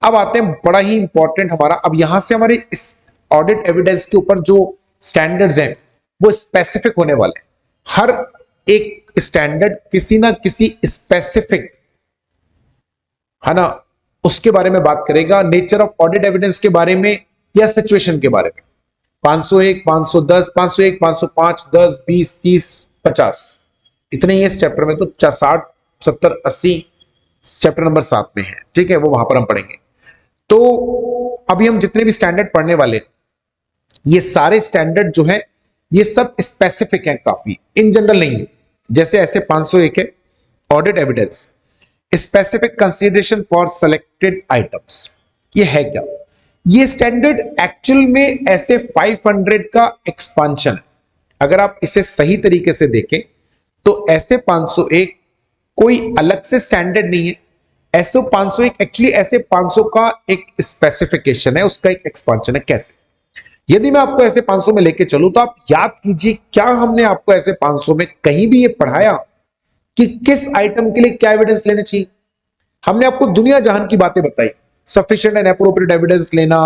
अब आते हैं बड़ा ही इंपॉर्टेंट हमारा, अब यहां से हमारे इस ऑडिट एविडेंस के ऊपर जो स्टैंडर्ड्स हैं वो स्पेसिफिक होने वाले हैं। हर एक स्टैंडर्ड किसी ना किसी स्पेसिफिक, है ना, उसके बारे में बात करेगा, नेचर ऑफ ऑडिट एविडेंस के बारे में या सिचुएशन के बारे में। 501, 510, 501, 505, 10, 20, 30, 50 इतने ही इस चैप्टर में, तो 60, 70, 80 चैप्टर नंबर 7 में है, ठीक है, वो वहां पर हम पढ़ेंगे। तो अभी हम जितने भी स्टैंडर्ड पढ़ने वाले, ये सारे स्टैंडर्ड जो है ये सब स्पेसिफिक हैं, काफी इन जनरल नहीं है। जैसे ऐसे 501 है audit evidence, specific consideration for selected items, ये है क्या? ये स्टैंडर्ड एक्चुअल में ऐसे 500 का एक्सपांशन है। अगर आप इसे सही तरीके से देखें तो ऐसे 501 कोई अलग से स्टैंडर्ड नहीं है, ऐसे 501 एक्चुअली ऐसे 500 का एक स्पेसिफिकेशन है, उसका एक एक्सपांशन है। कैसे? यदि मैं आपको ऐसे 500 में लेके चलूं तो आप याद कीजिए, क्या हमने आपको ऐसे 500 में कहीं भी ये पढ़ाया कि किस आइटम के लिए क्या एविडेंस लेने चाहिए? हमने आपको दुनिया जहान की बातें बताई, सफिशिएंट एंड एप्रोप्रिएट एविडेंस लेना,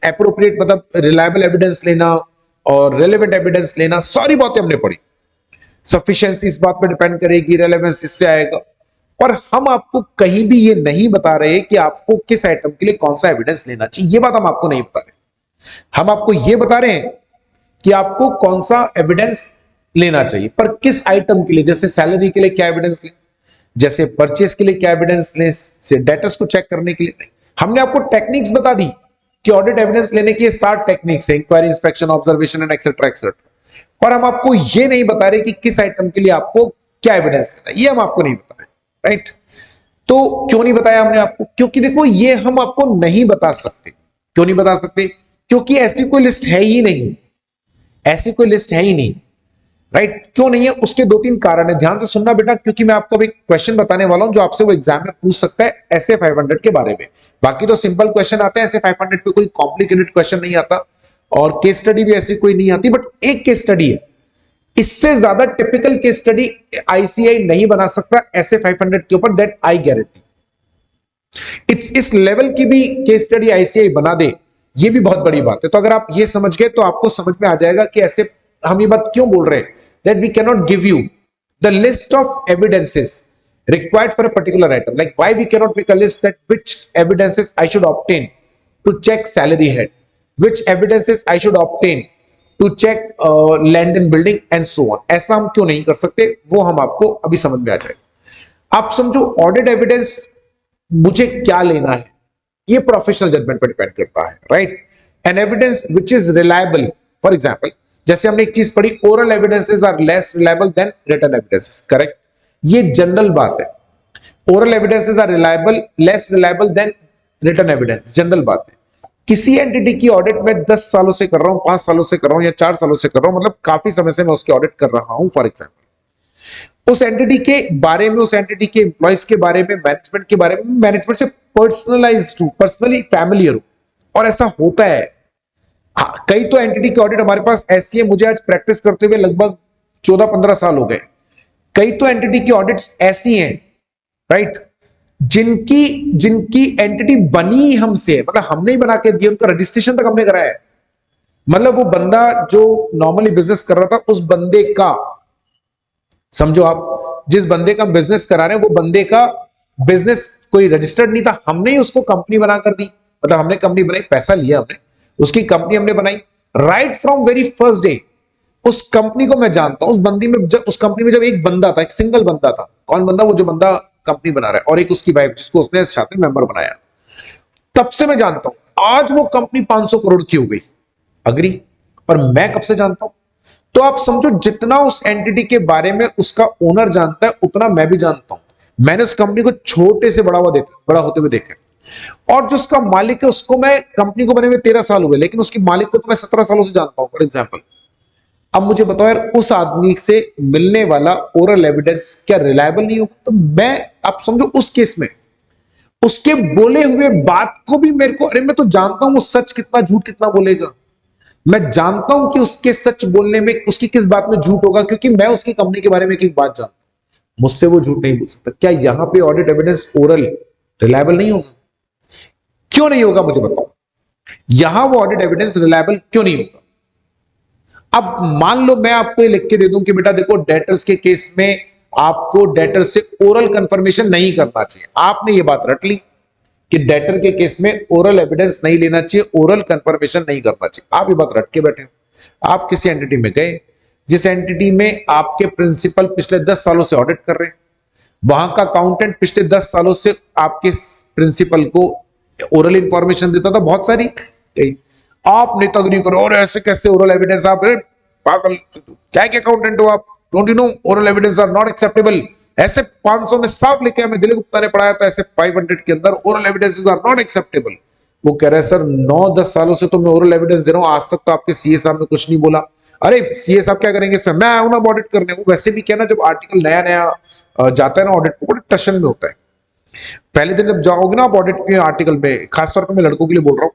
एप्रोप्रिएट मतलब रिलायबल एविडेंस लेना और रेलेवेंट एविडेंस लेना, सारी बातें हमने पढ़ी। सफिशिएंसी इस बात पर डिपेंड करेगी, रेलेवेंस इससे आएगा। और हम आपको कहीं भी ये नहीं बता रहे कि आपको किस आइटम के लिए कौन सा एविडेंस लेना चाहिए, ये बात हम आपको नहीं बता रहे। हम आपको ये बता रहे हैं कि आपको कौन सा एविडेंस लेना चाहिए, पर किस आइटम के लिए। जैसे सैलरी के लिए क्या एविडेंस लें, जैसे परचेस के लिए क्या एविडेंस लें, से डेटर्स को चेक करने के लिए नहीं। हमने आपको टेक्निक्स बता दी कि ऑडिट एविडेंस लेने की 60 टेक्निक्स है, inquiry, inspection, observation and etcetera etcetera. और हम आपको ये नहीं बता रहे कि किस आइटम के लिए आपको क्या एविडेंस लेना है, ये हम आपको नहीं बता रहे, राइट? तो क्यों नहीं बताया हमने आपको? क्योंकि देखो ये हम आपको नहीं बता सकते। क्यों नहीं बता सकते? क्योंकि ऐसी कोई लिस्ट है ही नहीं, ऐसी कोई लिस्ट है ही नहीं, राइट? क्यों नहीं है? उसके 2-3 कारण है, ध्यान से सुनना बेटा, क्योंकि मैं आपको एक क्वेश्चन बताने वाला हूं जो आपसे वो एग्जाम में पूछ सकता है ऐसे 500 के बारे में। बाकी तो सिंपल क्वेश्चन आते हैं, ऐसे 500 पे कोई कॉम्प्लिकेटेड क्वेश्चन नहीं आता, और केस स्टडी भी ऐसी कोई नहीं आती। बट एक केस स्टडी है, इससे ज्यादा टिपिकल केस स्टडी आईसीआई नहीं बना सकता ऐसे 500 के ऊपर, दैट आई गारंटी। इस लेवल की भी केस स्टडी आईसीआई बना दे, ये भी बहुत बड़ी बात है। तो अगर आप ये समझ गए तो आपको समझ में आ जाएगा कि ऐसे हम ये बात क्यों बोल रहे हैं, that we can not give you the list of evidences required for a particular item. Like why we cannot make a list that which evidences I should obtain to check salary head, which evidences I should obtain to check land and building and so on. ऐसा हम क्यों नहीं कर सकते, वो हम आपको अभी समझ में आ जाएगा। आप समझो ऑडिट एविडेंस मुझे क्या लेना है, ये प्रोफेशनल जजमेंट पर डिपेंड करता है, right? An evidence which is reliable, for example जैसे हमने एक चीज पढ़ी, oral evidences are less reliable than written evidences, correct? ये जनरल बात है। Oral evidences are reliable, less reliable than written evidence, general बात है। किसी एंटिटी की ऑडिट में 10 सालों से कर रहा हूं, 5 सालों से कर रहा हूं या 4 सालों से कर रहा हूं, मतलब काफी समय से मैं उसकी ऑडिट कर रहा हूं, फॉर एग्जाम्पल उस एंटिटी के बारे में, उस एंटिटी के एम्प्लॉइज के बारे में, मैनेजमेंट के बारे में, मैनेजमेंट से पर्सनलाइज्ड हूं, पर्सनली फैमिलियर हूं, और ऐसा होता है। कई तो एंटिटी की ऑडिट हमारे पास ऐसी है, मुझे आज प्रैक्टिस करते हुए लगभग 14-15 साल हो गए। कई तो एंटिटी की ऑडिट्स ऐसी हैं, राइट, जिनकी एंटिटी बनी हमसे है, मतलब हमने ही बना के दिया, उनका रजिस्ट्रेशन तक हमने कराया है। मतलब वो बंदा जो नॉर्मली बिजनेस कर रहा था, उस बंदे का, समझो आप जिस बंदे का बिजनेस करा रहे हैं, वो बंदे का बिजनेस कोई रजिस्टर्ड नहीं था, हमने ही उसको कंपनी बना कर दी। मतलब हमने कंपनी बनाई, पैसा लिया हमने, उसकी कंपनी हमने बनाई, right from very first day. उस कंपनी को मैं जानता हूं, उस बंदी में जब उस कंपनी में जब एक बंदा था, एक सिंगल बंदा था, कौन बंदा? वो जो बंदा कंपनी बना रहा है, और एक उसकी वाइफ जिसको उसने साथ में मेंबर बनाया, तब से मैं जानता हूं। आज वो कंपनी 500 करोड़ की हो गई, अग्री? पर मैं कब से जानता हूं? तो आप समझो जितना उस एंटिटी के बारे में उसका ओनर जानता है, उतना मैं भी जानता हूं। मैंने उस कंपनी को छोटे से बड़ा होते हुए देखा, और जो उसका मालिक है उसको मैं, कंपनी को बने हुए 13 साल हुए, लेकिन उसकी मालिक को तो मैं 17 सालों से जानता हूं, फॉर एग्जाम्पल। अब मुझे बताओ यार, उस आदमी से मिलने वाला ओरल एविडेंस क्या रिलायबल नहीं होगा? तो मैं, आप समझो उस केस में उसके बोले हुए बात को भी मेरे को, अरे मैं तो जानता हूं वो सच कितना झूठ कितना बोलेगा, मैं जानता हूं कि उसके सच बोलने में, उसकी किस बात में झूठ होगा, क्योंकि मैं उसकी कंपनी के बारे में एक बात जानता हूं, मुझसे वो झूठ नहीं बोल सकता। क्या यहां पे ऑडिट एविडेंस ओरल रिलायबल नहीं होगा। क्यों नहीं होगा मुझे बताओ, यहां वो ऑडिट एविडेंस रिलायबल क्यों नहीं होगा? अब मान लो मैं आपको ये लिख के दे दूं कि बेटा देखो, डेटर्स के केस में आपको डेटर से ओरल कंफर्मेशन नहीं करना चाहिए, आपने ये बात रट ली कि डेटर के केस में ओरल एविडेंस नहीं लेना चाहिए, ओरल कंफर्मेशन नहीं करना चाहिए, आप ये बात रट के बैठे हो। आप किसी एंटिटी में गए, जिस एंटिटी में आपके प्रिंसिपल पिछले 10 सालों से ऑडिट कर रहे हैं, वहां का अकाउंटेंट पिछले 10 सालों से आपके प्रिंसिपल को ओरल इंफॉर्मेशन देता था बहुत सारी, आपने तो अग्री करो, और ऐसे कैसे ओरल एविडेंस, आप पागल क्या के अकाउंटेंट हो आप, don't you know oral evidence are not acceptable. ऐसे 500 में साफ लिखे, हमें दिलीप गुप्ता ने पढ़ाया था, ऐसे 500 के अंदर oral evidences are not acceptable. वो कह रहे हैं सर 9-10 सालों से तो मैं ओरल एविडेंस दे रहा हूं, आज तक तो आपके सीए साहब ने कुछ नहीं बोला। अरे सीए साहब क्या करेंगे इसमें, मैं आया हूं ना ऑडिट करने। वो वैसे भी क्या ना, जब आर्टिकल नया नया जाता है ना ऑडिट, बड़े टशन में होता है। पहले दिन जब जाओगे ना आप ऑडिट के आर्टिकल में, खासतौर पर मैं लड़कों के लिए बोल रहा हूँ,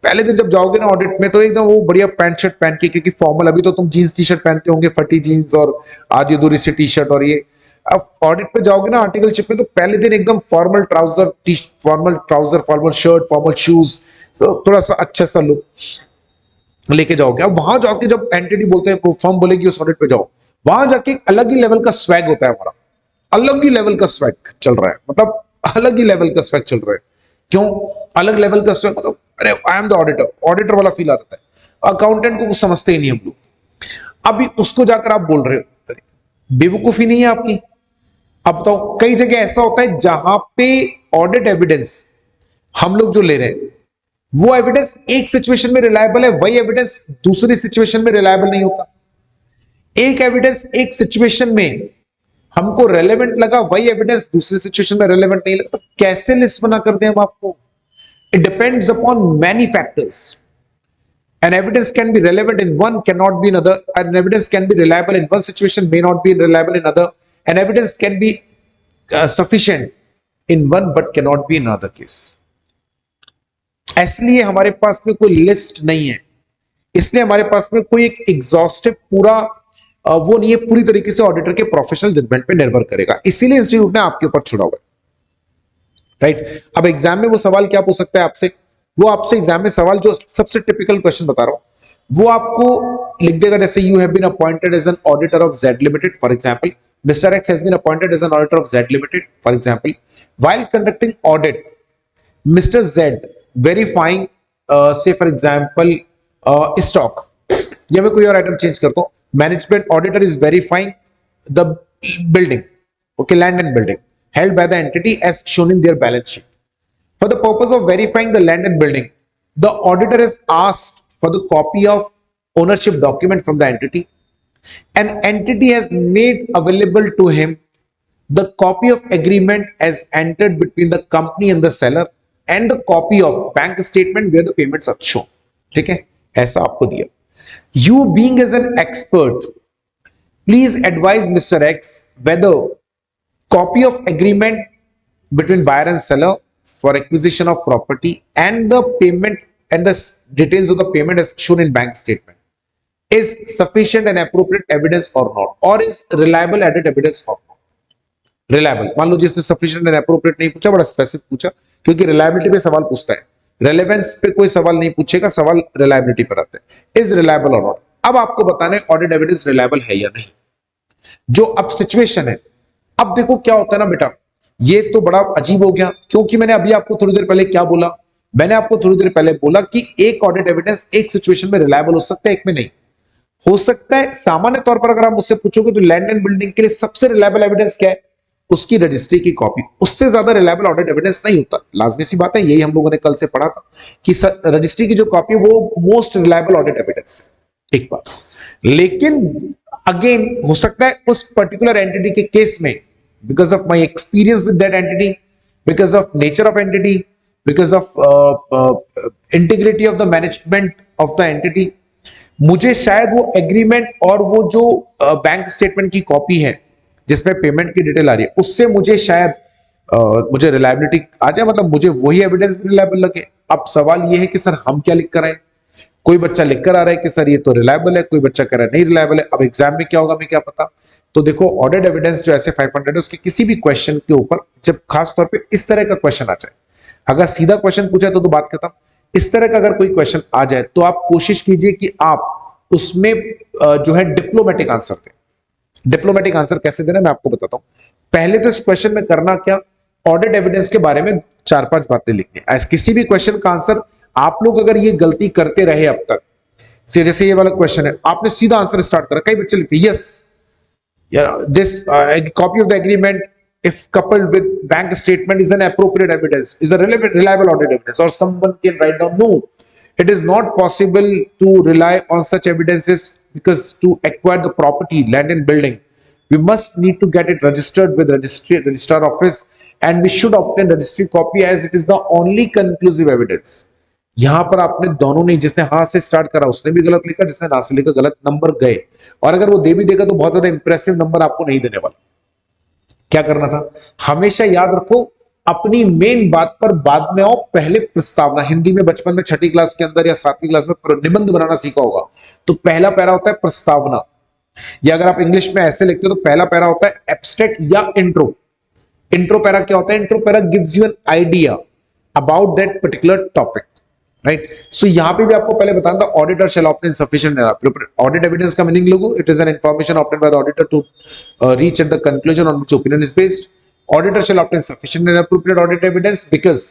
पहले दिन जब जाओगे ना ऑडिट में तो एकदम वो बढ़िया पैंट शर्ट पहन के, क्योंकि फॉर्मल, अभी तो तुम जीन्स टी शर्ट पहनते होंगे, फटी जीन्स और आधी अधूरी सी टी शर्ट, और ये अब ऑडिट पे जाओगे ना आर्टिकलशिप में, तो पहले दिन एकदम formal trouser, formal shirt, formal shoes, तो थोड़ा सा अच्छा सा लुक लेके जाओगे। अब वहां जाके जब एंटिटी बोलते हैं, वो फर्म बोलेगी उस ऑडिट पे जाओ, वहां जाके एक अलग ही लेवल का स्वैग होता है हमारा, अलग ही लेवल का स्वैग चल रहा है, मतलब अलग ही लेवल का स्वैग चल रहा है। क्यों अलग लेवल का स्वैग? मतलब अरे I am the auditor, auditor वाला फील आ रहा है। अकाउंटेंट को कुछ समझते ही नहीं हम लोग। अभी उसको जाकर आप बोल रहे हो, बेवकूफी नहीं है आपकी। अब बताओ, कई जगह ऐसा होता है जहां पे ऑडिट एविडेंस हम लोग जो ले रहे हैं, वो एविडेंस एक सिचुएशन में रिलायबल है, वही एविडेंस दूसरी सिचुएशन में रिलायबल नहीं होता। एक एविडेंस एक सिचुएशन में हमको रेलेवेंट लगा, वही एविडेंस दूसरी सिचुएशन में रेलेवेंट नहीं लगा, तो कैसे लिस्ट बना कर दें हम आपको? It depends upon many factors. An evidence can be relevant in one, cannot be in other. An evidence can be reliable in one situation, may not be reliable in other. An evidence can be sufficient in one, but cannot be in another case. इसलिए हमारे पास में कोई list नहीं है, इसलिए हमारे पास में कोई एक एग्जॉस्टिव पूरा वो नहीं है, पूरी तरीके से ऑडिटर के प्रोफेशनल जजमेंट पे निर्भर करेगा। इसीलिए इंस्टीट्यूट ने आपके ऊपर छोड़ा हुआ है, राइट। अब एग्जाम में वो सवाल क्या पूछ सकता है आपसे, वो आपसे एग्जाम में सवाल जो सबसे टिपिकल क्वेश्चन बता रहा हूं, वो आपको लिख देगा, जैसे you have been appointed as an auditor of Z limited, for example mister X has been appointed as an auditor of Z limited, for example while conducting audit mister Z verifying से for example stock, या मैं कोई और item change करता हूं, management auditor is verifying the building, okay, land and building held by the entity as shown in their balance sheet. For the purpose of verifying the land and building, the auditor has asked for the copy of ownership document from the entity. An entity has made available to him the copy of agreement as entered between the company and the seller and the copy of bank statement where the payments are shown. ठीक है, ऐसा आपको दिया। You being as an expert, please advise Mr. X whether copy of agreement between buyer and seller for acquisition of property and the payment and the details of the payment as shown in bank statement is sufficient and appropriate evidence or not, or is reliable added evidence or not. Reliable, मान लो जिसने sufficient and appropriate नहीं पूछा, बड़ा specific पूछा, क्योंकि reliability पे सवाल पूछता है, relevance पे कोई सवाल नहीं पूछेगा, सवाल reliability पर आता है, is reliable or not। अब आपको बताना है ऑडिट एविडेंस reliable है या नहीं। जो अब सिचुएशन है, अब देखो क्या होता है ना बेटा, ये तो बड़ा अजीब हो गया, क्योंकि मैंने अभी आपको थोड़ी देर पहले क्या बोला, मैंने आपको थोड़ी देर पहले बोला कि एक ऑडिट एविडेंस एक सिचुएशन में रिलायबल हो सकता है, एक में नहीं हो सकता है। सामान्य तौर पर अगर आप मुझसे पूछोगे तो लैंड एंड बिल्डिंग के लिए सबसे रिलायबल एविडेंस क्या है, उसकी रजिस्ट्री की कॉपी, उससे ज्यादा रिलायबल ऑडिट एविडेंस नहीं होता। लाजमी सी बात है, यही हम लोगों ने कल से पढ़ा था कि रजिस्ट्री की जो कॉपी वो मोस्ट रिलायबल ऑडिट एविडेंस है, एक बात। लेकिन अगेन हो सकता है उस पर्टिकुलर एंटिटी के केस में, because of my experience with that entity, because of nature of entity, because of integrity of the management of the entity, मुझे शायद वो एग्रीमेंट और वो जो बैंक स्टेटमेंट की कॉपी है जिसमें पेमेंट की डिटेल आ रही है, उससे मुझे शायद मुझे रिलायबिलिटी आ जाए, मतलब मुझे वही एविडेंस भी रिलायबल लगे। अब सवाल ये है कि सर हम क्या लिख कर आए, कोई बच्चा लिख कर आ रहा है कि सर ये तो रिलायबल है, कोई बच्चा कह रहा है नहीं रिलायबल है। अब एग्जाम में क्या होगा हमें क्या पता, तो देखो ऑडिट एविडेंस जो ऐसे 500 है उसके किसी भी क्वेश्चन के ऊपर, जब खास तौर पे इस तरह का क्वेश्चन आ जाए, अगर सीधा क्वेश्चन पूछा तो बात खत्म। इस तरह का अगर कोई क्वेश्चन आ जाए तो आप कोशिश कीजिए कि आप उसमें जो है डिप्लोमेटिक आंसर दें। डिप्लोमेटिक आंसर कैसे देना मैं आपको बताता हूं। पहले तो इस क्वेश्चन में करना क्या, ऑडिट एविडेंस के बारे में 4-5 बातें लिखनी है। किसी भी क्वेश्चन का आंसर आप लोग अगर ये गलती करते रहे अब तक, जैसे ये वाला क्वेश्चन है, आपने सीधा आंसर स्टार्ट करा, कई बच्चे लिखते yes this copy of the agreement if coupled with bank statement is an appropriate evidence, is a relevant reliable audit evidence, or someone can write down no, it is not possible to rely on such evidences because to acquire the property, land and building, we must need to get it registered with registrar office and we should obtain registry copy as it is the only conclusive evidence। यहां पर आपने दोनों ने, जिसने हाथ से start करा उसने भी गलत लिखा, जिसने ना से लिखा गलत नंबर गए। और अगर वो दे भी देगा तो बहुत ज्यादा इंप्रेसिव नंबर आपको नहीं देने वाला। क्या करना था, हमेशा याद रखो अपनी मेन बात पर बाद में आओ, पहले प्रस्तावना। हिंदी में बचपन में 6ठी क्लास के अंदर या 7वीं क्लास में निबंध बनाना सीखा होगा, तो पहला पैरा होता है प्रस्तावना, या अगर आप इंग्लिश में ऐसे लिखते हो तो पहला पैरा होता है एब्स्ट्रैक्ट या इंट्रो। इंट्रो पैरा क्या होता है, intro para gives you an idea about that particular topic, right. So यहां पे भी आपको पहले बताना था auditor shall obtain sufficient audit evidence का मीनिंग लोगो, it is an information obtain by the auditor to reach at the conclusion on which opinion is based. Auditor shall obtain sufficient and appropriate audit evidence because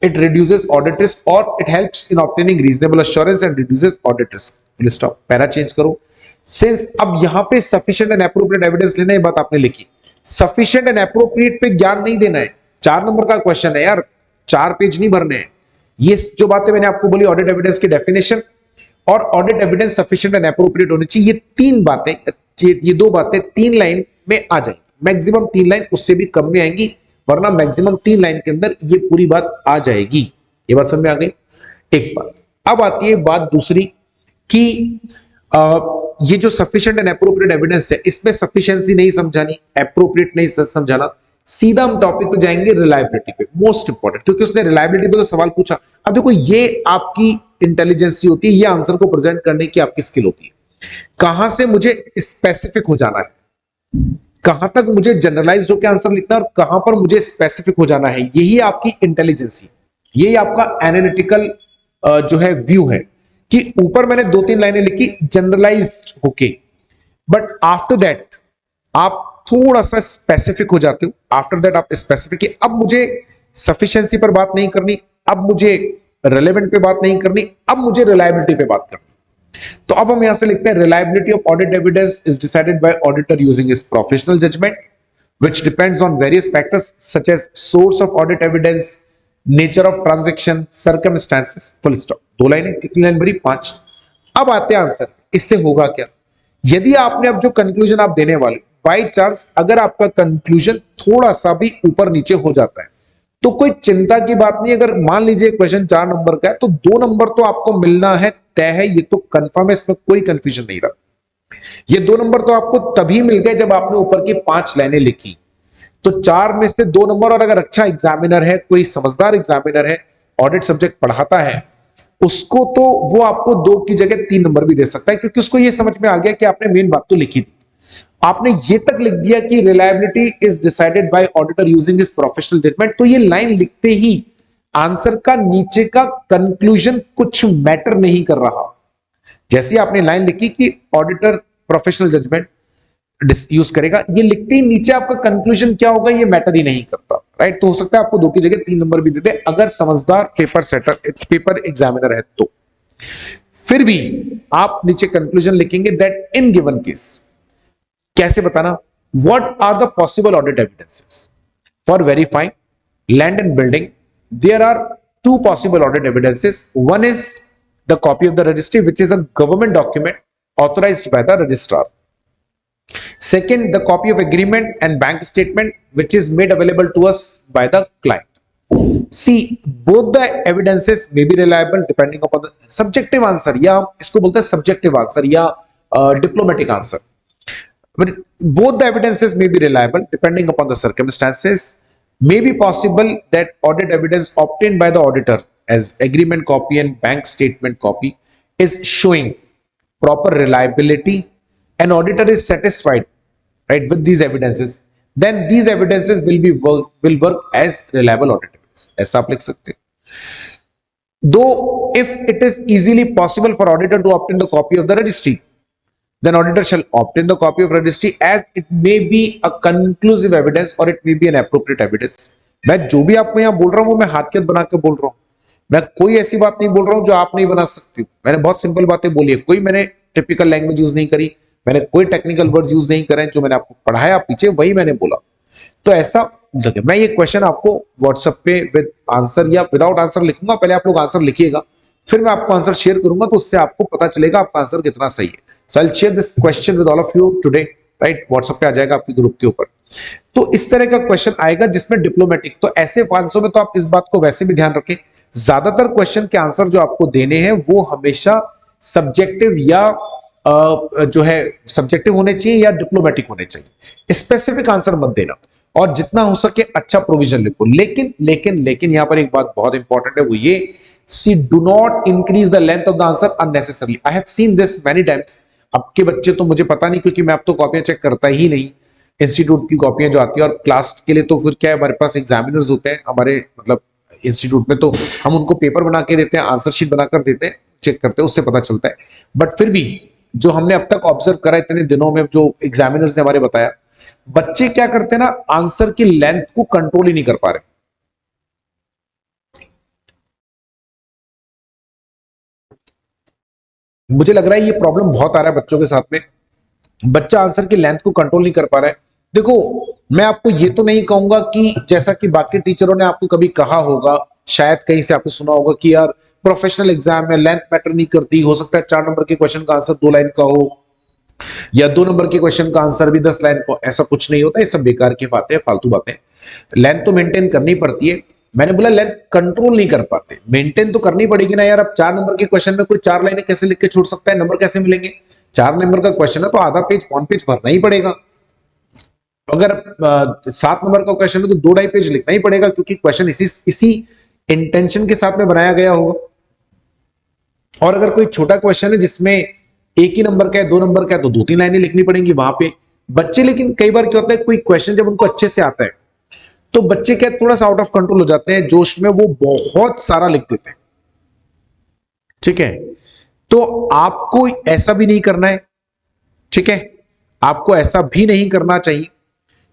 it reduces audit risk or it helps in obtaining reasonable assurance and reduces audit risk। full stop, para change करो। Since अब यहां पे sufficient and appropriate evidence लेना, ये बात आपने लिखी। sufficient and appropriate पे ज्ञान नहीं देना है, 4 नंबर का क्वेश्चन है यार, 4 पेज नहीं भरने हैं। ये जो बातें मैंने आपको बोली, ऑडिट एविडेंस की डेफिनेशन और audit evidence sufficient and appropriate होनी चाहिए, ये 3 बातें, ये 2 बातें 3 लाइन में आ जाएंगी, मैक्सिमम 3 लाइन, उससे भी कम में आएंगी, वरना मैक्सिमम 3 लाइन के अंदर ये पूरी बात आ जाएगी। ये बात समझ में आ गई। एक बात अब आती है बात दूसरी कि ये जो सफिशिएंट एंड एप्रोप्रिएट एविडेंस है, इसमें सफिशिएंसी नहीं समझानी, एप्रोप्रिएट नहीं समझाना, सीधा हम टॉपिक पे जाएंगे रिलायबिलिटी पे, मोस्ट इंपॉर्टेंट, क्योंकि उसने रिलायबिलिटी पे तो सवाल पूछा। अब देखो ये आपकी इंटेलिजेंस होती है, ये आंसर को प्रेजेंट करने की आपकी स्किल होती है। कहां से मुझे स्पेसिफिक हो जाना है, कहां तक मुझे जनरलाइज्ड होकर आंसर लिखना है और कहां पर मुझे स्पेसिफिक हो जाना है, यही आपकी इंटेलिजेंसी, यही आपका एनालिटिकल जो है व्यू है। कि ऊपर मैंने 2-3 लाइनें लिखी जनरलाइज्ड होके, बट आफ्टर दैट आप थोड़ा सा स्पेसिफिक हो जाते हो। आफ्टर दैट आप स्पेसिफिक, अब मुझे सफिशिएंसी पर बात नहीं करनी, अब मुझे रेलेवेंट पे बात नहीं करनी, अब मुझे रिलायबिलिटी पे बात करनी। तो अब हम यहां से लिखते हैं reliability of audit evidence is decided by auditor using his professional judgement which depends on various factors such as source of audit evidence, nature of transaction, circumstances. Full stop. 2 लाइनें, कितनी लाइन भरी? 5। अब आते हैं आंसर। इससे होगा क्या, यदि आपने अब जो कंक्लूजन आप देने वाले, बाई चांस अगर आपका कंक्लूजन थोड़ा सा भी ऊपर नीचे हो जाता है तो कोई चिंता की बात नहीं। अगर मान लीजिए क्वेश्चन 4 नंबर का है तो 2 नंबर तो आपको मिलना है, तय है, ये तो कंफर्म है, इसमें कोई कंफ्यूजन नहीं रहा। ये 2 नंबर तो आपको तभी मिल गए जब आपने ऊपर की 5 लाइनें लिखी। तो 4 में से 2 नंबर, और अगर अच्छा एग्जामिनर है, कोई समझदार एग्जामिनर है, ऑडिट सब्जेक्ट पढ़ाता है, उसको तो वो आपको 2 की जगह 3 नंबर भी दे सकता है, क्योंकि उसको ये समझ में आ गया कि आपने मेन बात तो लिखी थी। आपने ये तक लिख दिया कि reliability is decided by auditor using his professional judgement, तो ये लाइन लिखते ही आंसर का नीचे का कंक्लूजन कुछ मैटर नहीं कर रहा। जैसे आपने लाइन लिखी कि ऑडिटर प्रोफेशनल जजमेंट यूज करेगा, ये लिखते ही नीचे आपका कंक्लूजन क्या होगा ये मैटर ही नहीं करता, राइट। तो हो सकता है आपको 2 की जगह 3 नंबर भी दे दे, अगर समझदार पेपर एग्जामिनर है तो। फिर भी आप नीचे कंक्लूजन लिखेंगे दैट इन गिवन केस, कैसे बताना, what are the possible audit evidences for verifying land and building. There are 2 possible audit evidences. One is the copy of the registry, which is a government document authorized by the registrar. Second, the copy of agreement and bank statement, which is made available to us by the client. See, both the evidences may be reliable depending upon the subjective answer, या इसको बोलते हैं subjective answer या diplomatic answer. But both the evidences may be reliable depending upon the circumstances. May be possible that audit evidence obtained by the auditor as agreement copy and bank statement copy is showing proper reliability. An auditor is satisfied right, with these evidences, then these evidences will work as reliable audit evidence. ऐसा आप लिख सकते हैं. Though if it is easily possible for auditor to obtain the copy of the registry, then auditor shall obtain the copy of registry as it may be a conclusive evidence or it may be an appropriate evidence. मैं जो भी आपको यहाँ बोल रहा हूँ वो मैं हाथ के बना के बोल रहा हूँ. मैं कोई ऐसी बात नहीं बोल रहा हूँ जो आप नहीं बना सकते. मैंने बहुत सिंपल बातें बोली है. कोई मैंने टिपिकल लैंग्वेज यूज नहीं करी. मैंने कोई टेक्निकल वर्ड्स यूज नहीं करे. जो मैंने आपको पढ़ाया पीछे वही मैंने बोला. तो ऐसा मैं ये क्वेश्चन आपको व्हाट्सएप पे विद आंसर या विदाउट आंसर लिखूंगा. पहले आप लोग आंसर लिखिएगा, फिर मैं आपको आंसर शेयर करूंगा, तो उससे आपको पता चलेगा आपका आंसर कितना सही है. So I will share this question with all of you today, right. WhatsApp पे आ जाएगा आपके ग्रुप के ऊपर. तो इस तरह का क्वेश्चन आएगा जिसमें डिप्लोमेटिक. तो ऐसे 500 में तो आप इस बात को वैसे भी ध्यान रखें, ज्यादातर क्वेश्चन के आंसर जो आपको देने हैं वो हमेशा सब्जेक्टिव या जो है सब्जेक्टिव होने चाहिए या डिप्लोमेटिक होने चाहिए. स्पेसिफिक आंसर मत देना और जितना हो सके अच्छा प्रोविजन लिखो. लेकिन लेकिन लेकिन यहां पर एक बात बहुत इंपॉर्टेंट है, वो ये, see do not increase the length of the answer unnecessarily. I have seen this many times. आपके बच्चे तो मुझे पता नहीं, क्योंकि मैं अब तो कॉपियां चेक करता ही नहीं. इंस्टीट्यूट की कॉपियां जो आती है, और क्लास के लिए तो फिर क्या है, हमारे पास एग्जामिनर्स होते हैं हमारे मतलब इंस्टीट्यूट में, तो हम उनको पेपर बना के देते हैं, आंसर शीट बनाकर देते हैं, चेक करते हैं, उससे पता चलता है. बट फिर भी जो हमने अब तक ऑब्जर्व करा इतने दिनों में, जो एग्जामिनर्स ने हमारे बताया, बच्चे क्या करते हैं ना, आंसर की लेंथ को कंट्रोल ही नहीं कर पा रहे. मुझे लग रहा है ये प्रॉब्लम बहुत आ रहा है बच्चों के साथ में. बच्चा आंसर की लेंथ को कंट्रोल नहीं कर पा रहा है. देखो, मैं आपको ये तो नहीं कहूंगा कि जैसा कि बाकी टीचरों ने आपको कभी कहा होगा, शायद कहीं से आपने सुना होगा कि यार प्रोफेशनल एग्जाम में लेंथ मैटर नहीं करती. हो सकता है 4 नंबर के क्वेश्चन का आंसर 2 लाइन का हो, या 2 नंबर के क्वेश्चन का आंसर भी 10 लाइन को. ऐसा कुछ नहीं होता. ये सब बेकार की बातें, फालतू बातें. लेंथ तो मेंटेन करनी पड़ती है. मैंने बोला लेंथ कंट्रोल नहीं कर पाते, मेंटेन तो करनी पड़ेगी ना यार. अब 4 नंबर के क्वेश्चन में कोई 4 लाइनें कैसे लिख के छोड़ सकता है? नंबर कैसे मिलेंगे? 4 नंबर का क्वेश्चन है तो आधा पेज, पौन पेज भरना ही पड़ेगा. अगर 7 नंबर का क्वेश्चन है तो 2 ढाई पेज लिखना ही पड़ेगा, क्योंकि क्वेश्चन इसी इंटेंशन के साथ में बनाया गया होगा. और अगर कोई छोटा क्वेश्चन है जिसमें एक ही नंबर का है, 2 नंबर का है, तो 2-3 लाइनें लिखनी पड़ेंगी वहां पे. बच्चे लेकिन कई बार क्या होता है, कोई क्वेश्चन जब उनको अच्छे से आता है तो बच्चे क्या थोड़ा सा आउट ऑफ कंट्रोल हो जाते हैं, जोश में वो बहुत सारा लिख देते हैं. ठीक है, तो आपको ऐसा भी नहीं करना है. ठीक है, आपको ऐसा भी नहीं करना चाहिए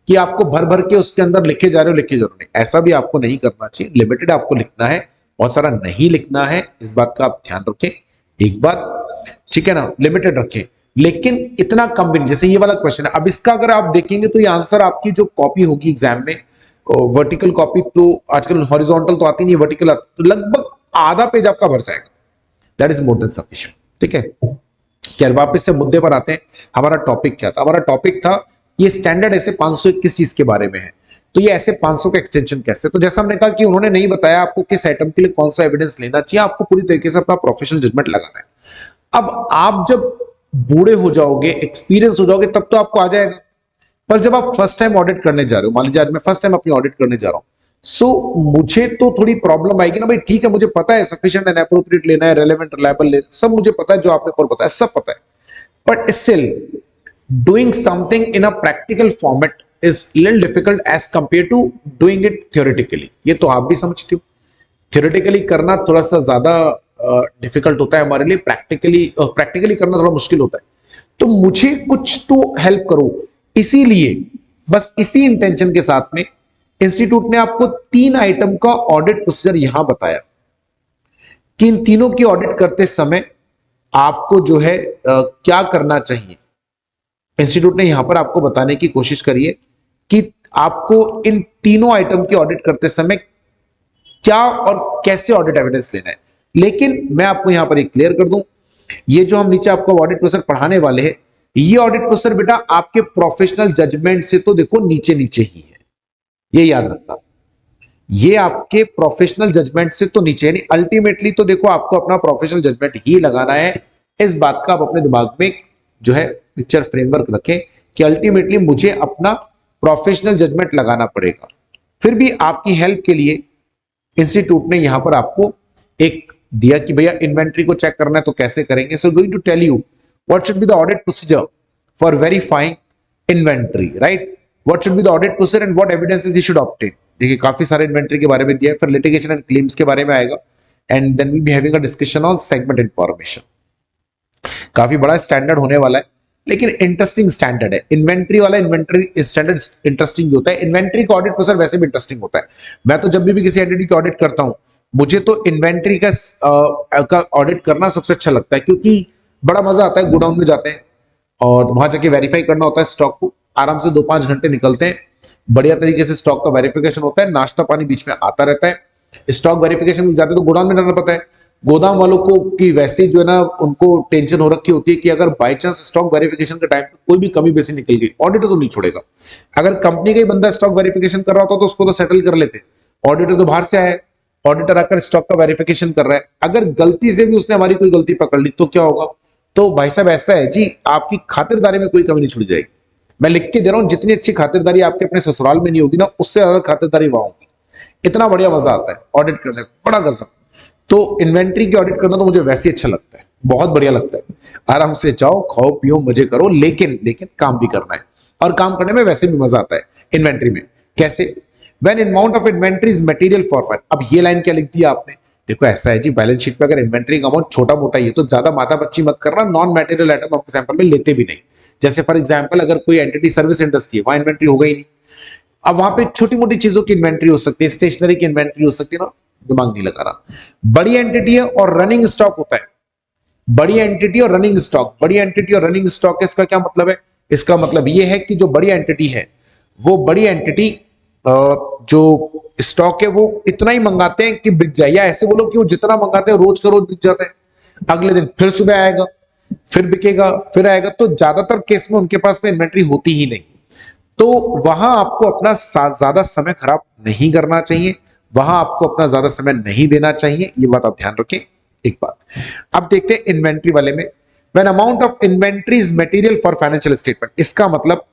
कि आपको भर भर के उसके अंदर लिखे जा रहे हो. नहीं, ऐसा भी आपको नहीं करना चाहिए. लिमिटेड आपको लिखना है, बहुत सारा नहीं लिखना है. इस बात का आप ध्यान रखें. एक बात, ठीक है ना, लिमिटेड रखें, लेकिन इतना कम भी नहीं. जैसे ये वाला क्वेश्चन है, अब इसका अगर आप देखेंगे तो ये आंसर आपकी जो कॉपी होगी एग्जाम में, वर्टिकल कॉपी, तो आजकल हॉरिजॉन्टल तो आती नहीं, वर्टिकल, तो लगभग आधा पेज आपका भर जाएगा. That is more than sufficient. ठीक है, क्या वापस से मुद्दे पर आते हैं. हमारा टॉपिक क्या था? हमारा टॉपिक था ये स्टैंडर्ड ऐसे 521 चीज के बारे में है. तो ये ऐसे 500 का एक्सटेंशन कैसे? तो जैसा हमने कहा कि उन्होंने नहीं बताया आपको किस आइटम के लिए कौन सा एविडेंस लेना चाहिए. आपको पूरी तरीके से अपना प्रोफेशनल जजमेंट लगाना है. अब आप जब बूढ़े हो जाओगे, एक्सपीरियंस हो जाओगे, तब तो आपको आ जाएगा. पर जब आप फर्स्ट टाइम ऑडिट करने जा रहे हो, मान लीजिए आज मैं फर्स्ट टाइम अपनी ऑडिट करने जा रहा हूं, सो मुझे तो थोड़ी प्रॉब्लम आएगी ना भाई. ठीक है, मुझे पता है सफिशिएंट एंड एप्रोप्रिएट लेना है, रेलेवेंट रिलायबल लेना, सब मुझे पता है, जो आपने और बताया सब पता है. But still doing something in a practical format is little difficult as compared to doing it theoretically. ये तो आप भी समझते हो. theoretically करना थोड़ा सा ज्यादा डिफिकल्ट होता है हमारे लिए, प्रैक्टिकली करना थोड़ा मुश्किल होता है. तो मुझे कुछ तो हेल्प करो. इसीलिए बस इसी इंटेंशन के साथ में इंस्टीट्यूट ने आपको 3 आइटम का ऑडिट प्रोसीजर यहां बताया कि इन तीनों की ऑडिट करते समय आपको जो है क्या करना चाहिए. इंस्टीट्यूट ने यहां पर आपको बताने की कोशिश करी है कि आपको इन तीनों आइटम की ऑडिट करते समय क्या और कैसे ऑडिट एविडेंस लेना है. लेकिन मैं आपको यहां पर एक क्लियर कर दूं, ये जो हम नीचे आपको ऑडिट प्रोसीजर पढ़ाने वाले हैं, ये ऑडिट प्रोसीजर बेटा आपके प्रोफेशनल जजमेंट से तो देखो नीचे नीचे ही है. ये याद रखना, ये आपके प्रोफेशनल जजमेंट से तो नीचे है नहीं. अल्टीमेटली तो देखो आपको अपना प्रोफेशनल जजमेंट ही लगाना है. इस बात का आप अपने दिमाग में जो है पिक्चर फ्रेमवर्क रखें कि अल्टीमेटली मुझे अपना प्रोफेशनल जजमेंट लगाना पड़ेगा. फिर भी आपकी हेल्प के लिए इंस्टीट्यूट ने यहां पर आपको एक दिया कि भैया इन्वेंट्री को चेक करना है तो कैसे करेंगे. So going to tell you what should be the audit procedure for verifying inventory, right? What should be the audit procedure and what evidences he should obtain. देखिए काफी सारे इन्वेंट्री के बारे में दिया है, फिर लिटिगेशन एंड क्लेम्स के बारे में आएगा, and then we be having a discussion on segment information. काफी बड़ा स्टैंडर्ड होने वाला है, लेकिन इंटरेस्टिंग स्टैंडर्ड है इन्वेंट्री वाला। इन्वेंट्री स्टैंडर्ड इंटरेस्टिंग होता है, इन्वेंट्री का ऑडिट प्रोसीजर वैसे भी इंटरेस्टिंग होता है। मैं तो जब भी किसी एंटिटी की ऑडिट करता हूं, मुझे तो इन्वेंट्री का ऑडिट करना सबसे अच्छा लगता है, क्योंकि बड़ा मजा आता है। गोडाउन में जाते हैं और वहां जाके वेरीफाई करना होता है स्टॉक को, आराम से 2-5 घंटे निकलते हैं, बढ़िया तरीके से स्टॉक का वेरिफिकेशन होता है, नाश्ता पानी बीच में आता रहता है। स्टॉक वेरिफिकेशन जाते तो गोडाउन में जाना पता है, गोदाम वालों को कि वैसे जो है ना, उनको टेंशन हो रखी होती है कि अगर बाय चांस स्टॉक वेरिफिकेशन के टाइम पे कोई भी कमी बेसी निकल गई, ऑडिटर तो नहीं छोड़ेगा। अगर कंपनी का ही बंदा स्टॉक वेरिफिकेशन कर रहा होता तो उसको तो सेटल कर लेते, ऑडिटर तो बाहर से आया है, ऑडिटर आकर स्टॉक का वेरिफिकेशन कर रहा है, अगर गलती से भी उसने हमारी कोई गलती पकड़ ली तो क्या होगा? तो भाई साहब ऐसा है जी, आपकी खातिरदारी में कोई कमी नहीं छूट जाएगी। मैं लिख के दे रहा हूं, जितनी अच्छी खातिरदारी आपके अपने ससुराल में नहीं होगी ना, उससे ज्यादा खातिरदारी वहां होगी। इतना बढ़िया मजा आता है ऑडिट करने में, बड़ा गजब। तो इन्वेंट्री की ऑडिट करना तो मुझे वैसे ही अच्छा लगता है, बहुत बढ़िया लगता है। आराम से जाओ, खाओ पियो, मजे करो, लेकिन लेकिन काम भी करना है, और काम करने में वैसे भी मजा आता है इन्वेंट्री में। कैसे? When amount of inventory is material for fine. अब ये लाइन क्या लिख दिया आपने? देखो ऐसा है जी, बैलेंस शीट पे अगर इन्वेंट्री का अमाउंट छोटा मोटा ही है तो ज्यादा माथा पच्ची मत करना, नॉन मटेरियल आइटम आपके सैंपल में लेते भी नहीं। जैसे फॉर एग्जांपल अगर कोई एंटिटी सर्विस इंडस्ट्री है, वहां इन्वेंट्री होगा ही नहीं। अब वहां पे छोटी मोटी चीजों की इन्वेंट्री हो सकती है, स्टेशनरी की इन्वेंट्री हो सकती है ना, दिमाग नहीं लगा रहा। बड़ी एंटिटी है और रनिंग स्टॉक होता है, बड़ी एंटिटी और रनिंग स्टॉक। बड़ी एंटिटी और रनिंग स्टॉक, इसका क्या मतलब है? इसका मतलब ये है कि जो बड़ी एंटिटी है, वो बड़ी एंटिटी जो स्टॉक है वो इतना ही मंगाते हैं कि बिक जाए, या ऐसे बोलो कि वो जितना मंगाते हैं रोज का रोज बिक जाता है, अगले दिन फिर सुबह आएगा, फिर बिकेगा, फिर आएगा। तो ज्यादातर केस में उनके पास में इन्वेंट्री होती ही नहीं। तो वहां आपको अपना ज्यादा समय खराब नहीं करना चाहिए, वहां आपको अपना ज्यादा समय नहीं देना चाहिए, ये बात आप ध्यान रखें। एक बात अब देखते हैं इन्वेंट्री वाले में। When amount of inventory is material for financial statement, इसका मतलब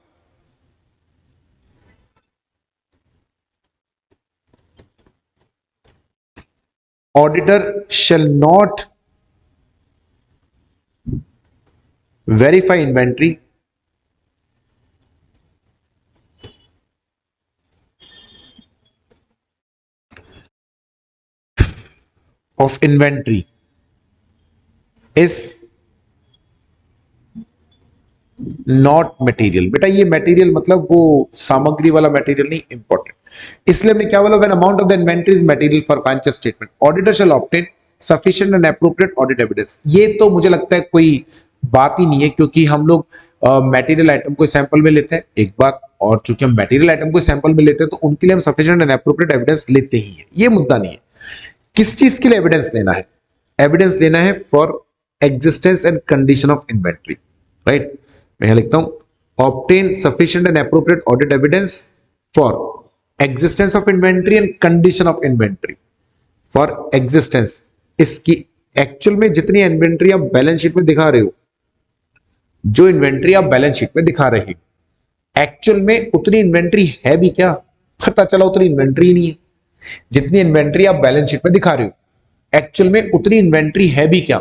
auditor shall not verify inventory of inventory is not material. बेटा ये मटेरियल मतलब वो सामग्री वाला मटेरियल नहीं, इंपॉर्टेंट। इसलिए हमने क्या बोला? When amount of the inventory is material for financial statement, auditor shall obtain sufficient and appropriate audit evidence. ये तो मुझे लगता है कोई बात ही नहीं है, क्योंकि हम लोग मटेरियल आइटम को सैंपल में लेते हैं, एक बात, और चूंकि हम मटेरियल आइटम को सैंपल में लेते हैं तो उनके लिए हम सफिशिएंट एंड एप्रोप्रिएट एविडेंस लेते ही हैं, ये मुद्दा नहीं है। किस चीज के लिए एविडेंस लेना है? एविडेंस लेना है for existence and condition of inventory, right? मैं लिखता हूं obtain sufficient and appropriate audit evidence for existence of inventory and condition of inventory. For existence, इसकी एक्चुअल में जितनी इन्वेंट्री आप बैलेंस शीट में दिखा रहे हो, जो इन्वेंट्री आप बैलेंस शीट में दिखा रहे हो, एक्चुअल में उतनी इन्वेंट्री है भी क्या? पता चला उतनी इन्वेंट्री नहीं है। जितनी इन्वेंट्री आप बैलेंस शीट में दिखा रहे हो, एक्चुअल में उतनी इन्वेंट्री है भी क्या?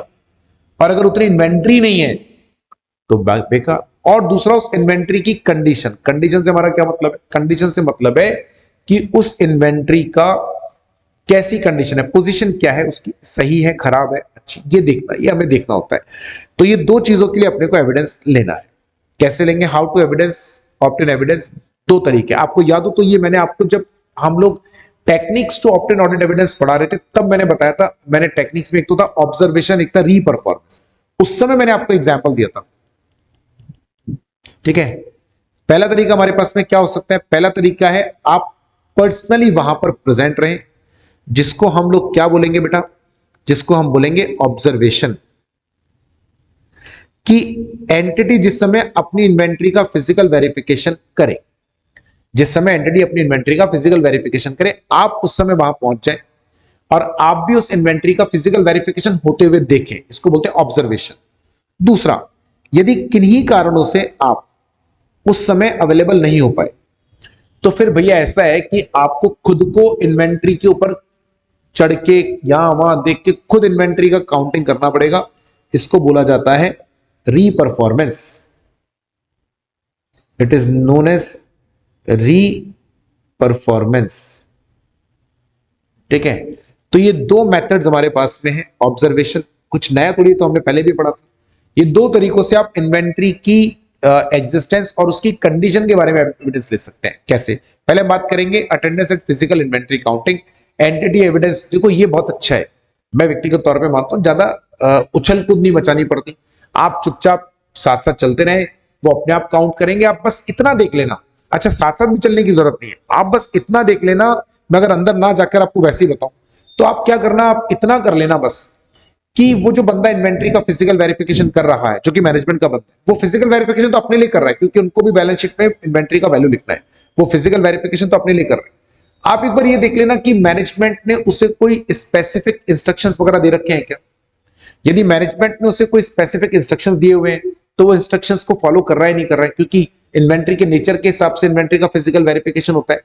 और अगर उतनी इन्वेंट्री नहीं है तो बेकार। और दूसरा, उस इन्वेंट्री की कंडीशन। कंडीशन से हमारा क्या मतलब है? कंडीशन से मतलब है कि उस इन्वेंट्री का कैसी कंडीशन है, पोजीशन क्या है उसकी, सही है, खराब है, अच्छी, ये देखना, ये हमें देखना होता है। तो ये दो चीजों के लिए अपने को एविडेंस लेना है। कैसे लेंगे? How to evidence, obtain evidence. दो तरीके आपको याद हो तो, ये मैंने आपको जब हम लोग techniques to obtain audit evidence पढ़ा रहे थे तब मैंने बताया था। मैंने टेक्निक्स में एक तो था ऑब्जर्वेशन, एक था रीपरफॉर्मेंस। उस समय मैंने आपको एग्जाम्पल दिया था, ठीक है? पहला तरीका हमारे पास में क्या हो सकता है? पहला तरीका है आप पर्सनली वहां पर प्रेजेंट रहें, जिसको हम लोग क्या बोलेंगे बेटा? जिसको हम बोलेंगे ऑब्जर्वेशन। कि एंटिटी जिस समय अपनी इन्वेंट्री का फिजिकल वेरिफिकेशन करे, जिस समय एंटिटी अपनी इन्वेंट्री का फिजिकल वेरिफिकेशन करे, आप उस समय वहां पहुंच जाए और आप भी उस इन्वेंट्री का फिजिकल वेरिफिकेशन होते हुए देखें, इसको बोलते हैं ऑब्जर्वेशन। दूसरा, यदि किन्हीं कारणों से आप उस समय अवेलेबल नहीं हो पाए, तो फिर भैया ऐसा है कि आपको खुद को इन्वेंट्री के ऊपर चढ़ के यहां वहां देख के खुद इन्वेंट्री का काउंटिंग करना पड़ेगा। इसको बोला जाता है reperformance. It is known as re performance. ठीक है, तो ये दो मेथड्स हमारे पास में है। ऑब्जर्वेशन कुछ नया थोड़ी, तो हमने पहले भी पढ़ा था। ये दो तरीकों से आप इन्वेंट्री की एग्जिस्टेंस और उसकी कंडीशन के बारे में एविडेंस ले सकते हैं। कैसे? पहले बात करेंगे attendance eight physical inventory counting entity evidence. देखो ये बहुत अच्छा है, मैं व्यक्तिगत तौर पे मानता हूं, ज्यादा उछल कूद नहीं मचानी पड़ती। आप चुपचाप साथ साथ चलते रहे, वो अपने आप काउंट करेंगे। आप बस इतना देख लेना, अच्छा साथ साथ भी चलने की जरूरत नहीं है, आप बस इतना देख लेना। मैं अगर अंदर ना जाकर आपको वैसे ही बताऊं तो आप क्या करना, आप इतना कर लेना बस कि वो जो बंदा इन्वेंट्री का फिजिकल वेरिफिकेशन कर रहा है, जो कि मैनेजमेंट का बंदा है, वो फिजिकल वेरिफिकेशन तो अपने लिए कर रहा है, क्योंकि उनको भी बैलेंस शीट में इन्वेंट्री का वैल्यू लिखना है। वो फिजिकल वेरिफिकेशन तो अपने लिए कर रहे हैं। आप एक बार ये देख लेना कि मैनेजमेंट ने उसे कोई स्पेसिफिक इंस्ट्रक्शंस वगैरह दे रखे हैं क्या। यदि मैनेजमेंट ने उसे कोई स्पेसिफिक इंस्ट्रक्शंस दिए हुए हैं तो वो इंस्ट्रक्शंस को फॉलो कर रहा है नहीं कर रहा है, क्योंकि इन्वेंट्री के नेचर के हिसाब से इन्वेंट्री का फिजिकल वेरिफिकेशन होता है।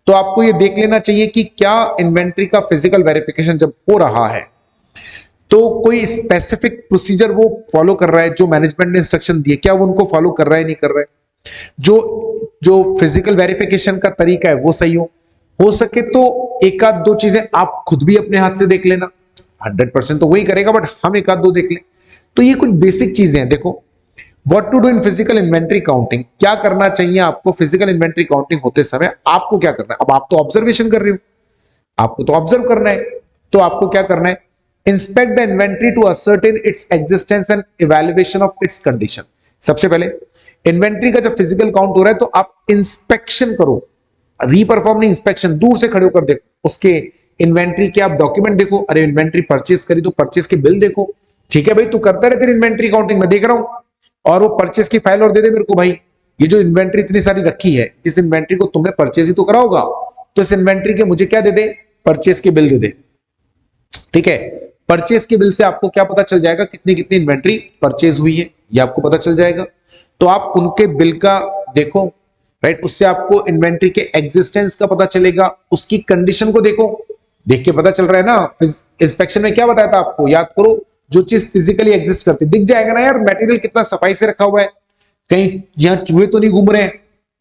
तो आपको ये देख लेना चाहिए कि क्या इन्वेंट्री का फिजिकल वेरिफिकेशन जब हो रहा है तो कोई स्पेसिफिक प्रोसीजर वो फॉलो कर रहा है, जो मैनेजमेंट ने इंस्ट्रक्शन दिए, क्या वो उनको फॉलो कर रहा है नहीं कर रहा है। जो जो फिजिकल वेरिफिकेशन का तरीका है वो सही हो सके तो एक आध दो चीजें आप खुद भी अपने हाथ से देख लेना। 100% तो वही करेगा, बट हम एक आध दो देख लें। तो ये कुछ बेसिक चीजें हैं। देखो, what to do in physical inventory counting, क्या करना चाहिए आपको फिजिकल इन्वेंट्री काउंटिंग होते समय। आपको क्या करना है, अब आप तो ऑब्जर्वेशन कर रहे हो, आपको तो ऑब्जर्व करना है। तो आपको क्या करना है, inspect the inventory to ascertain its existence and evaluation of its condition. सबसे पहले इन्वेंट्री का जब फिजिकल काउंट हो रहा है तो आप इंस्पेक्शन करो, रीपरफॉर्म नहीं, इंस्पेक्शन, दूर से खड़े होकर देखो उसके इन्वेंट्री के, आप डॉक्यूमेंट देखो। अरे इन्वेंट्री परचेज करी तो परचेज की बिल देखो। ठीक है भाई, तू करता रहे तेरी इन्वेंट्री काउंटिंग, मैं देख रहा हूं, और वो परचेज की फाइल और दे दे मेरे को। भाई ये जो इन्वेंट्री इतनी सारी रखी है, इस इन्वेंट्री को तुमने परचेज ही तो करा होगा, तो इस इन्वेंट्री के मुझे क्या दे दे, परचेज की बिल दे दे। ठीक है, परचेज की बिल से आपको क्या पता चल जाएगा कितनी कितनी इन्वेंट्री परचेज हुई है, ये आपको पता चल जाएगा। तो आप उनके बिल का देखो, राइट, उससे आपको इन्वेंट्री के एग्जिस्टेंस का पता चलेगा, उसकी कंडीशन को देखो, देख के पता चल रहा है ना। इंस्पेक्शन में क्या बताया था आपको, याद करो, जो चीज फिजिकली एग्जिस्ट करती दिख जाएगा ना यार, मटेरियल कितना सफाई से रखा हुआ है, कहीं यहाँ चूहे तो नहीं घूम रहे हैं,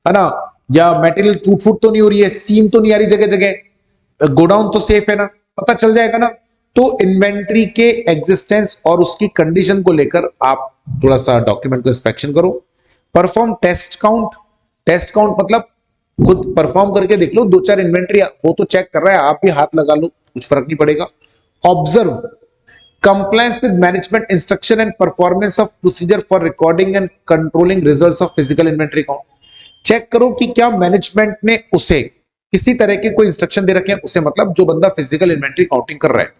है ना, या मटेरियल टूट फूट तो नहीं हो रही है, सीम तो नहीं आ रही जगह जगह, गोडाउन तो सेफ है ना, पता चल जाएगा ना। तो इन्वेंट्री के एग्जिस्टेंस और उसकी कंडीशन को लेकर आप थोड़ा सा डॉक्यूमेंट को इंस्पेक्शन करो। Perform test count. Test count मतलब खुद परफॉर्म करके देख लो, दो चार इन्वेंट्री वो तो चेक कर रहा है, आप भी हाथ लगा लो, कुछ फर्क नहीं पड़ेगा। Observe compliance with management instruction and performance of procedure for recording and controlling results of physical inventory count। Check करो कि क्या मैनेजमेंट ने उसे किसी तरह के कोई इंस्ट्रक्शन दे रखे हैं, उसे मतलब जो बंदा फिजिकल इन्वेंट्री काउंटिंग कर रहा है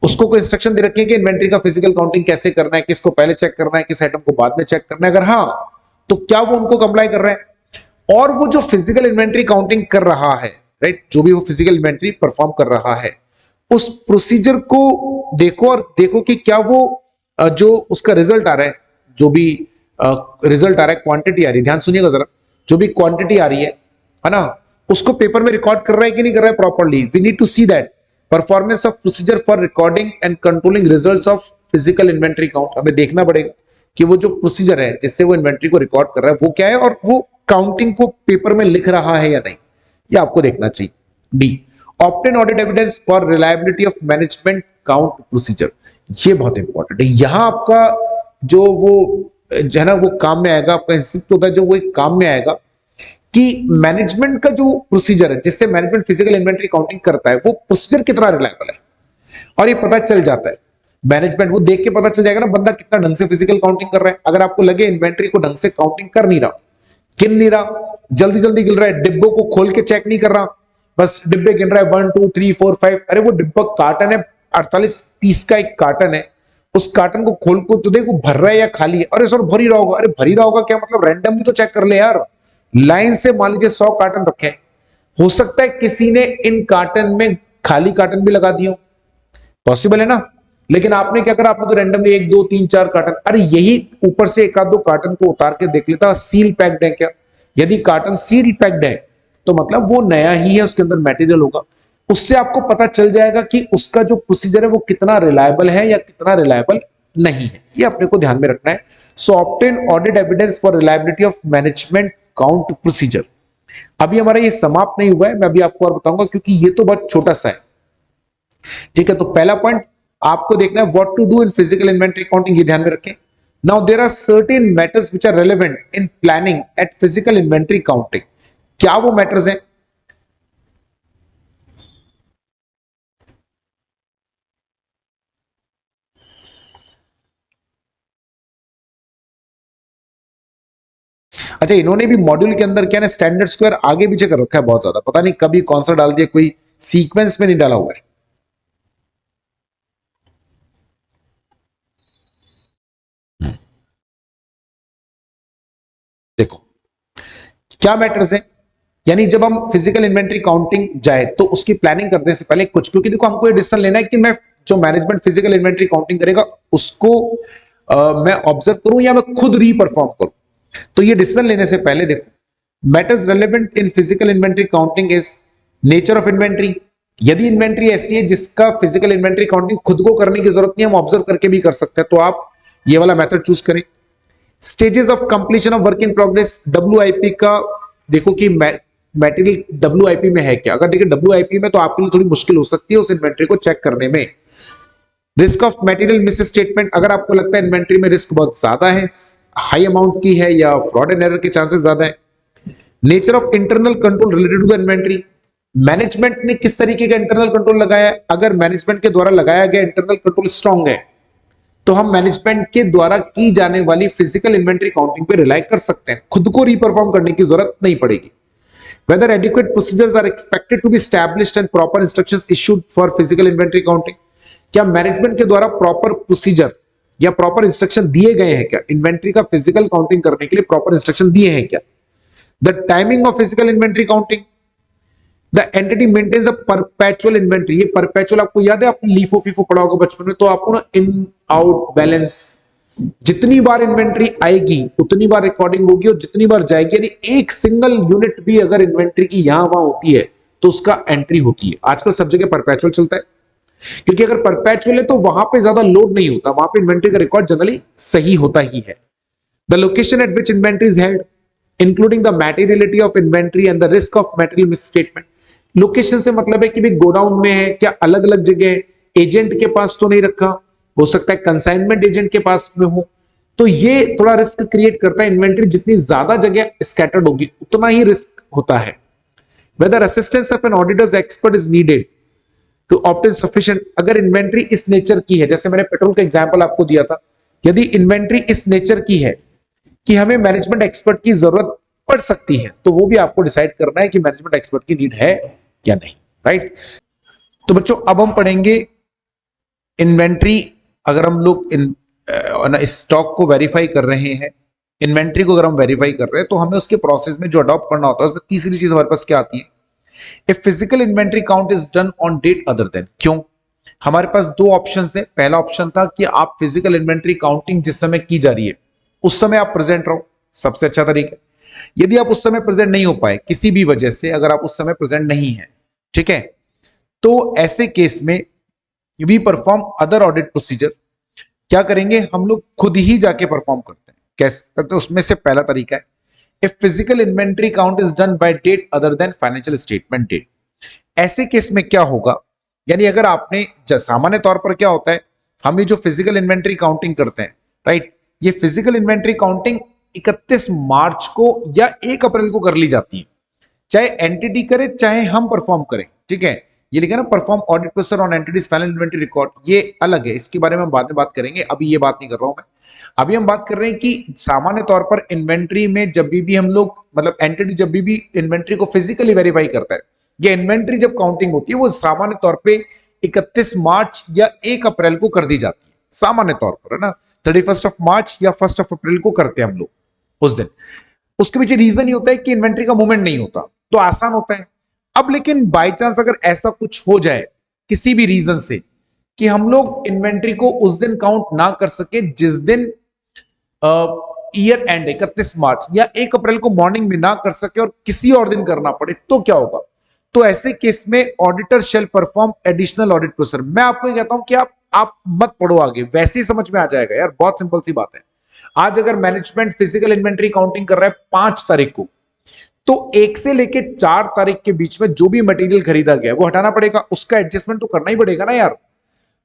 उसको कोई इंस्ट्रक्शन दे रखे हैं कि इन्वेंट्री का फिजिकल काउंटिंग कैसे करना है, किसको पहले चेक करना है, किस आइटम को बाद में चेक करना है। अगर हाँ, तो क्या वो उनको कंप्लाई कर रहे हैं। और वो जो फिजिकल इन्वेंट्री काउंटिंग कर रहा है, राइट, जो भी वो फिजिकल इन्वेंट्री परफॉर्म कर रहा है, उस प्रोसीजर को देखो और देखो कि क्या वो जो उसका रिजल्ट आ रहा है, जो भी रिजल्ट आ रहा है, क्वांटिटी आ रही है, ध्यान सुनिएगा जरा, जो भी क्वांटिटी आ रही है ना, उसको पेपर में रिकॉर्ड कर रहा है कि नहीं कर रहा है properly. We need to see that performance of procedure for recording and controlling results of physical inventory count. हमें देखना पड़ेगा कि वो जो प्रोसीजर है जिससे वो इन्वेंट्री को रिकॉर्ड कर रहा है वो क्या है, और वो काउंटिंग को पेपर में लिख रहा है या नहीं, ये आपको देखना चाहिए। D, obtain audit evidence for reliability of management count procedure. ये बहुत इंपॉर्टेंट है। यहां आपका जो वो है ना, वो काम में आएगा, आपका इंस्टिट्यूट होता है जो वो एक काम में आएगा कि मैनेजमेंट का जो प्रोसीजर है जिससे मैनेजमेंट फिजिकल इन्वेंट्री काउंटिंग करता है, वो प्रोसीजर कितना रिलायबल है, और ये पता चल जाता है। मैनेजमेंट वो देख के पता चल जाएगा ना बंदा कितना ढंग से फिजिकल काउंटिंग कर रहा है। अगर आपको लगे इन्वेंट्री को ढंग से काउंटिंग कर नहीं रहा, गिन नहीं रहा, जल्दी जल्दी गिन रहा है, डिब्बों को खोल के चेक नहीं कर रहा, बस डिब्बे गिन रहा है 1 2 3 4 5, अरे वो डिब्बा कार्टन है, 48 पीस का एक कार्टन है, उस कार्टन को खोल को तो देखो भर रहा है या खाली है। अरे सर भर ही रहा होगा, अरे भर ही रहा होगा क्या मतलब, रैंडमली तो चेक कर ले यार। लाइन से मान लीजिए 100 कार्टन रखे हैं, हो सकता है किसी ने इन कार्टन में खाली कार्टन भी लगा दिए, पॉसिबल है ना। लेकिन आपने क्या करा, आपने तो रैंडमली 1 2 3 4 कार्टन, अरे यही ऊपर से एक आध दो कार्टन को उतार के देख लेता सील पैक्ड है क्या। यदि कार्टन सील पैक्ड है तो मतलब वो नया ही है, उसके अंदर मटेरियल होगा। उससे आपको पता चल जाएगा कि उसका जो प्रोसीजर है वो कितना रिलायबल है या कितना रिलायबल नहीं है, ये अपने को ध्यान में रखना है। So obtain audit evidence for reliability of management count procedure. अभी हमारा ये समाप्त नहीं हुआ है, मैं अभी आपको और बताऊंगा क्योंकि ये तो बहुत छोटा सा है। ठीक है, तो पहला पॉइंट आपको देखना है what to do in physical inventory counting, ये ध्यान में रखें। Now there are certain matters which are relevant in planning at physical inventory counting. क्या वो मैटर्स हैं? अच्छा, इन्होंने भी मॉड्यूल के अंदर क्या ना स्टैंडर्ड स्क्वायर आगे पीछे कर रखा है बहुत ज्यादा, पता नहीं कभी कौन सा डाल दिया, कोई सीक्वेंस में नहीं डाला हुआ है। देखो क्या मैटर्स है, यानी जब हम फिजिकल इन्वेंटरी काउंटिंग जाए तो उसकी प्लानिंग करने से पहले कुछ, क्योंकि देखो हमको ये डिसीजन लेना है कि मैं जो मैनेजमेंट फिजिकल इन्वेंटरी काउंटिंग करेगा उसको मैं ऑब्जर्व करूं या मैं खुद रीपरफॉर्म करूं। तो ये डिसीजन लेने से पहले देखो matters relevant in physical inventory counting is nature of inventory. यदि इन्वेंटरी ऐसी है जिसका फिजिकल इन्वेंटरी काउंटिंग खुद को करने की जरूरत नहीं, हम ऑब्जर्व करके भी कर सकते हैं, तो आप ये वाला मेथड चूज करें। Stages of completion of work in progress, WIP का देखो कि मटेरियल डब्ल्यूआईपी में है क्या। अगर देखिए डब्ल्यूआईपी में तो आपके लिए थोड़ी मुश्किल हो सकती है उस इन्वेंटरी को चेक करने में। Risk of material miss statement, अगर आपको लगता है इन्वेंटरी में रिस्क बहुत ज्यादा है, हाई अमाउंट की है या फ्रॉड एंड एरर के चांसेस ज्यादा है। Nature of internal control related to the inventory, management ने किस तरीके का इंटरनल कंट्रोल लगाया है। अगर मैनेजमेंट के द्वारा लगाया गया इंटरनल कंट्रोल स्ट्रांग है तो हम मैनेजमेंट के द्वारा की जाने वाली फिजिकल इन्वेंटरी काउंटिंग पे रिलाई कर सकते हैं, खुद को रीपरफॉर्म करने की जरूरत नहीं पड़ेगी। Whether adequate procedures are expected to be established and proper instructions issued for physical inventory counting, क्या मैनेजमेंट के द्वारा प्रॉपर प्रोसीजर या प्रॉपर इंस्ट्रक्शन दिए गए हैं क्या, इन्वेंट्री का फिजिकल काउंटिंग करने के लिए प्रॉपर इंस्ट्रक्शन दिए हैं क्या। The timing of physical inventory counting, the entity maintains a perpetual inventory. ये परपेचुअल आपको याद है, आपने लीफो फीफो पढ़ा होगा बचपन में, तो आपको ना इन आउट बैलेंस, जितनी बार इन्वेंट्री आएगी उतनी बार रिकॉर्डिंग होगी और जितनी बार जाएगी, यानी एक सिंगल यूनिट भी अगर इन्वेंट्री की यहां वहां होती है तो उसका एंट्री होती है। आजकल सब जगह परपेचुअल चलता है, क्योंकि अगर परपेचुअल है तो वहां पे ज्यादा लोड नहीं होता, वहां पे इन्वेंट्री का रिकॉर्ड जनरली सही होता ही है। The location at which inventory is held including the materiality of inventory and the risk of material misstatement. Location से मतलब है कि भाई गोडाउन में है क्या, अलग अलग जगह, एजेंट के पास तो नहीं रखा, हो सकता है कंसाइनमेंट एजेंट के पास में हो, तो ये थोड़ा रिस्क क्रिएट करता है। इन्वेंट्री जितनी ज्यादा जगह स्कैटर्ड होगी उतना ही रिस्क होता है। Whether assistance of an auditor's expert is needed to obtain sufficient, अगर इन्वेंट्री इस नेचर की है, जैसे मैंने पेट्रोल का एग्जांपल आपको दिया था, यदि इन्वेंट्री इस नेचर की है कि हमें मैनेजमेंट एक्सपर्ट की जरूरत पड़ सकती है, तो वो भी आपको डिसाइड करना है कि मैनेजमेंट एक्सपर्ट की नीड है या नहीं, राइट। तो बच्चों अब हम पढ़ेंगे इन्वेंट्री। अगर हम लोग स्टॉक को वेरीफाई कर रहे हैं, इन्वेंट्री को अगर हम वेरीफाई कर रहे हैं, तो हमें उसके प्रोसेस में जो अडॉप्ट करना होता है उसमें तीसरी चीज हमारे पास क्या आती है, a physical inventory count is done on date other than. क्यों? हमारे पास दो ऑप्शन थे। पहला ऑप्शन था कि आप फिजिकल इन्वेंट्री काउंटिंग जिस समय की जा रही है उस समय आप प्रेजेंट रहो, सबसे अच्छा तरीका। यदि आप उस समय प्रेजेंट नहीं हो पाए किसी भी वजह से, अगर आप उस समय प्रेजेंट नहीं है, ठीक है, तो ऐसे केस में we perform other audit procedure. क्या करेंगे हम लोग, खुद ही जाके परफॉर्म करते हैं। कैसे करते हैं? उसमें से पहला तरीका है if physical inventory count is done by date other than financial statement date. ऐसे केस में क्या होगा, यानी अगर आपने, सामान्य तौर पर क्या होता है, हम ये जो फिजिकल इन्वेंट्री काउंटिंग करते हैं, राइट, ये फिजिकल इन्वेंट्री काउंटिंग 31 मार्च को या 1 अप्रैल को कर ली जाती है, चाहे एंटिटी करे चाहे हम परफॉर्म करें, ठीक है। ये लिखा ना perform audit procedure on entities final inventory record, ये अलग है, इसके बारे में हम बाद में बात करेंगे, अभी ये बात नहीं कर रहा हूं मैं। अभी हम बात कर रहे हैं कि सामान्य तौर पर इन्वेंट्री में जब भी हम लोग, मतलब एंटिटी जब भी इन्वेंट्री को फिजिकली वेरीफाई करता है, ये इन्वेंट्री जब काउंटिंग होती है वो सामान्य तौर पे 31 मार्च या 1 अप्रैल को कर दी जाती है, सामान्य तौर पर, है ना। 31 ऑफ मार्च या 1 ऑफ अप्रैल को करते हैं हम लोग उस दिन। उसके पीछे रीजन ही होता है कि इन्वेंट्री का मूवमेंट नहीं होता, तो आसान होता है। अब लेकिन बाई चांस अगर ऐसा कुछ हो जाए किसी भी रीजन से कि हम लोग इन्वेंट्री को उस दिन काउंट ना कर सके जिस दिन ईयर एंड 31 मार्च या 1 अप्रैल को मॉर्निंग में ना कर सके और किसी और दिन करना पड़े, तो क्या होगा, तो ऐसे केस में auditor shall perform additional audit procedure. मैं आपको ये कहता हूं कि आप मत पढ़ो आगे, वैसे ही समझ में आ जाएगा यार, बहुत सिंपल सी बात है। आज अगर मैनेजमेंट फिजिकल इन्वेंट्री काउंटिंग कर रहा है 5 तारीख को, तो 1 से लेके 4 तारीख के बीच में जो भी मटेरियल खरीदा गया वो हटाना पड़ेगा, उसका एडजस्टमेंट तो करना ही पड़ेगा ना यार।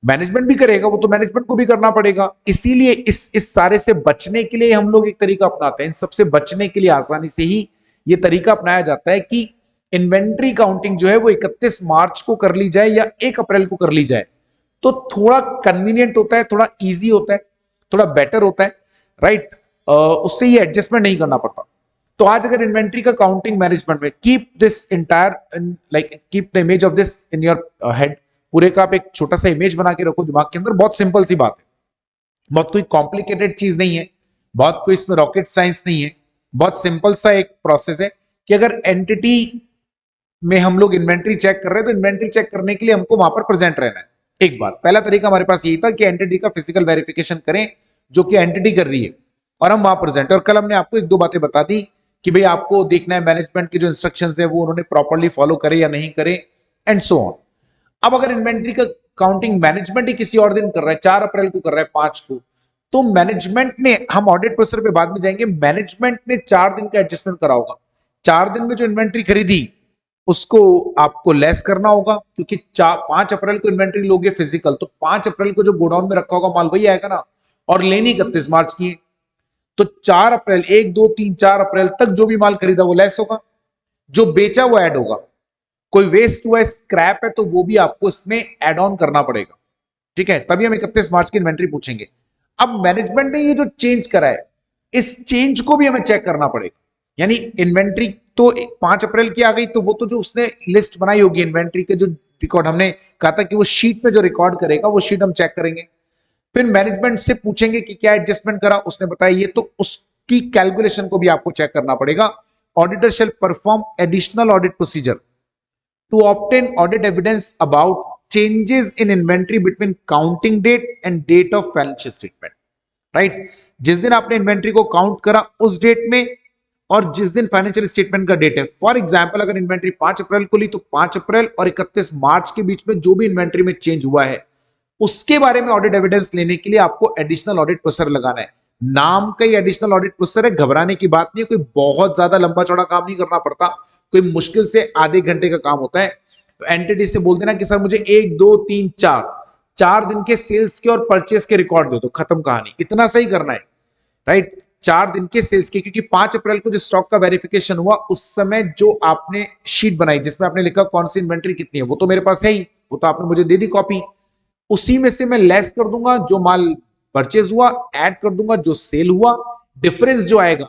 मैनेजमेंट भी करेगा वो, तो मैनेजमेंट को भी करना पड़ेगा। इसीलिए इस सारे से बचने के लिए हम लोग एक तरीका अपनाते हैं, इन सबसे बचने के लिए आसानी से ही ये तरीका अपनाया जाता है कि इन्वेंट्री काउंटिंग जो है वो 31 मार्च को कर ली जाए या 1 अप्रैल को कर ली जाए, तो थोड़ा कन्वीनियंट होता है, थोड़ा इजी होता है, थोड़ा बेटर होता है, राइट। उससे ये एडजस्टमेंट नहीं करना पड़ता। तो आज अगर इन्वेंट्री का काउंटिंग मैनेजमेंट में, keep this entire like keep the image of this in your head, पूरे का आप एक छोटा सा इमेज बना के रखो दिमाग के अंदर। बहुत सिंपल सी बात है, बहुत कोई कॉम्प्लिकेटेड चीज नहीं है, बहुत कोई इसमें रॉकेट साइंस नहीं है। बहुत सिंपल सा एक प्रोसेस है कि अगर एंटिटी में हम लोग इन्वेंट्री चेक कर रहे हैं तो इन्वेंट्री चेक करने के लिए हमको वहां पर प्रेजेंट रहना है। एक बात, पहला तरीका हमारे पास यही था कि एंटिटी का फिजिकल वेरिफिकेशन करें जो कि एंटिटी कर रही है, और हम वहां प्रेजेंट है। और कल हमने आपको 1-2 बातें बता दी कि भाई आपको देखना है मैनेजमेंट के जो इंस्ट्रक्शंस है वो उन्होंने प्रॉपर्ली फॉलो करे या नहीं करे, एंड सो ऑन। अब अगर इन्वेंट्री का काउंटिंग मैनेजमेंट ही किसी और दिन कर रहा है, 4 अप्रैल को कर रहा है, 5 को, तो मैनेजमेंट ने, हम ऑडिट प्रोसेस पे बाद में जाएंगे, मैनेजमेंट ने 4 दिन का एडजस्टमेंट करा होगा। 4 दिन में जो इन्वेंट्री खरीदी उसको आपको लेस करना होगा, क्योंकि 5 अप्रैल को इन्वेंट्री लोगे फिजिकल, तो 5 अप्रैल को जो गोडाउन में रखा होगा माल वही आएगा ना, और लेनी 31 मार्च की। तो 4 अप्रैल, 1, 2, 3, 4 अप्रैल तक जो भी माल खरीदा वो लेस होगा, जो बेचा वो ऐड होगा। कोई वेस्ट हुआ है, स्क्रैप है, तो वो भी आपको इसमें एड ऑन करना पड़ेगा, ठीक है। तभी हम 31 मार्च की इन्वेंट्री पूछेंगे। अब मैनेजमेंट ने ये जो चेंज करा है, इस चेंज को भी हमें चेक करना पड़ेगा। यानी इन्वेंट्री तो 5 अप्रैल की आ गई, तो वो तो जो उसने लिस्ट बनाई होगी इन्वेंट्री के, जो रिकॉर्ड हमने कहा था कि वो शीट में जो रिकॉर्ड करेगा वो शीट हम चेक करेंगे। फिर मैनेजमेंट से पूछेंगे कि क्या एडजस्टमेंट करा, उसने बताया ये, तो उसकी कैलकुलेशन को भी आपको चेक करना पड़ेगा। Auditor shall perform additional audit procedure to obtain audit evidence about changes in inventory between counting date and date of financial statement, right? जिस दिन आपने इन्वेंट्री को काउंट करा उस डेट में, और जिस दिन फाइनेंशियल स्टेटमेंट का डेट है। फॉर एग्जांपल अगर इन्वेंट्री 5 अप्रैल को ली, तो 5 अप्रैल और 31 मार्च के बीच में जो भी इन्वेंट्री में चेंज हुआ है उसके बारे में ऑडिट एविडेंस लेने के लिए आपको एडिशनल ऑडिट प्रोसीजर लगाना है। नाम का ही एडिशनल ऑडिट प्रोसीजर है, घबराने की बात नहीं है, कोई बहुत ज्यादा लंबा चौड़ा काम नहीं करना पड़ता, कोई मुश्किल से आधे घंटे का काम होता है। तो एंटिटी से बोल देना कि सर मुझे 1, 2, 3, 4 दिन के सेल्स के और परचेस के रिकॉर्ड दे दो, खत्म कहानी। इतना सही करना है, राइट। 4 दिन के सेल्स के, क्योंकि 5 अप्रैल को जो स्टॉक का वेरिफिकेशन हुआ उस समय जो आपने शीट बनाई जिसमें आपने लिखा कौन सी इन्वेंट्री कितनी है, वो तो मेरे पास है ही, वो तो आपने मुझे दे दी कॉपी। उसी में से मैं लेस कर दूंगा जो माल परचेज हुआ, ऐड कर दूंगा जो सेल हुआ। डिफरेंस जो आएगा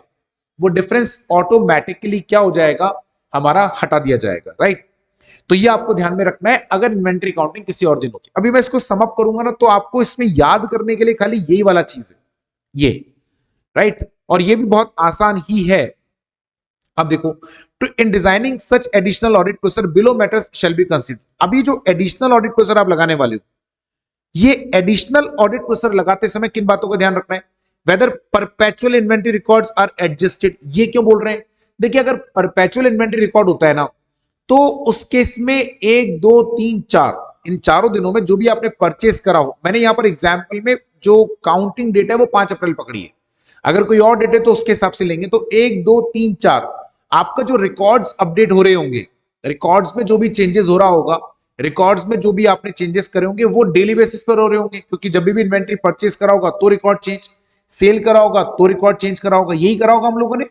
वो डिफरेंस ऑटोमेटिकली क्या हो जाएगा, हमारा हटा दिया जाएगा, राइट। तो ये आपको ध्यान में रखना है अगर इन्वेंट्री काउंटिंग किसी और दिन होती। अभी मैं इसको समअप करूंगा ना, तो आपको इसमें याद करने के लिए खाली यही वाला चीज है, ये, राइट। और ये भी बहुत आसान ही है। अब देखो, तो in designing such additional audit procedure below matters shall be consider. अभी जो एडिशनल ऑडिट प्रोसीजर आप लगाने वाले हो, ये एडिशनल ऑडिट प्रोसीजर लगाते समय किन बातों का ध्यान रखना है, whether perpetual inventory records are adjusted. ये क्यों बोल रहे हैं, देखिए अगर परपेचुअल इन्वेंट्री रिकॉर्ड होता है ना, तो उस केस में 1, 2, 3, 4 इन चारों दिनों में जो भी आपने परचेस करा हो, मैंने यहां पर एग्जांपल में जो काउंटिंग डेट है वो 5 अप्रैल पकड़ी है, अगर कोई और डेट है तो उसके हिसाब से लेंगे। तो 1, 2, 3, 4 आपका जो रिकॉर्ड्स अपडेट हो रहे होंगे, रिकॉर्ड्स में जो भी चेंजेस हो रहा होगा, रिकॉर्ड्स में जो भी आपने चेंजेस करे होंगे वो डेली बेसिस पर हो रहे होंगे, क्योंकि जब भी इन्वेंट्री परचेस करा होगा तो रिकॉर्ड चेंज, सेल करा होगा तो रिकॉर्ड चेंज करा होगा, यही करा होगा हम लोगों ने,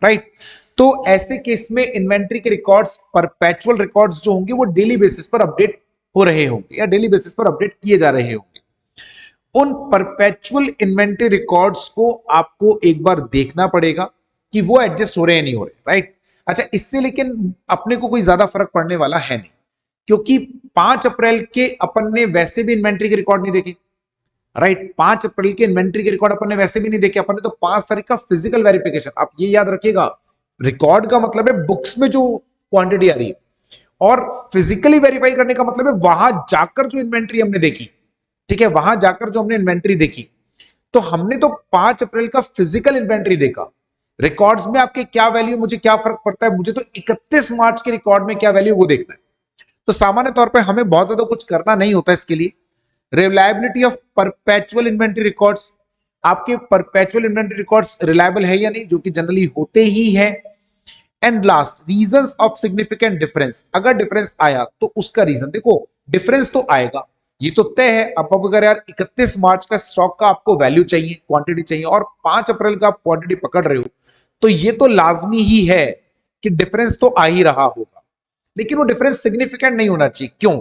राइट। तो ऐसे केस में इन्वेंट्री के रिकॉर्ड्स, परपेचुअल रिकॉर्ड्स जो होंगे वो डेली बेसिस पर अपडेट हो रहे होंगे या डेली बेसिस पर अपडेट किए जा रहे होंगे। उन परपेचुअल इन्वेंट्री रिकॉर्ड्स को आपको एक बार देखना पड़ेगा कि वो एडजस्ट हो रहे हैं नहीं हो रहे, राइट। अच्छा, इससे लेकिन अपने को कोई ज्यादा फर्क पड़ने वाला है नहीं, क्योंकि 5 अप्रैल के अपन ने वैसे भी इन्वेंट्री के रिकॉर्ड नहीं देखे, राइट। 5 अप्रैल के इन्वेंट्री के रिकॉर्ड अपन ने वैसे भी नहीं देखे, अपन ने तो 5 तारीख का फिजिकल वेरिफिकेशन। आप ये याद रखिएगा, रिकॉर्ड का मतलब है बुक्स में जो क्वांटिटी आ रही है, और फिजिकली वेरीफाई करने का मतलब है वहां जाकर जो इन्वेंट्री हमने देखी, ठीक है, वहां जाकर जो हमने इन्वेंट्री देखी। तो हमने तो 5 अप्रैल का फिजिकल इन्वेंट्री देखा, रिकॉर्ड्स में आपके क्या वैल्यू, मुझे क्या फर्क पड़ता है, मुझे तो 31 मार्च के रिकॉर्ड में क्या वैल्यू वो देखना है। तो सामान्य तौर पे हमें बहुत ज्यादा कुछ करना नहीं होता इसके लिए। Reliability of perpetual inventory records, आपके परपेचुअल इन्वेंट्री रिकॉर्ड्स रिलायबल है या नहीं, जो कि जनरली होते ही है। And last reasons of significant difference, अगर डिफरेंस आया तो उसका रीजन। देखो डिफरेंस तो आएगा, ये तो तय है। अब अगर यार 31 मार्च का स्टॉक का आपको वैल्यू चाहिए, क्वांटिटी चाहिए, और 5 अप्रैल का आप क्वांटिटी पकड़ रहे हो, तो ये तो लाजमी ही है कि डिफरेंस तो आ ही रहा होगा, लेकिन वो डिफरेंस सिग्निफिकेंट नहीं होना चाहिए। क्यों?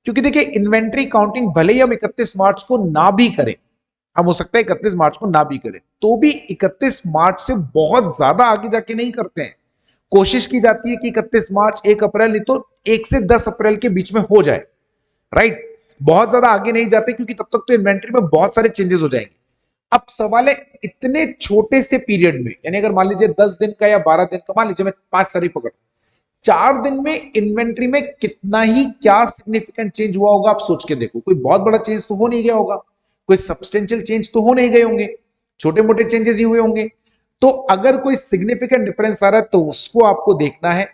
क्योंकि देखिए इन्वेंट्री काउंटिंग भले ही हम 31 मार्च को ना भी करें, हम हो सकता है 31 मार्च को ना भी करें, तो भी 31 मार्च से बहुत ज्यादा आगे जाके नहीं करते हैं। कोशिश की जाती है कि 31 मार्च 1 अप्रैल नहीं तो 1 से 10 अप्रैल के बीच में हो जाए, राइट। बहुत ज्यादा आगे नहीं जाते क्योंकि तब तक तो इन्वेंट्री में बहुत सारे चेंजेस हो जाएंगे। अब सवाल है इतने छोटे से पीरियड में, यानी अगर मान लीजिए 10 दिन का या 12 दिन का, मान लीजिए मैं 5 तारीख पकड़, 4 दिन में इन्वेंट्री में कितना ही क्या सिग्निफिकेंट चेंज हुआ होगा, आप सोच के देखो। कोई बहुत बड़ा चेंज तो हो नहीं गया होगा, कोई सब्सटेंशियल चेंज तो हो नहीं गए होंगे, छोटे मोटे चेंजेस ही हुए होंगे। तो अगर कोई सिग्निफिकेंट डिफरेंस आ रहा है तो उसको आपको देखना है,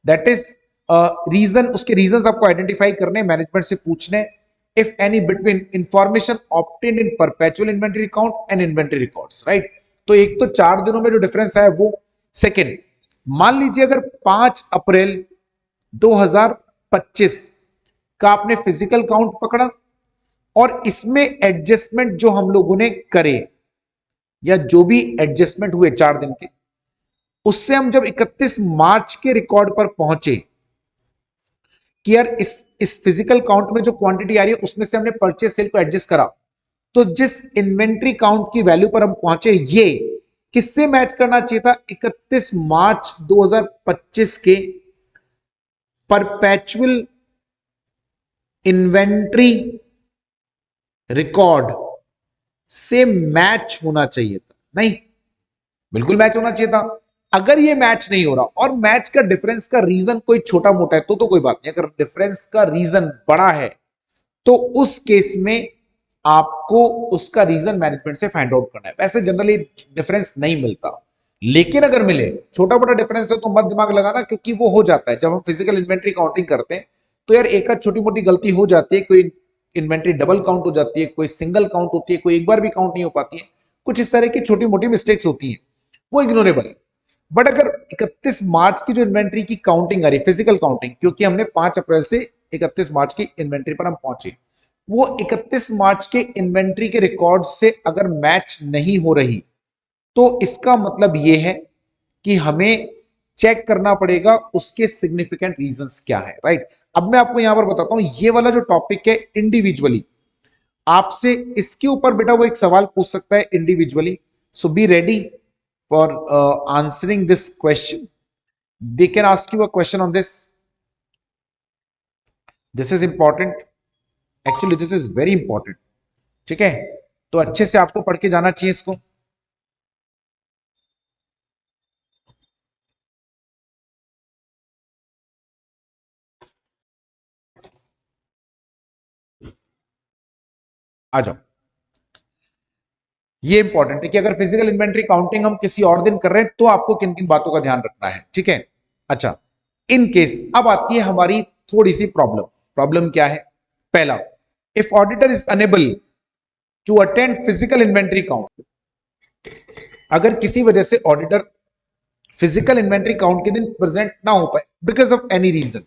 दैट इज रीजन, उसके रीजन आपको आइडेंटिफाई करने, मैनेजमेंट से पूछने। If any between information obtained in perpetual inventory account and inventory records, right. तो एक तो 4 दिनों में जो डिफरेंस है वो। सेकेंड, मान लीजिए अगर 5 अप्रैल 2025 का आपने फिजिकल काउंट पकड़ा और इसमें एडजस्टमेंट जो हम लोगों ने करे या जो भी एडजस्टमेंट हुए 4 दिन के, उससे हम जब 31 मार्च के रिकॉर्ड पर पहुंचे कि यार इस फिजिकल काउंट में जो क्वांटिटी आ रही है उसमें से हमने परचेज सेल को एडजस्ट करा, तो जिस इन्वेंट्री काउंट की वैल्यू पर हम पहुंचे, ये किससे मैच करना चाहिए था? 31 मार्च 2025 के परपेचुअल इन्वेंट्री रिकॉर्ड से मैच होना चाहिए था। नहीं, बिल्कुल मैच होना चाहिए था। अगर ये मैच नहीं हो रहा और मैच का डिफरेंस का रीजन कोई छोटा मोटा है तो कोई बात नहीं। अगर डिफरेंस का रीजन बड़ा है तो उस केस में आपको उसका रीजन मैनेजमेंट से फाइंड आउट करना है। वैसे जनरली डिफरेंस नहीं मिलता, लेकिन अगर मिले छोटा मोटा डिफरेंस है तो मत दिमाग लगाना, क्योंकि वो हो जाता है जब हम फिजिकल इन्वेंट्री काउंटिंग करते हैं। तो यार एक आध छोटी मोटी गलती हो जाती है, कोई इन्वेंट्री डबल काउंट हो जाती है, कोई सिंगल काउंट होती है, कोई एक बार भी काउंट नहीं हो पाती है, कुछ इस तरह की छोटी मोटी मिस्टेक्स होती हैं, वो इग्नोरेबल है। बट अगर 31 मार्च की जो इन्वेंट्री की काउंटिंग आ रही है, फिजिकल काउंटिंग, क्योंकि हमने 5 अप्रैल से 31 मार्च की इन्वेंट्री पर हम पहुंचे, वो 31 मार्च के इन्वेंट्री के रिकॉर्ड से अगर मैच नहीं हो रही, तो इसका मतलब यह है कि हमें चेक करना पड़ेगा उसके सिग्निफिकेंट रीजंस क्या है, राइट। अब मैं आपको यहां पर बताता हूं, ये वाला जो टॉपिक है इंडिविजुअली आपसे इसके ऊपर बेटा वो एक सवाल पूछ सकता है individually. So be ready for answering this question. They can ask you a question on this. This is important, actually this is very important, ठीक है। तो अच्छे से आपको पढ़ के जाना चाहिए इसको। आ जाओ। ये इंपॉर्टेंट है कि अगर फिजिकल इन्वेंट्री काउंटिंग हम किसी और दिन कर रहे हैं तो आपको किन किन बातों का ध्यान रखना है, ठीक है। अच्छा, इन केस अब आती है हमारी थोड़ी सी प्रॉब्लम। प्रॉब्लम क्या है? पहला, if auditor is unable to attend physical inventory count, अगर किसी वजह से ऑडिटर फिजिकल इन्वेंट्री काउंट के दिन प्रेजेंट ना हो पाए बिकॉज ऑफ एनी रीजन,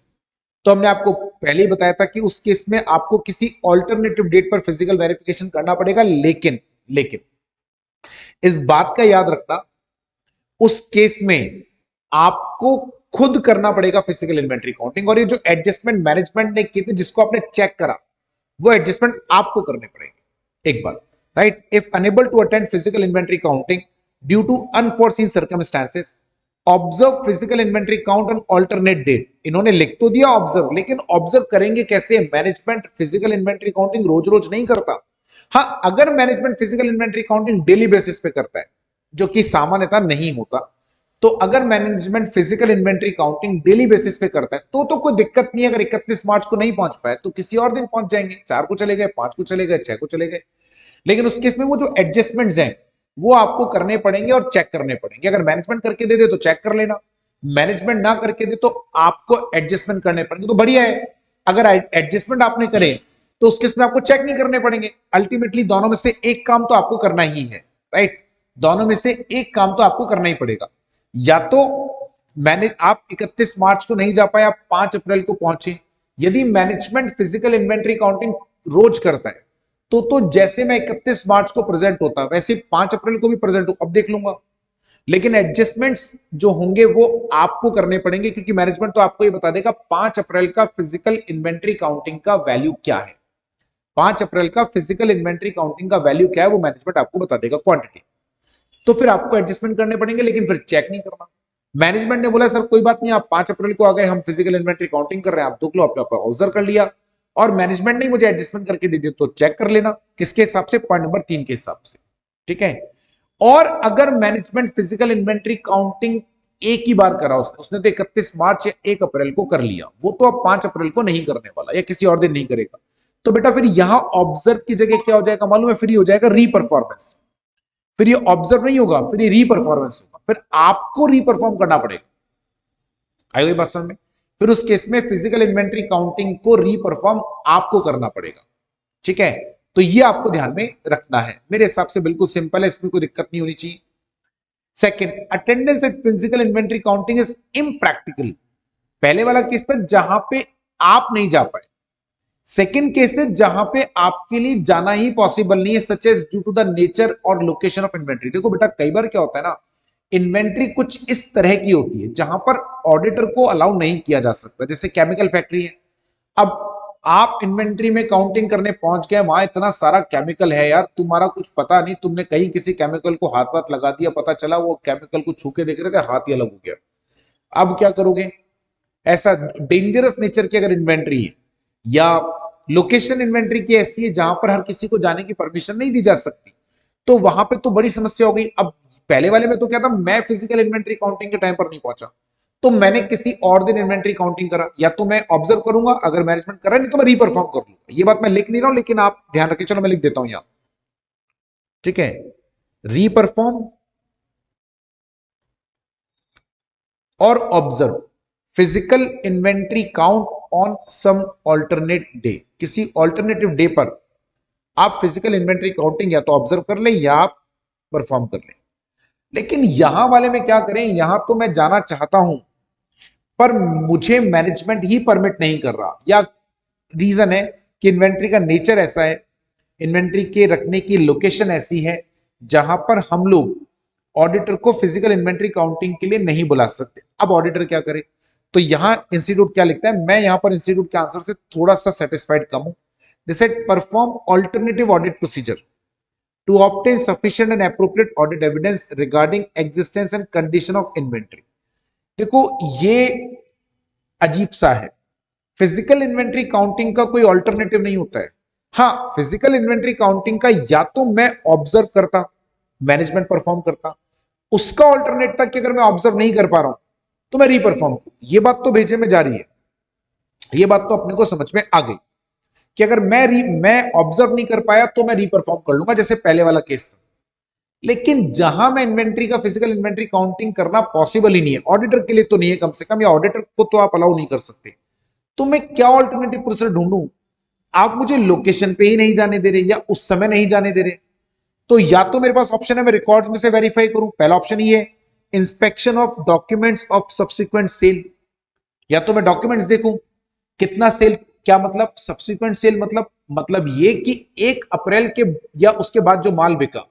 तो हमने आपको पहले ही बताया था कि उस केस में आपको किसी ऑल्टरनेटिव डेट पर फिजिकल वेरिफिकेशन करना पड़ेगा। लेकिन लेकिन इस बात का याद रखना, उस केस में आपको खुद करना पड़ेगा फिजिकल इन्वेंट्री काउंटिंग, और ये जो एडजस्टमेंट मैनेजमेंट ने की थी जिसको आपने चेक करा, वो एडजस्टमेंट आपको करने पड़ेंगे। एक बात, right. If unable to attend physical inventory counting due to unforeseen circumstances, observe physical inventory count on alternate date. इन्होंने लिख तो दिया ऑब्जर्व, लेकिन ऑब्जर्व करेंगे कैसे? मैनेजमेंट फिजिकल इन्वेंट्री काउंटिंग रोज रोज नहीं करता। हाँ, अगर management physical inventory counting daily basis पे करता है, जो कि सामान्यतः नहीं होता, तो अगर management physical inventory counting daily basis पे करता है तो कोई दिक्कत नहीं है। अगर 31 मार्च को नहीं पहुंच पाए तो किसी और दिन पहुंच जाएंगे, 4 को चले गए, 5 को चले गए, 6 को चले गए। लेकिन उस केस में वो जो एडजस्टमेंट्स हैं वो आपको करने पड़ेंगे और चेक करने पड़ेंगे। अगर मैनेजमेंट करके दे दे तो चेक कर लेना, मैनेजमेंट ना करके दे तो आपको एडजस्टमेंट करने पड़ेंगे, तो बढ़िया है। अगर एडजस्टमेंट आपने करे तो उस केस में आपको चेक नहीं करने पड़ेंगे। अल्टीमेटली दोनों में से एक काम तो आपको करना ही है, राइट। दोनों में से एक काम तो आपको करना ही पड़ेगा। या तो मैंने आप 31 मार्च को नहीं जा पाए, आप 5 अप्रैल को पहुंचे। यदि मैनेजमेंट फिजिकल इन्वेंट्री काउंटिंग रोज करता है तो जैसे मैं 31 मार्च को प्रेजेंट होता वैसे 5 अप्रैल को भी प्रेजेंट हो, अब देख लूंगा। लेकिन एडजस्टमेंट्स जो होंगे वो आपको करने पड़ेंगे, क्योंकि मैनेजमेंट तो आपको ये बता देगा 5 अप्रैल का फिजिकल इन्वेंट्री काउंटिंग का वैल्यू क्या है। 5 अप्रैल का फिजिकल इन्वेंट्री काउंटिंग का वैल्यू क्या है वो मैनेजमेंट आपको बता देगा, क्वांटिटी। तो फिर आपको एडजस्टमेंट करने पड़ेंगे, लेकिन फिर चेक नहीं करना। मैनेजमेंट ने बोला सर कोई बात नहीं, आप 5 अप्रैल को आ गए, हम फिजिकल इन्वेंट्री काउंटिंग कर रहे हैं, आप देख लो, आपने ऑब्जर्व कर लिया और मैनेजमेंट ने मुझे एडजस्टमेंट करके दे दिया, तो चेक कर लेना किसके हिसाब से, पॉइंट नंबर 3 के हिसाब से। ठीक है। और अगर मैनेजमेंट फिजिकल इन्वेंट्री काउंटिंग एक ही बार करा, उसने तो 31 मार्च या 1 अप्रैल को कर लिया, वो तो अब 5 अप्रैल को नहीं करने वाला या किसी और दिन नहीं करेगा, तो बेटा फिर यहां ऑब्जर्व की जगह क्या हो जाएगा मालूम है, फिर हो जाएगा रीपरफॉर्मेंस। फिर ये ऑब्जर्व नहीं होगा, फिर ये रीपरफॉर्मेंस होगा, फिर आपको रीपरफॉर्म करना पड़ेगा। आई हुई बात समझ में? फिर उस केस में फिजिकल इन्वेंट्री काउंटिंग को रीपरफॉर्म आपको करना पड़ेगा। ठीक है, तो ये आपको ध्यान में रखना है। मेरे हिसाब से बिल्कुल सिंपल है, इसमें कोई दिक्कत नहीं होनी चाहिए। Second, attendance eight physical inventory counting is impractical. पहले वाला केस था जहां पे आप नहीं जा पाए, सेकेंड केस है जहां पे आपके लिए जाना ही पॉसिबल नहीं है, such as due to the nature और लोकेशन ऑफ इन्वेंट्री। देखो बेटा कई बार क्या होता है ना, इन्वेंट्री कुछ इस तरह की होती है जहां पर ऑडिटर को अलाउ नहीं किया जा सकता, जैसे केमिकल फैक्ट्री है। अब आप इन्वेंट्री में काउंटिंग करने पहुंच गए, वहां इतना सारा केमिकल है यार, तुम्हारा कुछ पता नहीं, तुमने कहीं किसी केमिकल को हाथ वाथ लगा दिया, पता चला वो केमिकल को छू के देख रहे थे, हाथ ही अलग हो गया। अब क्या करोगे? ऐसा डेंजरस नेचर की अगर इन्वेंट्री है, या लोकेशन इन्वेंट्री की ऐसी है जहां पर हर किसी को जाने की परमिशन नहीं दी जा सकती, तो वहां पे तो बड़ी समस्या हो गई। अब पहले वाले में तो क्या था, मैं फिजिकल इन्वेंट्री काउंटिंग के टाइम पर नहीं पहुंचा, तो मैंने किसी और दिन इन्वेंट्री काउंटिंग करा, या तो मैं ऑब्जर्व करूंगा अगर मैनेजमेंट कर रहा है, नहीं तो मैं रीपरफॉर्म कर लूंगा। ये बात मैं लिख नहीं रहा हूं, लेकिन आप ध्यान रखिए, चलो मैं लिख देता हूं यहां। ठीक है, रीपरफॉर्म और observe physical inventory count on some alternate day. किसी ऑल्टरनेटिव डे पर आप फिजिकल इन्वेंट्री काउंटिंग या तो ऑब्जर्व कर ले या आप परफॉर्म कर ले। लेकिन यहां वाले में क्या करें, यहां तो मैं जाना चाहता हूं पर मुझे मैनेजमेंट ही परमिट नहीं कर रहा, या रीजन है कि इन्वेंट्री का नेचर ऐसा है, इन्वेंट्री के रखने की लोकेशन ऐसी है जहां पर हम लोग ऑडिटर को फिजिकल इन्वेंट्री काउंटिंग के लिए नहीं बुला सकते। अब ऑडिटर क्या करे, तो यहां इंस्टीट्यूट क्या लिखता है, मैं यहां पर इंस्टीट्यूट के आंसर से थोड़ा सा सेटिस्फाइड कम हूं। They said perform alternative audit procedure to obtain sufficient and appropriate audit evidence regarding existence and condition of inventory. देखो ये अजीब सा है, फिजिकल इन्वेंट्री काउंटिंग का कोई ऑल्टरनेटिव नहीं होता है। हाँ, फिजिकल इन्वेंट्री काउंटिंग का या तो मैं ऑब्जर्व करता, मैनेजमेंट परफॉर्म करता, उसका ऑल्टरनेट था कि अगर मैं ऑब्जर्व नहीं कर पा रहा हूं तो मैं रीपरफॉर्म करूं। ये बात तो भेजे में जा रही है, ये बात तो अपने को समझ में आ गई कि अगर मैं ऑब्जर्व नहीं कर पाया तो मैं रीपरफॉर्म कर लूंगा, जैसे पहले वाला केस था। लेकिन जहां मैं इन्वेंट्री का फिजिकल इन्वेंट्री काउंटिंग करना पॉसिबल ही नहीं है, ऑडिटर के लिए तो नहीं है कम से कम, या ऑडिटर को तो आप अलाउ नहीं कर सकते, तो मैं क्या ऑल्टरनेटिव प्रोसीजर ढूंढूं? आप मुझे लोकेशन पे ही नहीं जाने दे रहे या उस समय नहीं जाने दे रहे, तो या तो मेरे पास ऑप्शन है मैं रिकॉर्ड्स में से वेरीफाई करूं, पहला ऑप्शन ये है, inspection of documents of subsequent sale, या तो मैं डॉक्यूमेंट्स देखूं कितना सेल, क्या मतलब सब्सिक्वेंट सेल, मतलब ये कि 1 अप्रैल के या उसके बाद जो माल बिका,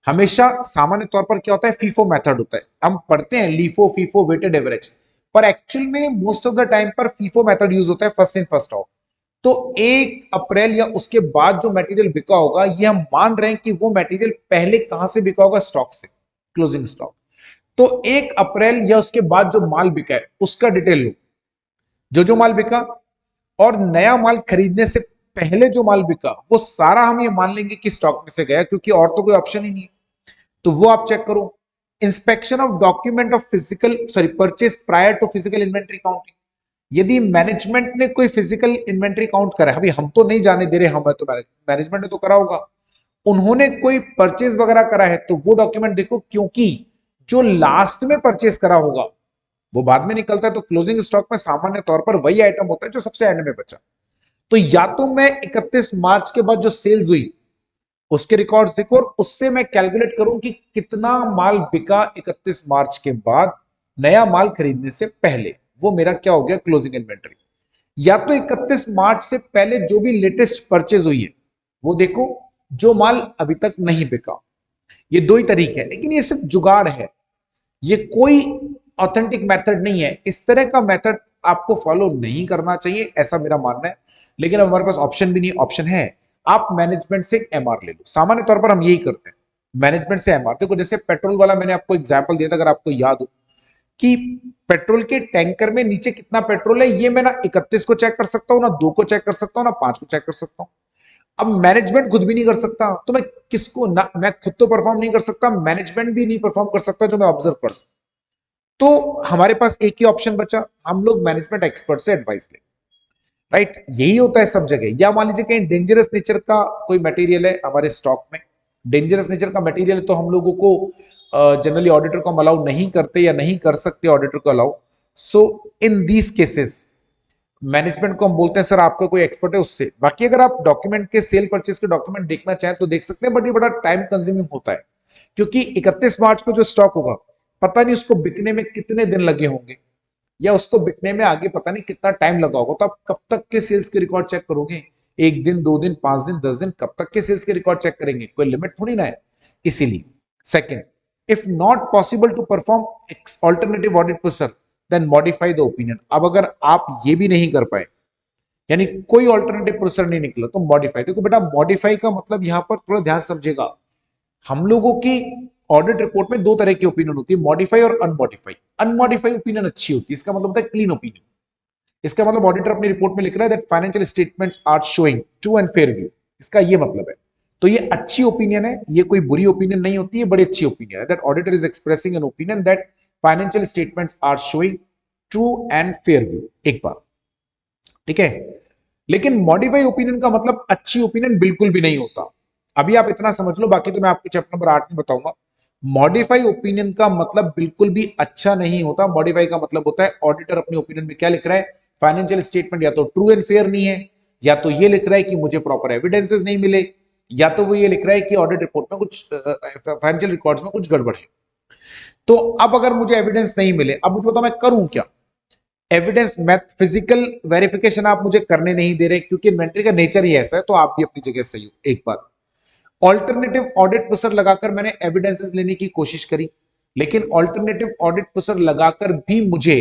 हमेशा सामान्य तौर पर क्या होता है, फीफो मेथड होता है, हम पढ़ते हैं लीफो फीफो वेटेड एवरेज, पर एक्चुअल में मोस्ट ऑफ द टाइम पर फीफो मेथड यूज होता है, फर्स्ट इन फर्स्ट आउट। तो 1 अप्रैल या उसके बाद जो मटेरियल बिका होगा, ये हम मान रहे हैं कि वो मटेरियल पहले कहां से बिका होगा, स्टॉक से, क्लोजिंग स्टॉक। तो 1 अप्रैल या उसके बाद जो माल बिका है उसका डिटेल लो, जो माल बिका, और नया माल खरीदने से पहले जो माल बिका वो सारा हम ये मान लेंगे कि स्टॉक में से गया, क्योंकि और तो कोई ऑप्शन ही नहीं है, तो वो आप चेक करो। Inspection of document of physical purchase prior to physical inventory counting, यदि मैनेजमेंट ने कोई फिजिकल इन्वेंट्री काउंट करा है, अभी हम तो नहीं जाने दे रहे, हमें तो मैनेजमेंट ने तो करा होगा, उन्होंने कोई परचेज वगैरह करा है तो वो डॉक्यूमेंट देखो, क्योंकि जो लास्ट में परचेज करा होगा वो बाद में निकलता है, तो क्लोजिंग स्टॉक में सामान्य तौर पर वही आइटम होता है जो सबसे एंड में बचा। तो या तो मैं 31 मार्च के बाद जो सेल्स हुई उसके रिकॉर्ड्स देखो, और उससे मैं कैलकुलेट करूं कि कितना माल बिका 31 मार्च के बाद, नया माल खरीदने से पहले, वो मेरा क्या हो गया, क्लोजिंग इन्वेंटरी। या तो 31 मार्च से पहले जो भी लेटेस्ट परचेज हुई है वो देखो, जो माल अभी तक नहीं बिका। ये दो ही तरीके हैं, लेकिन ये सिर्फ जुगाड़ है, ये कोई ऑथेंटिक मेथड नहीं है। इस तरह का मेथड आपको फॉलो नहीं करना चाहिए, ऐसा मेरा मानना है। लेकिन अब हमारे पास ऑप्शन भी नहीं, ऑप्शन है आप मैनेजमेंट से एमआर ले लो। सामान्य तौर पर हम यही करते हैं, मैनेजमेंट से एमआर। देखो जैसे पेट्रोल वाला मैंने आपको एग्जांपल दिया था, अगर आपको याद हो कि पेट्रोल के टैंकर में नीचे कितना पेट्रोल है, ये मैं ना 31 को चेक कर सकता हूं, ना 2 को चेक कर सकता हूं, ना 5 को चेक कर सकता हूं। अब मैनेजमेंट खुद भी नहीं कर सकता, तो मैं किसको ना, मैं खुद तो परफॉर्म नहीं कर सकता, मैनेजमेंट भी नहीं परफॉर्म कर सकता जो मैं ऑब्जर्व कर। तो हमारे पास एक ही ऑप्शन बचा, हम लोग मैनेजमेंट एक्सपर्ट से एडवाइस लें। राइट, यही होता है सब जगह। या मान लीजिए कहीं डेंजरस नेचर का कोई मटेरियल है हमारे स्टॉक में, डेंजरस नेचर का मटेरियल तो हम लोगों को जनरली ऑडिटर को हम अलाउ नहीं करते या नहीं कर सकते ऑडिटर को allow. So in these cases management को हम बोलते हैं सर आपका कोई एक्सपर्ट है उससे। बाकी अगर आप डॉक्यूमेंट के सेल परचेज के डॉक्यूमेंट देखना चाहें तो देख सकते हैं, बट ये बड़ा टाइम कंज्यूमिंग होता है, क्योंकि 31 मार्च को जो स्टॉक होगा पता नहीं उसको बिकने में कितने दिन लगे होंगे, या उसको बिकने में आगे पता नहीं कितना टाइम लगा होगा। तो आप कब तक के सेल्स के रिकॉर्ड चेक करोगे? एक दिन, 2 दिन, 5 दिन, 10 दिन, कब तक के सेल्स के रिकॉर्ड चेक करेंगे? कोई लिमिट थोड़ी ना है। इसीलिए second, if not possible to perform alternative audit process then modify the opinion. अब अगर आप ये भी नहीं कर पाए, यानी कोई ऑल्टरनेटिव प्रोसेस नहीं निकला, तो मॉडिफाई। देखो बेटा, मॉडिफाई का मतलब यहां पर थोड़ा ध्यान समझेगा, हम लोगों की ऑडिट रिपोर्ट में दो तरह की ओपिनियन होती है, मॉडिफाई और अनमॉडिफाई। अनमॉडिफाई ओपिनियन अच्छी होती है, इसका मतलब होता है क्लीन ओपिनियन। इसका मतलब ऑडिटर अपनी रिपोर्ट में लिख रहा है that financial statements are showing true and fair view, इसका ये मतलब है। तो ये अच्छी ओपिनियन है, ये कोई बुरी ओपिनियन नहीं होती है, बड़ी अच्छी ओपिनियन है that auditor is expressing an opinion that financial statements are showing true and fair view, एक बार, ठीक है। लेकिन मॉडिफाई ओपिनियन का मतलब अच्छी ओपिनियन बिल्कुल भी नहीं होता। अभी आप इतना समझ लो, बाकी तो मैं आपको चैप्टर नंबर 8 में बताऊंगा। मॉडिफाई ओपिनियन का मतलब बिल्कुल भी अच्छा नहीं होता। मॉडिफाई का मतलब होता है ऑडिटर अपने ओपिनियन में क्या लिख रहा है, फाइनेंशियल स्टेटमेंट या तो ट्रू एंड फेयर नहीं है, या तो ये लिख रहा है कि मुझे प्रॉपर एविडेंसेस नहीं मिले, या तो वो ये लिख रहा है कि ऑडिट रिपोर्ट में कुछ, फाइनेंशियल रिकॉर्ड्स में कुछ गड़बड़ है। तो अब अगर मुझे एविडेंस नहीं मिले, अब मुझे बताओ मैं करूं क्या? एविडेंस मैथ फिजिकल वेरिफिकेशन आप मुझे करने नहीं दे रहे, क्योंकि इन्वेंटरी का नेचर ही ऐसा है, तो आप भी अपनी जगह सही हो। एक बार ऑल्टरनेटिव ऑडिट प्रोसेस लगाकर मैंने एविडेंसेस लेने की कोशिश करी, लेकिन ऑल्टरनेटिव ऑडिट प्रोसेस लगाकर भी मुझे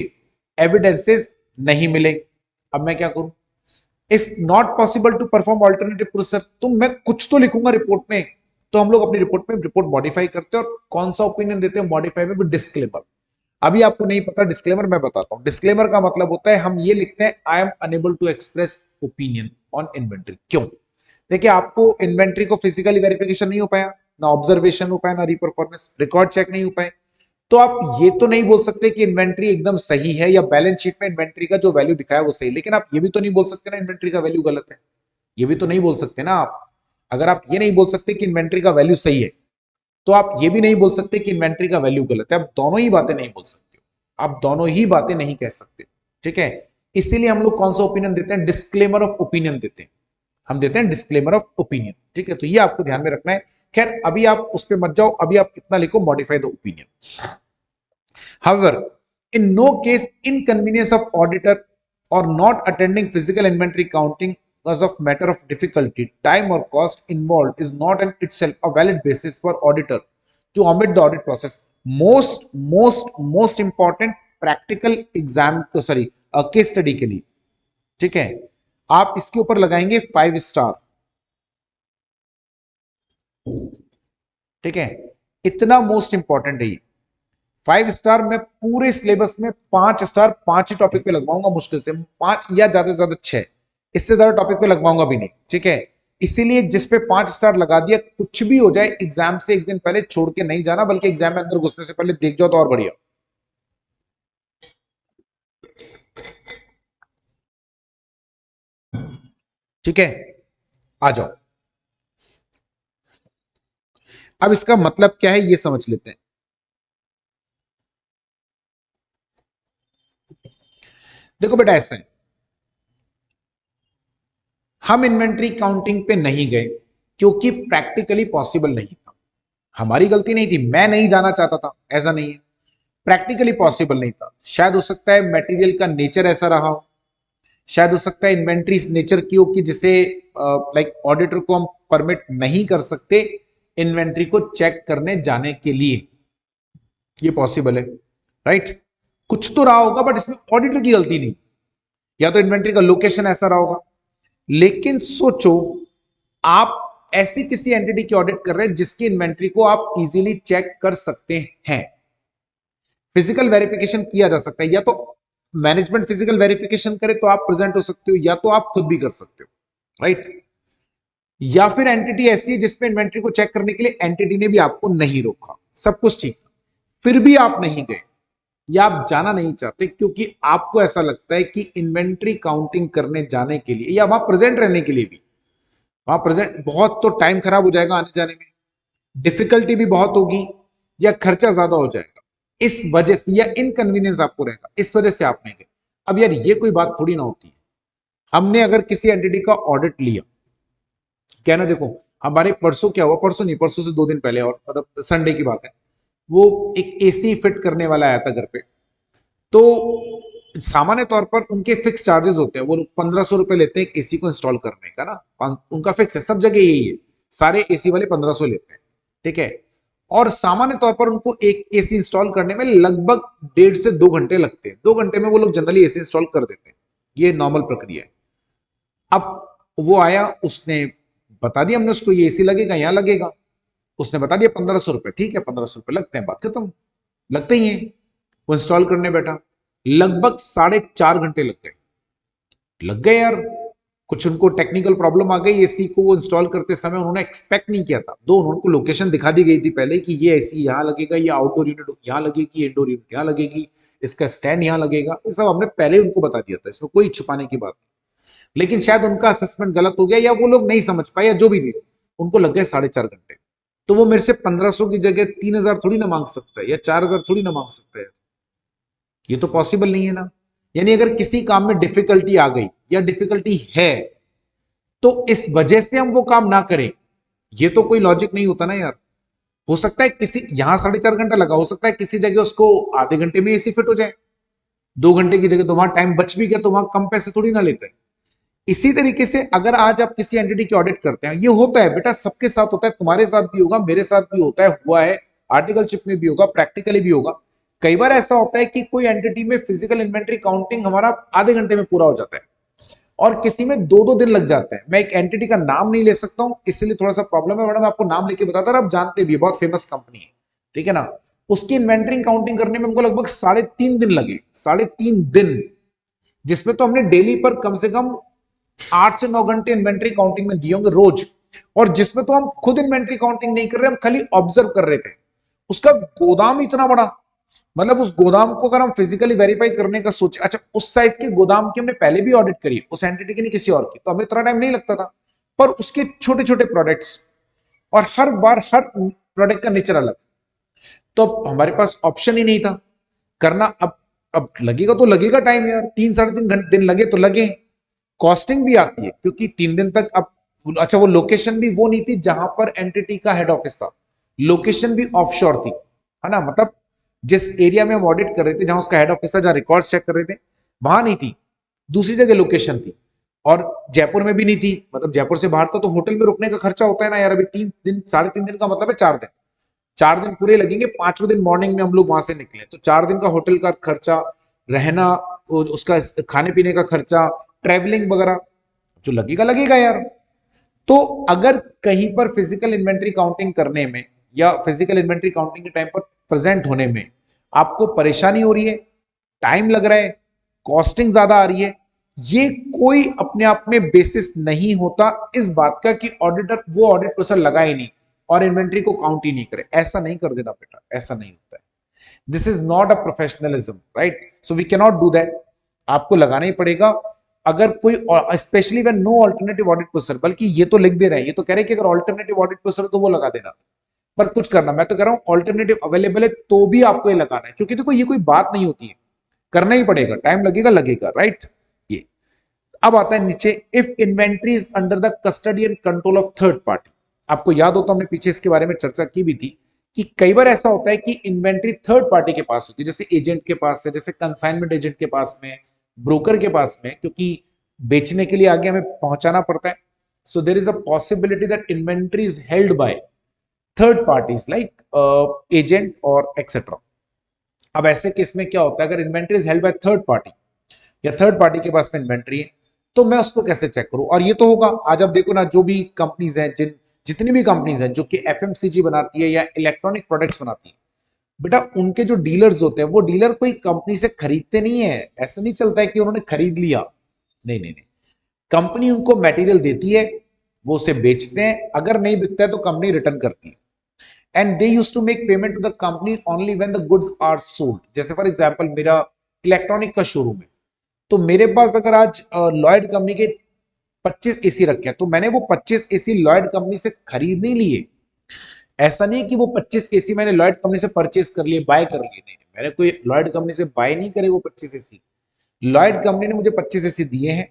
एविडेंसेस नहीं मिले। अब मैं क्या करूं? If not possible to perform alternative process, तो मैं कुछ तो लिखूंगा रिपोर्ट में। तो हम लोग अपनी रिपोर्ट में रिपोर्ट मॉडिफाई करते हैं, और कौन सा ओपिनियन देते हैं मॉडिफाई में भी? डिस्क्लेमर। अभी आपको नहीं पता डिस्क्लेमर, मैं बताता हूं। डिस्क्लेमर का मतलब होता है हम ये लिखते हैं I am unable to express opinion on inventory. क्यों? देखिए, आपको इन्वेंट्री को फिजिकली वेरिफिकेशन नहीं हो पाया, ना ऑब्जर्वेशन हो पाया, ना रीपरफॉर्मेंस, रिकॉर्ड चेक नहीं हो पाए, तो आप ये तो नहीं बोल सकते कि इन्वेंट्री एकदम सही है, या बैलेंस शीट में इन्वेंट्री का जो वैल्यू दिखाया वो सही। लेकिन आप ये भी तो नहीं बोल सकते ना इन्वेंट्री का वैल्यू गलत है, ये भी तो नहीं बोल सकते ना आप। अगर आप ये नहीं बोल सकते कि इन्वेंट्री का वैल्यू सही है, तो आप ये भी नहीं बोल सकते कि इन्वेंट्री का वैल्यू गलत है। आप दोनों ही बातें नहीं बोल सकते, आप दोनों ही बातें नहीं कह सकते, ठीक है। इसीलिए हम लोग कौन सा ओपिनियन देते हैं? डिस्क्लेमर ऑफ ओपिनियन देते हैं, हम देते हैं डिस्क्लेमर ऑफ ओपिनियन, ठीक है। तो ये आपको ध्यान में रखना है। खैर अभी आप उस पर मत जाओ, अभी आप इतना लिखो, modify the opinion. However, in no case inconvenience of auditor or not attending physical inventory counting because of matter of difficulty, time or cost involved is not in itself a valid basis for auditor to omit the audit process. Most important practical exam, sorry, case study के लिए, ठीक है, आप इसके ऊपर लगाएंगे 5 star, ठीक है। इतना मोस्ट इंपॉर्टेंट है ये 5 स्टार। मैं पूरे सिलेबस में 5 स्टार 5 ही टॉपिक पे लगवाऊंगा, मुश्किल से 5 या ज्यादा से ज्यादा 6, इससे ज्यादा टॉपिक पे लगवाऊंगा भी नहीं, ठीक है। इसीलिए जिस पे 5 स्टार लगा दिया, कुछ भी हो जाए एग्जाम से एक दिन पहले छोड़ के नहीं जाना, बल्कि एग्जाम में अंदर घुसने से पहले देख जाओ तो और बढ़िया, ठीक है। आ जाओ, अब इसका मतलब क्या है ये समझ लेते हैं। देखो बेटा, ऐसा है, हम इन्वेंट्री काउंटिंग पे नहीं गए क्योंकि प्रैक्टिकली पॉसिबल नहीं था। हमारी गलती नहीं थी, मैं नहीं जाना चाहता था, ऐसा नहीं है। प्रैक्टिकली पॉसिबल नहीं था। शायद हो सकता है मटेरियल का नेचर ऐसा रहा हो, शायद हो सकता है इन्वेंट्री इस नेचर की हो कि जिसे लाइक ऑडिटर को हम परमिट नहीं कर सकते इन्वेंट्री को चेक करने जाने के लिए, ये पॉसिबल है, राइट। कुछ तो रहा होगा बट इसमें ऑडिटर की गलती नहीं, या तो इन्वेंट्री का लोकेशन ऐसा रहा होगा। लेकिन सोचो आप ऐसी किसी एंटिटी की ऑडिट कर रहे हैं जिसकी इन्वेंट्री को आप इजीली चेक कर सकते हैं, फिजिकल वेरिफिकेशन किया जा सकता है, या तो मैनेजमेंट फिजिकल वेरिफिकेशन करे तो आप प्रेजेंट हो सकते हो, या तो आप खुद भी कर सकते हो, राइट। या फिर एंटिटी ऐसी है जिसमें इन्वेंट्री को चेक करने के लिए एंटिटी ने भी आपको नहीं रोका, सब कुछ ठीक, फिर भी आप नहीं गए या आप जाना नहीं चाहते क्योंकि आपको ऐसा लगता है कि इन्वेंट्री काउंटिंग करने जाने के लिए या वहां प्रेजेंट रहने के लिए भी, वहां प्रेजेंट बहुत तो टाइम खराब हो जाएगा आने जाने में, डिफिकल्टी भी बहुत होगी, या खर्चा ज्यादा हो जाएगा, इस वजह से या इनकन्वीनियंस आपको रहेगा, इस वजह से आप नहीं गए। अब यार ये कोई बात थोड़ी ना होती है। हमने अगर किसी एंटिटी का ऑडिट लिया, क्या ना, देखो हमारे परसों क्या हुआ, परसों नहीं, परसों से 2 दिन पहले, और मतलब संडे की बात है, वो एक एसी फिट करने वाला आया था घर पे। तो सामान्य तौर पर उनके फिक्स चार्जेस होते हैं, वो लोग 1500 रुपए लेते हैं एक एसी को इंस्टॉल करने का ना, उनका फिक्स है, सब जगह यही है, सारे एसी वाले 1500 लेते हैं, ठीक है। और सामान्य तौर पर उनको एक एसी इंस्टॉल करने में लगभग 1.5 से 2 घंटे लगते हैं, 2 घंटे में वो लोग जनरली एसी इंस्टॉल कर देते हैं, ये नॉर्मल प्रक्रिया है। अब वो आया, उसने बता दिया, हमने उसको ये एसी लगेगा, यहां लगेगा, उसने बता दिया 1500 रुपए, ठीक है 1500 रुपए लगते हैं, बात खत्म, लगते ही है। वो इंस्टॉल करने बैठा, लगभग 4.5 घंटे लग गए यार। कुछ उनको टेक्निकल प्रॉब्लम आ गई एसी को वो इंस्टॉल करते समय, उन्होंने एक्सपेक्ट नहीं किया था, दो उनको लोकेशन दिखा दी गई थी पहले कि ये एसी यहाँ लगेगा, ये आउटडोर यूनिट यहाँ लगेगी, इंडोर यूनिट यहाँ लगेगी, इसका स्टैंड यहाँ लगेगा, ये सब हमने पहले उनको बता दिया था, इसमें कोई छुपाने की बात नहीं। लेकिन शायद उनका असेसमेंट गलत हो गया या वो लोग नहीं समझ पाए या जो भी थे, उनको लग गए 4.5 घंटे। तो वो मेरे से 1500 की जगह 3000 थोड़ी ना मांग सकता है, या 4000 थोड़ी ना मांग सकता है, ये तो पॉसिबल नहीं है ना। यानी अगर किसी काम में डिफिकल्टी आ गई या डिफिकल्टी है तो इस वजह से हम वो काम ना करें, ये तो कोई लॉजिक नहीं होता ना यार। हो सकता है किसी यहां 4.5 घंटा लगा, हो सकता है किसी जगह उसको आधे घंटे में एसी फिट हो जाए, 2 घंटे की जगह तो वहां टाइम बच भी गया, तो वहां कम पैसे थोड़ी ना लेते हैं। इसी तरीके से अगर आज आप किसी एंटिटी की ऑडिट करते हैं, ये होता है बेटा, सबके साथ होता है, तुम्हारे साथ भी होगा, मेरे साथ भी होता है, हुआ है, आर्टिकलशिप में भी होगा, प्रैक्टिकली भी होगा। कई बार ऐसा होता है कि कोई एंटिटी में फिजिकल इन्वेंटरी काउंटिंग हमारा आधे घंटे में पूरा हो जाता है और किसी में 2-2 दिन लग जाते हैं। मैं एक एंटिटी का नाम नहीं ले सकता हूं, इसलिए थोड़ा सा प्रॉब्लम है, मैडम आपको नाम लेके बताता हूं, आप जानते भी, बहुत फेमस कंपनी है, ठीक है ना। उसकी इन्वेंटरी काउंटिंग करने में हमको लगभग 3.5 दिन लगे, 3.5 दिन, जिसमें तो हमने डेली पर कम से कम 8 से 9 घंटे इन्वेंट्री काउंटिंग में दिए होंगे रोज, और जिसमें तो हम खुद इन्वेंट्री काउंटिंग नहीं कर रहे, हम खाली ऑब्जर्व कर रहे थे। उसका गोदाम इतना बड़ा, मतलब उस गोदाम को अगर हम फिजिकली वेरीफाई करने का सोचे, अच्छा उस साइज के गोदाम की हमने पहले भी ऑडिट करी, उस एंटिटी की नहीं किसी और की, तो हमें इतना टाइम नहीं लगता था। पर उसके छोटे छोटे प्रोडक्ट्स, और हर बार हर प्रोडक्ट का नेचर अलग, तो हमारे पास ऑप्शन ही नहीं था करना। अब लगेगा तो लगेगा टाइम यार, 3-3.5 दिन लगे तो लगे, कॉस्टिंग भी आती है क्योंकि 3 दिन तक। अब अच्छा, वो लोकेशन भी वो नहीं थी जहां पर एंटिटी का हेड ऑफिस था, लोकेशन भी ऑफशोर थी, है ना, मतलब जिस एरिया में हम ऑडिट कर रहे थे, जहां उसका हेड ऑफिस था, जहां रिकॉर्ड्स चेक कर रहे थे, वहां नहीं थी, दूसरी जगह लोकेशन थी। और जयपुर में भी नहीं थी, मतलब जयपुर से बाहर था, तो होटल में रुकने का खर्चा होता है ना यार। अभी 3 दिन, 3.5 दिन का मतलब है 4 दिन, 4 दिन पूरे लगेंगे, 5वें दिन मॉर्निंग में हम लोग वहां से निकले, तो 4 दिन का होटल का खर्चा, रहना, उसका खाने पीने का खर्चा, ट्रेवलिंग वगैरह, जो लगेगा लगेगा यार। तो अगर कहीं पर फिजिकल इन्वेंट्री काउंटिंग करने में या फिजिकल इन्वेंट्री काउंटिंग के टाइम पर प्रेजेंट होने में आपको परेशानी हो रही है, टाइम लग रहा है, कॉस्टिंग ज्यादा आ रही है, ये कोई अपने आप में बेसिस नहीं होता इस बात का कि ऑडिटर, वो ऑडिट प्रोसेस लगा ही नहीं और इन्वेंट्री को काउंट ही नहीं करे। ऐसा नहीं कर देना बेटा, ऐसा नहीं होता है। This is not a professionalism, right, so we can not do that. आपको लगाना ही पड़ेगा। अगर कोई specially when no alternative audit processor, बल्कि ये तो लिख दे रहे हैं, ये तो कह रहे हैं कि अगर अल्टरनेटिव ऑडिट प्रोसेसर तो वो लगा देना, पर कुछ करना, मैं तो कह रहा हूं अल्टरनेटिव अवेलेबल है तो भी आपको ये लगाना है, क्योंकि देखो ये कोई बात नहीं होती है, करना ही पड़ेगा, टाइम लगेगा लगेगा, राइट। ये अब आता है नीचे, if inventory is under the custody and control of third party. आपको याद हो तो हमने पीछे इसके बारे में चर्चा की भी थी कि कई बार ऐसा होता है कि इन्वेंट्री थर्ड पार्टी के पास होती है, जैसे एजेंट के पास है, जैसे कंसाइनमेंट एजेंट के पास में, ब्रोकर के पास में, क्योंकि बेचने के लिए आगे हमें पहुंचाना पड़ता है. So there is a possibility that inventory is held by third parties like agent और एक्सेट्रा. अब ऐसे केस में क्या होता है, अगर inventory is held by third party या थर्ड पार्टी के पास में इन्वेंट्री है, तो मैं उसको कैसे चेक करूं. और ये तो होगा, आज आप देखो ना, जो भी कंपनीज हैं, जितनी भी कंपनीज हैं जो कि एफएमसीजी बनाती है या इलेक्ट्रॉनिक प्रोडक्ट्स बनाती है, बेटा उनके जो डीलर्स होते हैं वो डीलर कोई कंपनी से खरीदते नहीं है. ऐसा नहीं चलता है कि उन्होंने खरीद लिया. नहीं नहीं नहीं, कंपनी उनको मटेरियल देती है, वो उसे बेचते हैं, अगर नहीं बिकता है तो कंपनी रिटर्न करती है. And they use to make payment to the company only when the goods are sold. जैसे फॉर एग्जांपल मेरा इलेक्ट्रॉनिक का शोरूम है, तो मेरे पास अगर आज लॉयड कंपनी के 25 एसी रखे हैं, तो मैंने वो 25 एसी लॉयड कंपनी से खरीद नहीं लिए. ऐसा नहीं कि वो 25 एसी मैंने लॉयड कंपनी से परचेज कर लिए, बाय कर लिए. नहीं, मैंने कोई लॉयड कंपनी से बाय नहीं करे वो 25 एसी. लॉयड कंपनी ने मुझे 25 एसी दिए हैं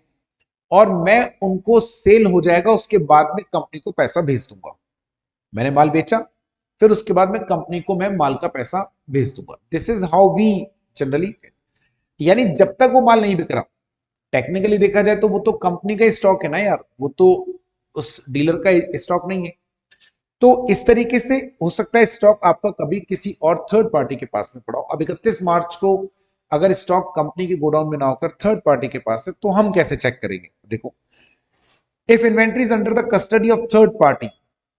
और मैं उनको सेल हो जाएगा, उसके बाद में कंपनी को पैसा भेज दूंगा. मैंने माल बेचा, फिर उसके बाद में कंपनी को मैं माल का पैसा भेज दूंगा. This is how we generally, यानी जब तक वो माल नहीं बिक रहा, टेक्निकली देखा जाए तो वो तो कंपनी का स्टॉक है ना यार, वो तो उस डीलर का स्टॉक नहीं है. तो इस तरीके से हो सकता है स्टॉक आपका कभी किसी और थर्ड पार्टी के पास में पड़ा हो. अब 31 मार्च को अगर स्टॉक कंपनी के गोडाउन में ना होकर थर्ड पार्टी के पास है, तो हम कैसे चेक करेंगे. देखो, if inventory is under the custody of third party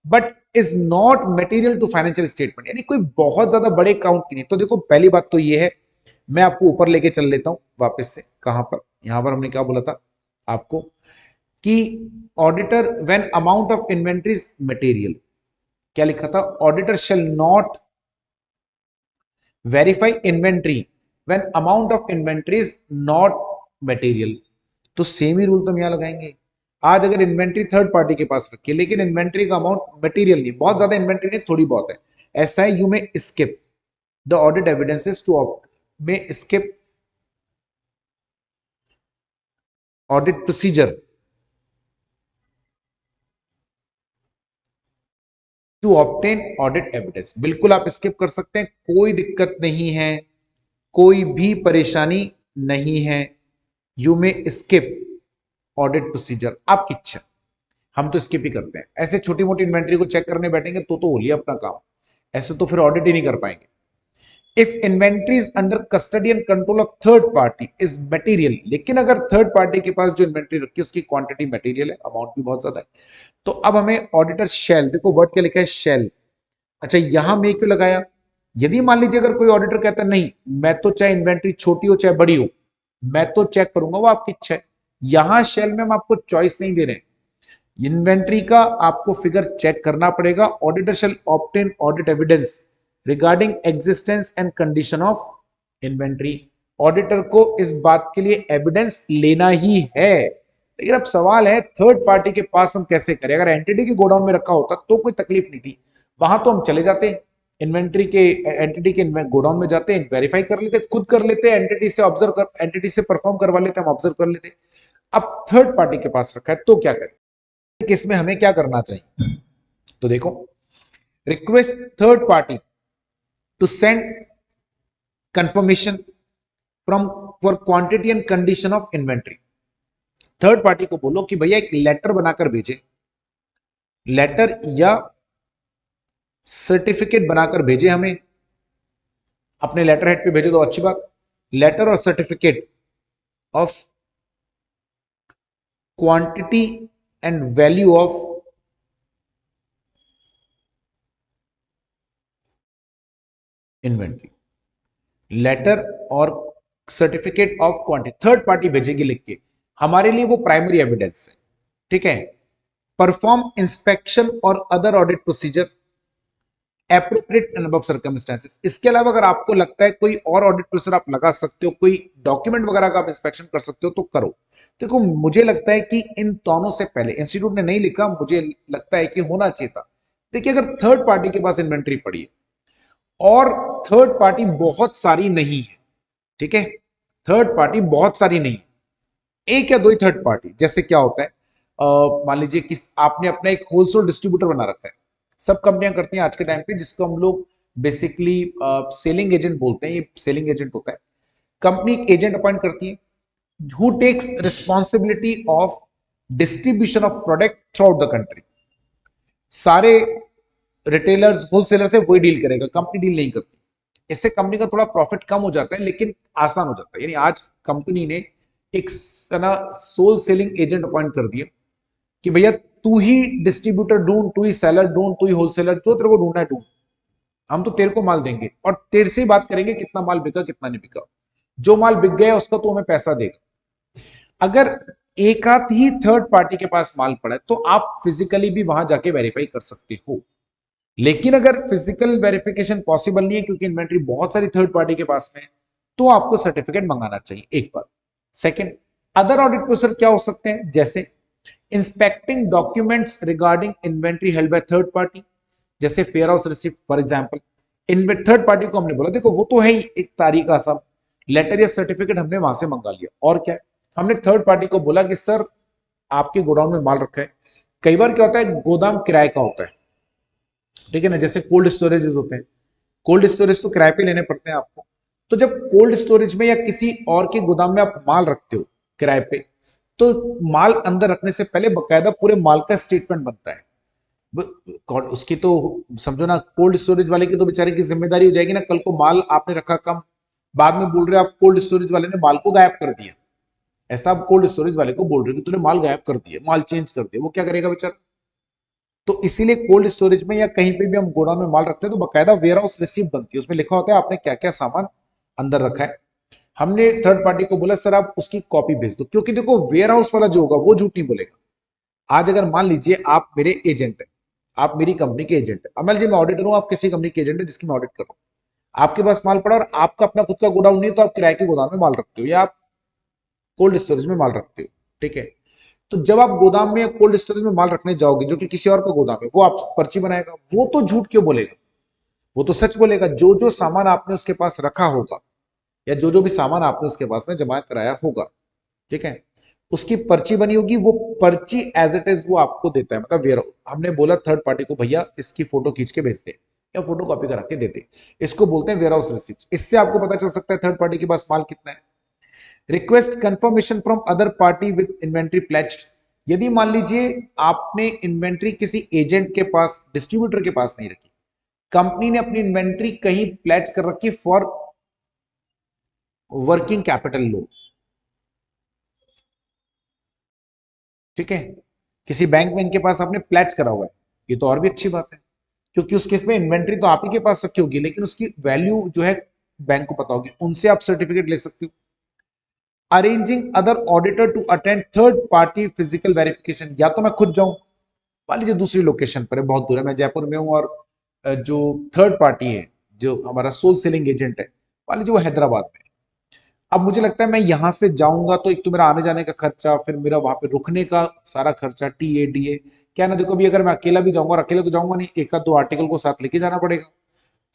but is not material to financial statement, यानी कोई बहुत ज्यादा बड़े काउंट की नहीं. तो देखो, पहली बात तो ये है, मैं आपको ऊपर लेके चल लेता हूं वापस से. कहां पर, यहां पर हमने क्या बोला था आपको कि auditor when amount of inventories material, क्या लिखा था, auditor shall not verify inventory when amount of inventory is not material. तो सेम ही रूल तो हम यहां लगाएंगे. आज अगर इन्वेंट्री थर्ड पार्टी के पास रखी है लेकिन इन्वेंट्री का अमाउंट मटेरियल नहीं, बहुत ज्यादा इन्वेंट्री नहीं, थोड़ी बहुत है, ऐसा है, you may skip the audit evidences to may skip audit procedure to obtain audit evidence. बिल्कुल आप स्किप कर सकते हैं, कोई दिक्कत नहीं है, कोई भी परेशानी नहीं है. You may skip audit procedure, आपकी इच्छा. हम तो स्किप ही करते हैं. ऐसे छोटी मोटी इन्वेंट्री को चेक करने बैठेंगे तो हो लिया अपना काम. ऐसे तो फिर ऑडिट ही नहीं कर पाएंगे. If inventory is under custody and control of third party is material, लेकिन अगर थर्ड पार्टी के पास जो इन्वेंट्री रखी है उसकी क्वांटिटी मटेरियल है, अमाउंट भी बहुत ज्यादा है, तो अब हमें ऑडिटर शेल, देखो वर्ड क्या लिखा है, शेल. अच्छा, यहां में क्यों लगाया, यदि मान लीजिए अगर कोई ऑडिटर कहता है नहीं, मैं तो चाहे इन्वेंट्री छोटी हो चाहे बड़ी हो, मैं तो चेक करूंगा, वो आपकी इच्छा है. यहां शेल में हम आपको चॉइस नहीं दे रहे. इन्वेंट्री का आपको फिगर चेक करना पड़ेगा. Auditor shall obtain audit evidence regarding existence and condition of inventory. Auditor को इस बात के लिए एविडेंस लेना ही है. लेकिन अब सवाल है थर्ड पार्टी के पास हम कैसे करें. अगर एंटिटी के गोडाउन में रखा होता तो कोई तकलीफ नहीं थी, वहां तो हम चले जाते इन्वेंट्री के, एंटिटी के गोडाउन में जाते, वेरीफाई कर लेते, खुद कर लेते, एंटिटी से ऑब्जर्व कर, एंटिटी से परफॉर्म करवा लेते, हम ऑब्जर्व कर लेते. अब थर्ड पार्टी के पास रखा है तो क्या करें, केस में हमें क्या करना चाहिए. तो देखो, request third party to send confirmation from for quantity and condition of inventory. Third party को बोलो कि भैया एक लेटर बनाकर भेजे, लेटर या सर्टिफिकेट बनाकर भेजे हमें, अपने लेटर हेड पे भेजे तो अच्छी बात. लेटर और certificate of quantity and value of inventory, letter और certificate of quantity third party भेजेगी लिख के, हमारे लिए वो प्राइमरी एविडेंस है. ठीक है. परफॉर्म इंस्पेक्शन और other audit procedure appropriate in above circumstances. इसके अलावा अगर आपको लगता है कोई और ऑडिट प्रोसीजर आप लगा सकते हो, कोई डॉक्यूमेंट वगैरह का आप इंस्पेक्शन कर सकते हो तो करो. देखो, मुझे लगता है कि इन दोनों से पहले, इंस्टीट्यूट ने नहीं लिखा, मुझे लगता है कि होना चाहिए था. देखिए, अगर थर्ड पार्टी के पास इन्वेंट्री पड़ी है और थर्ड पार्टी बहुत सारी नहीं है, ठीक है, थर्ड पार्टी बहुत सारी नहीं है, एक या दो ही थर्ड पार्टी. जैसे क्या होता है, मान लीजिए कि आपने अपना एक होलसेल डिस्ट्रीब्यूटर बना रखा है, सब कंपनियां करती हैं आज के टाइम पे, जिसको हम लोग बेसिकली सेलिंग एजेंट बोलते हैं, ये सेलिंग एजेंट होता है। कंपनी एक एजेंट अपॉइंट करती है who takes responsibility of distribution of product throughout the country। सारे रिटेलर्स होलसेलर से वही डील करेगा, कंपनी डील नहीं करती। इससे कंपनी का थोड़ा प्रॉफिट कम हो जाता है लेकिन आसान हो जाता है। यानी आज कंपनी ने एक सोल सेलिंग एजेंट अपॉइंट कर दिया कि भैया तू ही डिस्ट्रीब्यूटर ढूंढ, तू ही सेलर ढूंढ, तू ही होलसेलर, जो तेरे को ढूंढना है ढूंढ, हम तो तेरे को माल देंगे और तेरे से ही बात करेंगे कितना माल बिका कितना नहीं बिका। जो माल बिक गया उसका तो हमें पैसा देगा। अगर एक आध ही थर्ड पार्टी के पास माल पड़ा है तो आप फिजिकली भी वहां जाके वेरीफाई कर सकते हो। लेकिन अगर फिजिकल वेरिफिकेशन पॉसिबल नहीं है क्योंकि इन्वेंट्री बहुत सारी थर्ड पार्टी के पास में है, तो आपको सर्टिफिकेट मंगाना चाहिए एक बार। सेकंड, अदर ऑडिट प्रोसीजर क्या हो सकते हैं, जैसे inspecting documents regarding inventory held by third party, जैसे warehouse receipt for example. Third party को हमने बोला देखो वो तो है ही एक तारीख का सब लेटर या सर्टिफिकेट हमने वहां से मंगा लिया, और क्या हमने थर्ड पार्टी को बोला कि सर आपके गोडाउन में माल रखा है। कई बार क्या होता है गोदाम किराए का होता है, ठीक है ना, जैसे कोल्ड स्टोरेजेस होते हैं। कोल्ड स्टोरेज तो किराए पे लेने पड़ते हैं आपको। तो जब कोल्ड स्टोरेज में या किसी और के गोदाम में आप माल रखते हो किराए पे, तो माल अंदर रखने से पहले बकायदा पूरे माल का स्टेटमेंट बनता है। उसकी तो समझो ना, कोल्ड स्टोरेज वाले की तो बेचारे की जिम्मेदारी हो जाएगी ना, कल को माल आपने रखा कम, बाद में बोल रहे हो आप कोल्ड स्टोरेज वाले ने माल को गायब कर दिया। ऐसा आप कोल्ड स्टोरेज वाले को बोल रहे हो कि तूने माल गायब कर दिया, माल चेंज कर दिया, वो क्या करेगा बेचारा। तो इसीलिए कोल्ड स्टोरेज में या कहीं पे भी हम गोडाउन में माल रखते हैं तो बकायदा वेयर हाउस रिसीप्ट बनती है, उसमें लिखा होता है आपने क्या क्या सामान अंदर रखा है। हमने थर्ड पार्टी को बोला सर आप उसकी कॉपी भेज दो, क्योंकि देखो वेयर हाउस वाला जो होगा वो झूठ नहीं बोलेगा। आज अगर मान लीजिए आप मेरे एजेंट है, आप मेरी कंपनी के एजेंट है, अब मान लीजिए मैं ऑडिटर हूं, आप किसी कंपनी के एजेंट है जिसकी मैं ऑडिट कर रहा हूं, आपके पास माल पड़ा और आपका अपना खुद का गोडाउन नहीं है, तो आप किराए के गोदाम में माल रखते हो या आप कोल्ड स्टोरेज में माल रखते हो, ठीक है। तो जब आप गोदाम में या कोल्ड स्टोरेज में माल रखने जाओगे जो कि किसी और का गोदाम है, वो आप पर्ची बनाएगा, वो तो झूठ क्यों बोलेगा, वो तो सच बोलेगा। जो जो सामान आपने उसके पास रखा होगा या जो जो भी सामान आपने उसके पास में जमा कराया होगा, ठीक है, उसकी पर्ची बनी होगी, वो पर्ची एज इट इज वो आपको देता है। मतलब वेयर हमने बोला थर्ड पार्टी को भैया इसकी फोटो खींच के भेज दे या फोटो कॉपी करा के देते, इसको बोलते हैं वेयर हाउस रिसिप्ट। इससे आपको पता चल सकता है थर्ड पार्टी के पास माल कितना है। Request confirmation from other party with inventory pledged, यदि मान लीजिए आपने इन्वेंट्री किसी एजेंट के पास डिस्ट्रीब्यूटर के पास नहीं रखी, कंपनी ने अपनी इन्वेंट्री कहीं प्लेज कर रखी फॉर वर्किंग कैपिटल लोन, ठीक है, किसी बैंक में इनके पास आपने प्लेज करा हुआ है, ये तो और भी अच्छी बात है, क्योंकि उस केस में इन्वेंट्री तो आप ही के पास रखी होगी लेकिन उसकी वैल्यू जो है बैंक को पता होगी, उनसे आप सर्टिफिकेट ले सकते हो। Arranging other auditor to attend third party physical verification, या तो मैं खुद जाऊं, मान लीजिए दूसरी लोकेशन पर है, बहुत दूर है, मैं जयपुर में हूं और जो थर्ड पार्टी है जो हमारा सोल सेलिंग एजेंट है मान लीजिए वो हैदराबाद में है। अब मुझे लगता है मैं यहां से जाऊंगा तो एक तो मेरा आने जाने का खर्चा, फिर मेरा वहां पे रुकने का सारा खर्चा, टीए डीए, क्या ना, देखो अभी अगर मैं अकेला भी जाऊंगा, और अकेला तो जाऊंगा नहीं, एक आध दो आर्टिकल को साथ लेके जाना पड़ेगा,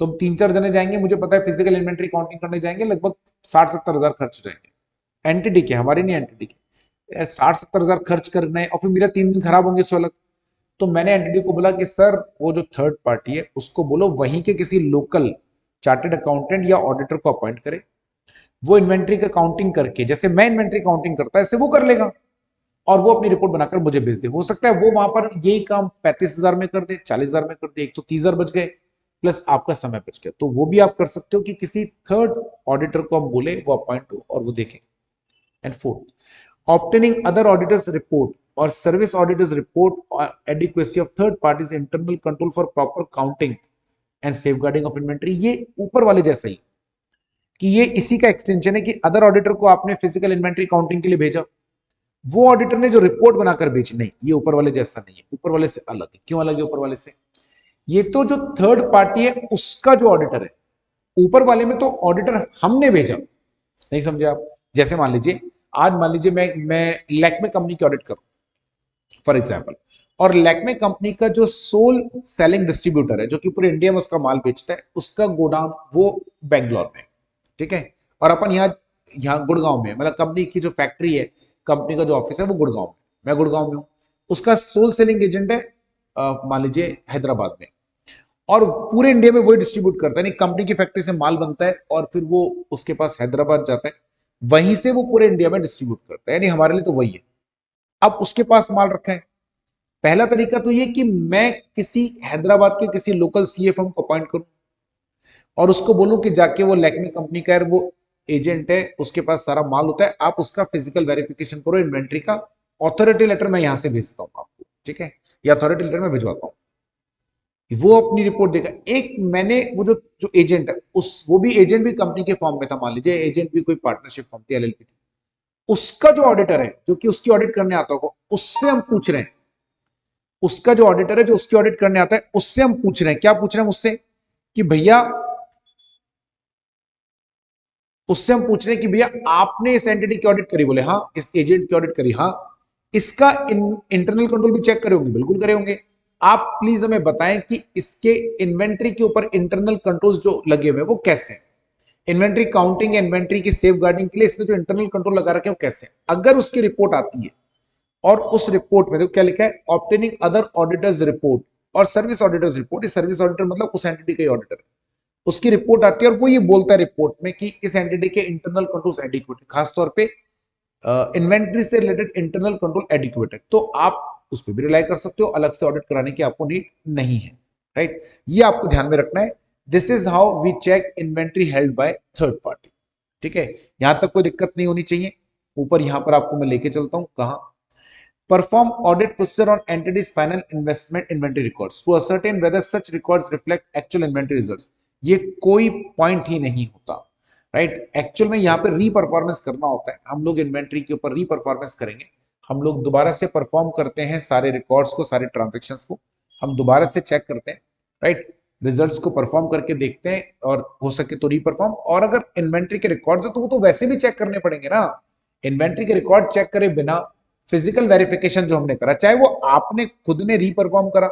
तो हम तीन चार जने जाएंगे, मुझे पता है फिजिकल इन्वेंट्री काउंटिंग करने जाएंगे लगभग 60-70 हजार खर्च हो जाएंगे। एंटिटी के हमारी नहीं, एंटिटी के 60-70 हजार खर्च करना है और फिर मेरा 3 दिन खराब होंगे सो अलग। तो मैंने एंटिटी को बोला कि सर वो जो थर्ड पार्टी है उसको बोलो वहीं के किसी लोकल चार्टेड अकाउंटेंट या ऑडिटर को अपॉइंट करे, वो इन्वेंट्री का काउंटिंग करके जैसे मैं इन्वेंट्री काउंटिंग करता है ऐसे वो कर लेगा और वो अपनी रिपोर्ट बनाकर मुझे भेज दे। हो सकता है वो वहां पर यही काम 35 हजार में कर दे, 40 हजार में कर दे, एक तो 30 हजार बच गए प्लस आपका समय बच गया। तो वो भी आप कर सकते हो कि किसी थर्ड ऑडिटर को हम बोले वो अपॉइंट हो और वो देखें। And fourth, obtaining other auditors report or service auditors report or adequacy of third parties internal control for proper counting and safeguarding of inventory, ये ऊपर वाले जैसा ही कि ये इसी का एक्सटेंशन है कि अदर ऑडिटर को आपने फिजिकल इन्वेंट्री काउंटिंग के लिए भेजा, वो ऑडिटर ने जो रिपोर्ट बनाकर भेजी, नहीं ये ऊपर वाले जैसा नहीं है, ऊपर वाले से अलग है। क्यों अलग है ऊपर वाले से, ये तो जो थर्ड पार्टी है उसका जो ऑडिटर है, ऊपर वाले में तो ऑडिटर हमने भेजा, नहीं समझे आप। जैसे मान लीजिए आज मान लीजिए मैं लैक्मे कंपनी की ऑडिट करूं फॉर एग्जांपल, और लैक्मे कंपनी का जो सोल सेलिंग डिस्ट्रीब्यूटर है जो कि पूरे इंडिया में उसका माल बेचता है, उसका गोडाउन वो बेंगलोर में, ठीक है, और अपन यहाँ गुड़गांव में, मतलब कंपनी की जो फैक्ट्री है, कंपनी का जो ऑफिस है वो गुड़गांव में, मैं गुड़गांव में हूँ, उसका सोल सेलिंग एजेंट है मान लीजिए हैदराबाद में। और पूरे इंडिया में वही डिस्ट्रीब्यूट करता है। नहीं, कंपनी की फैक्ट्री से माल बनता है और फिर वो उसके पास हैदराबाद जाता है, वहीं से वो पूरे इंडिया में डिस्ट्रीब्यूट करता है, यानी हमारे लिए तो वही है। अब उसके पास माल रखा है। पहला तरीका तो ये कि मैं किसी हैदराबाद के किसी लोकल सीए फर्म को अपॉइंट करूं और उसको बोलूं कि जाके वो लैक्मे कंपनी का वो एजेंट है, उसके पास सारा माल होता है, आप उसका फिजिकल वेरिफिकेशन करो इन्वेंट्री का, ऑथोरिटी लेटर मैं यहां से भेजता हूं आपको, ठीक है, या अथॉरिटी लेटर मैं भिजवाता हूं, वो अपनी रिपोर्ट देगा। एक मैंने वो जो जो एजेंट है उस वो भी एजेंट भी कंपनी के फॉर्म में था, मान लीजिए एजेंट भी कोई पार्टनरशिप फॉर्म थी, एलएलपी थी, उसका जो ऑडिटर है जो कि उसकी ऑडिट करने आता होगा उससे हम पूछ रहे हैं, उसका जो ऑडिटर है जो उसकी ऑडिट करने आता है उससे हम पूछ रहे हैं, क्या पूछ रहे हैं मुझसे कि भैया, उससे हम पूछ रहे हैं कि भैया आपने इस एंटिटी की ऑडिट करी, बोले हाँ, इस एजेंट की ऑडिट करी, हाँ, इसका इंटरनल कंट्रोल भी चेक करे होंगे, बिल्कुल करे होंगे, आप प्लीज हमें बताएं कि इसके इन्वेंट्री के ऊपर इंटरनल कंट्रोल्स जो लगे हुए हैं वो कैसे हैं, इन्वेंट्री काउंटिंग, इन्वेंट्री की सेफ गार्डिंग के लिए इसने जो इंटरनल कंट्रोल लगा रखे हैं वो कैसे हैं? अगर उसकी रिपोर्ट आती है और उस रिपोर्ट में देखो क्या लिखा है, ऑब्टेनिंग अदर ऑडिटर्स रिपोर्ट और service auditors report, service auditor मतलब उस एंटिटी का ऑडिटर, उसकी रिपोर्ट आती है और वो ये बोलता है रिपोर्ट में कि इस एंटिटी के इंटरनल कंट्रोल्स एडिक्वेट है, खासतौर पे इन्वेंट्री से रिलेटेड इंटरनल कंट्रोल एडिक्वेट है, तो आप उस पर भी रिलाई कर सकते हो, अलग से ऑडिट कराने की आपको नीड नहीं है, राइट, ये आपको ध्यान में रखना है। This is how we check inventory held by third party, ठीक है, यहां तक कोई दिक्कत नहीं होनी चाहिए। ऊपर यहां पर आपको मैं लेके चलता हूं, कहां, perform audit procedure on entities final investment inventory records to ascertain whether such records reflect actual inventory results। ये कोई पॉइंट ही नहीं होता, राइट, एक्चुअल में यहाँ पे री परफॉर्मेंस करना होता है, हम लोग इन्वेंट्री के ऊपर री परफॉर्मेंस करेंगे, हम लोग दोबारा से परफॉर्म करते हैं सारे रिकॉर्ड्स को, सारे ट्रांजेक्शन्स को हम दोबारा से चेक करते हैं, राइट, रिजल्ट्स को परफॉर्म करके देखते हैं और हो सके तो रीपरफॉर्म, और अगर इन्वेंट्री के रिकॉर्ड्स है तो वो तो वैसे भी चेक करने पड़ेंगे ना, इन्वेंट्री के रिकॉर्ड चेक करे बिना फिजिकल वेरिफिकेशन जो हमने करा, चाहे वो आपने खुद ने रीपरफॉर्म करा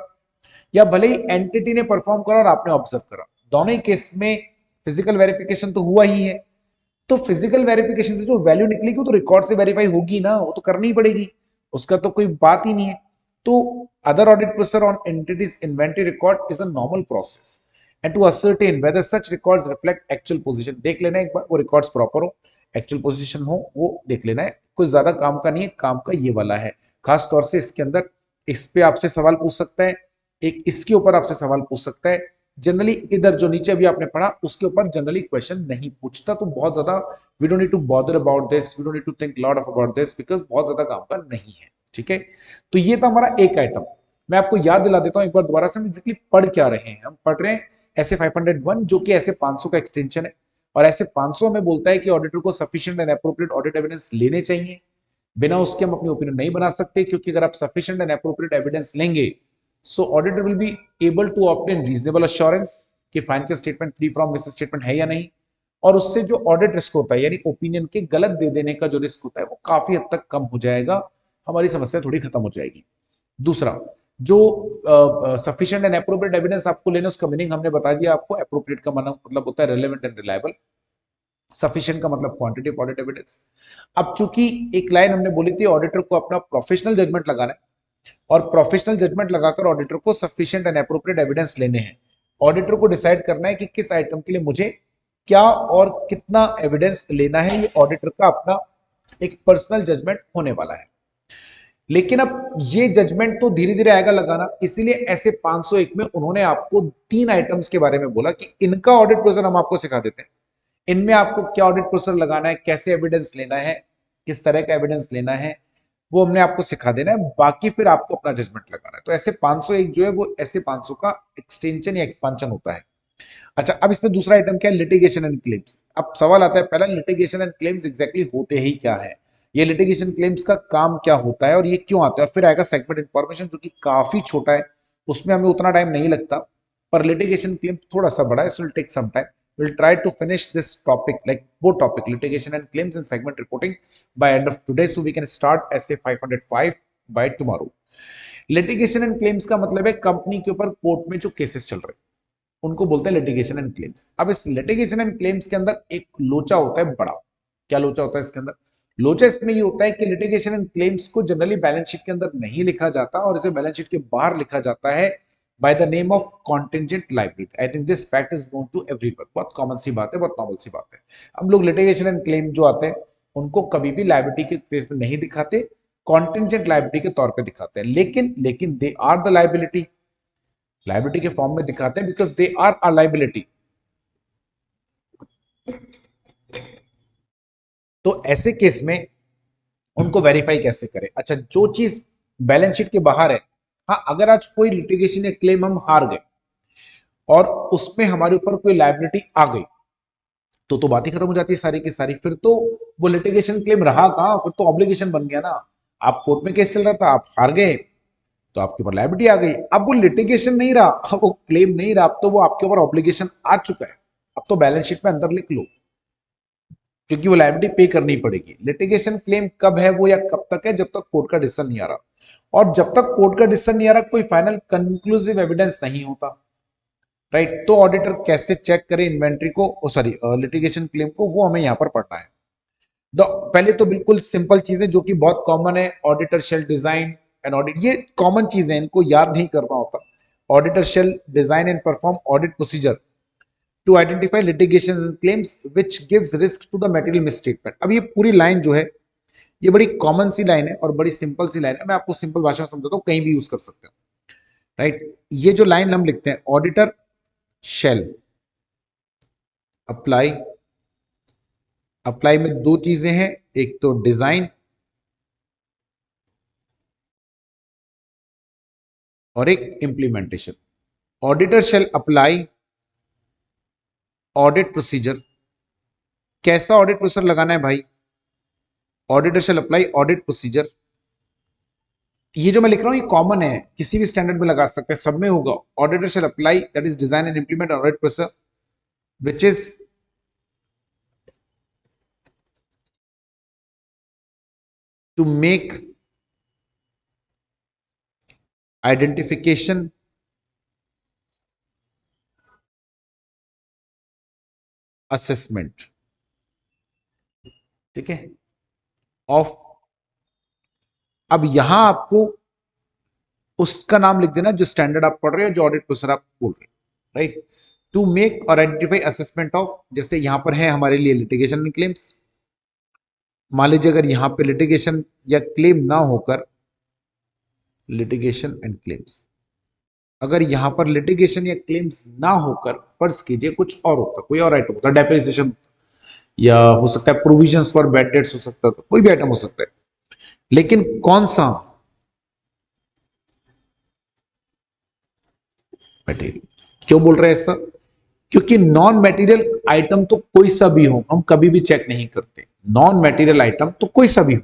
या भले ही एंटिटी ने परफॉर्म करा और आपने ऑब्जर्व करा, दोनों ही केस में फिजिकल वेरिफिकेशन तो हुआ ही है, तो फिजिकल वेरिफिकेशन से जो वैल्यू निकलेगी वो तो रिकॉर्ड से वेरीफाई होगी ना, वो तो करनी ही पड़ेगी, उसका तो कोई बात ही नहीं है। तो other audit process on entity's inventory record is a normal process and to ascertain whether such records reflect actual position, देख लेना एक बार वो रिकॉर्ड्स प्रॉपर हो, एक्चुअल पोजीशन हो, वो देख लेना है, कुछ ज्यादा काम का नहीं है, काम का ये वाला है, खास तौर से इसके अंदर इस पे आपसे सवाल पूछ सकता है, एक इसके ऊपर आपसे सवाल पूछ सकता है, जनरली इधर जो नीचे अभी आपने पढ़ा उसके ऊपर जनरली क्वेश्चन नहीं पूछता, तो बहुत ज्यादा we don't need to bother about this, we don't need to think lot of about this, because बहुत ज्यादा काम का नहीं है, ठीक है। तो ये था हमारा एक आइटम, मैं आपको याद दिला देता हूं एक बार दोबारा से हम एग्जैक्टली पढ़ क्या रहे हैं, हम पढ़ रहे हैं ऐसे 501 जो कि ऐसे 500 का एक्सटेंशन है, और ऐसे 500 में बोलता है कि ऑडिटर को sufficient and appropriate audit evidence लेने चाहिए, बिना उसके हम अपनी ओपिनियन नहीं बना सकते, क्योंकि अगर आप सफिशिएंट एंड एप्रोप्रिएट एविडेंस लेंगे so auditor will be able to obtain reasonable assurance कि financial statement free from misstatement है या नहीं, और उससे जो ऑडिट रिस्क होता है यानी ओपिनियन के गलत दे देने का जो रिस्क होता है वो काफी हद तक कम हो जाएगा, हमारी समस्या थोड़ी खत्म हो जाएगी। दूसरा, जो सफिशिएंट एंड एप्रोप्रिएट एविडेंस आपको लेना, उसका मीनिंग हमने बता दिया आपको, एप्रोप्रिएट का मतलब होता है रेलेवेंट एंड रिलायबल, सफिशिएंट का मतलब क्वांटिटी ऑफ ऑडिट एविडेंस। अब चूंकि एक लाइन हमने बोली थी ऑडिटर को अपना प्रोफेशनल जजमेंट लगाना है, और प्रोफेशनल जजमेंट लगाकर ऑडिटर को सफिशिएंट एंड एप्रोप्रिएट एविडेंस लेने हैं, ऑडिटर को डिसाइड करना है कि किस आइटम के लिए मुझे क्या और कितना एविडेंस लेना है, ये ऑडिटर का अपना एक पर्सनल जजमेंट होने वाला है। लेकिन अब ये जजमेंट तो धीरे धीरे आएगा लगाना, इसीलिए ऐसे 501 में उन्होंने आपको 3 आइटम्स के बारे में बोला कि इनका ऑडिट प्रोसीजर हम आपको सिखा देते हैं, इनमें आपको क्या ऑडिट प्रोसीजर लगाना है, कैसे एविडेंस लेना है, किस तरह का एविडेंस लेना है, वो हमने आपको सिखा देना है, बाकी फिर आपको अपना जजमेंट लगाना है। तो ऐसे 501 जो है वो ऐसे 500 का एक्सटेंशन या एक्सपांशन होता है। अच्छा, अब इसमें दूसरा आइटम क्या है, लिटिगेशन एंड क्लेम्स। अब सवाल आता है पहला, लिटिगेशन एंड क्लेम्स एग्जैक्टली होते ही क्या है, ये लिटिगेशन क्लेम्स का काम क्या होता है और ये क्यों आता है, और फिर आएगा सेगमेंट इंफॉर्मेशन जो कि काफी छोटा है, उसमें हमें उतना टाइम नहीं लगता, पर लिटिगेशन क्लेम थोड़ा सा बड़ा है, so will take some time, we'll try to finish this topic, like both topic litigation and claims and segment reporting by end of today, so we can start essay 505 by tomorrow। litigation and claims का मतलब है company के ऊपर court में जो cases चल रहे हैं उनको बोलते हैं लिटिगेशन एंड क्लेम्स। अब इस लिटिगेशन एंड क्लेम्स के अंदर एक लोचा होता है बड़ा, क्या लोचा होता है इसके अंदर, लोचा इसमें ये होता है कि लिटिगेशन एंड क्लेम्स को जनरली बैलेंस शीट के अंदर नहीं लिखा जाता और इसे बैलेंस शीट के बाहर लिखा जाता है by the name of contingent liability. I think this fact is known to everyone. बहुत कॉमन सी बात है, बहुत नॉर्मल सी बात है। हम लोग लिटिगेशन एंड क्लेम जो आते हैं उनको कभी भी लायबिलिटी के केस में नहीं दिखाते, कॉन्टिंजेंट लायबिलिटी के तौर पे दिखाते हैं। लेकिन they are the liability, liability के फॉर्म में दिखाते हैं because they are a liability. तो ऐसे केस में उनको वेरीफाई कैसे करें? अच्छा, जो चीज बैलेंस शीट के बाहर है, हाँ, अगर आज कोई लिटिगेशन या क्लेम हम हार गए और उसमें हमारे ऊपर कोई लायबिलिटी आ गई तो बात ही खत्म हो जाती है सारी की सारी। फिर तो वो लिटिगेशन क्लेम रहा कहां, फिर तो ऑब्लिगेशन बन गया ना। आप कोर्ट में केस चल रहा था, आप हार गए तो आपके ऊपर लायबिलिटी आ गई। अब वो लिटिगेशन नहीं रहा, अब वो क्लेम नहीं रहा, अब तो वो आपके ऊपर ऑब्लिगेशन आ चुका है। अब तो बैलेंस शीट में अंदर लिख लो, क्योंकि वो लायबिलिटी पे करनी पड़ेगी। लिटिगेशन क्लेम कब है वो या कब तक है? जब तक कोर्ट का डिसीजन नहीं आ रहा, और जब तक कोर्ट का डिसीजन नहीं आ रहा कोई फाइनल कंक्लूसिव एविडेंस नहीं होता, राइट। तो ऑडिटर कैसे चेक करे इन्वेंट्री को, सॉरी लिटिगेशन क्लेम को, वो हमें यहां पर पढ़ना है। पहले तो बिल्कुल सिंपल चीजें जो कि बहुत कॉमन है, auditor shall design and audit, ये कॉमन चीजें, इनको याद नहीं करना होता। Auditor shall design and perform audit procedure to identify litigations and claims which gives risk to the material misstatement. अब ये पूरी लाइन जो है ये बड़ी कॉमन सी लाइन है और बड़ी सिंपल सी लाइन है। मैं आपको सिंपल भाषा में समझाता हूँ, कहीं भी यूज कर सकते हो, राइट। ये जो लाइन हम लिखते हैं, ऑडिटर शेल अप्लाई, अप्लाई में दो चीजें हैं, एक तो डिजाइन और एक implementation. Auditor shall apply audit procedure. कैसा ऑडिट प्रोसीजर लगाना है भाई? Auditor shall apply audit procedure. ये जो मैं लिख रहा हूं ये कॉमन है, किसी भी स्टैंडर्ड में लगा सकते हैं, सब में होगा। Auditor shall apply that is design and implement audit procedure which is to make identification assessment, ठीक है, ऑफ। अब यहां आपको उसका नाम लिख देना जो स्टैंडर्ड आप पढ़ रहे हो, जो ऑडिट प्रोसीजर आप बोल रहे हो, राइट। टू मेक और आइडेंटिफाई असेसमेंट ऑफ, जैसे यहां पर है हमारे लिए लिटिगेशन एंड क्लेम्स। मान लीजिए अगर यहां पे लिटिगेशन या क्लेम ना होकर, लिटिगेशन एंड क्लेम्स, अगर यहां पर लिटिगेशन या क्लेम्स ना होकर फर्ज कीजिए कुछ और होता, कोई और आइटम होता, डेप्रिसिएशन, या हो सकता है प्रोविजंस फॉर बैड डेट्स हो सकता था, कोई भी आइटम हो सकता है। लेकिन कौन सा? मटेरियल। क्यों बोल रहे हैं ऐसा? क्योंकि नॉन मटेरियल आइटम तो कोई सा भी हो हम कभी भी चेक नहीं करते। नॉन मटेरियल आइटम तो कोई सा भी हो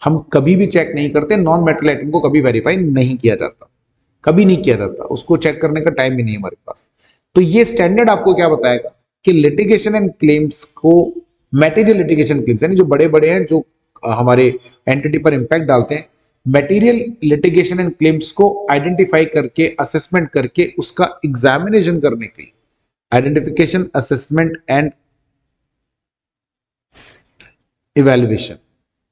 हम कभी भी चेक नहीं करते। नॉन मटेरियल आइटम को कभी वेरीफाई नहीं किया जाता, कभी नहीं किया जाता, उसको चेक करने का टाइम भी नहीं है हमारे पास। तो ये स्टैंडर्ड आपको क्या बताएगा कि लिटिगेशन एंड क्लेम्स को, मटेरियल लिटिगेशन क्लेम्स यानी जो बड़े बड़े हैं, जो हमारे एंटिटी पर इंपैक्ट डालते हैं, मटेरियल लिटिगेशन एंड क्लेम्स को आइडेंटिफाई करके, असेसमेंट करके, उसका एग्जामिनेशन करने के लिए, आइडेंटिफिकेशन, असेसमेंट एंड इवैल्यूएशन,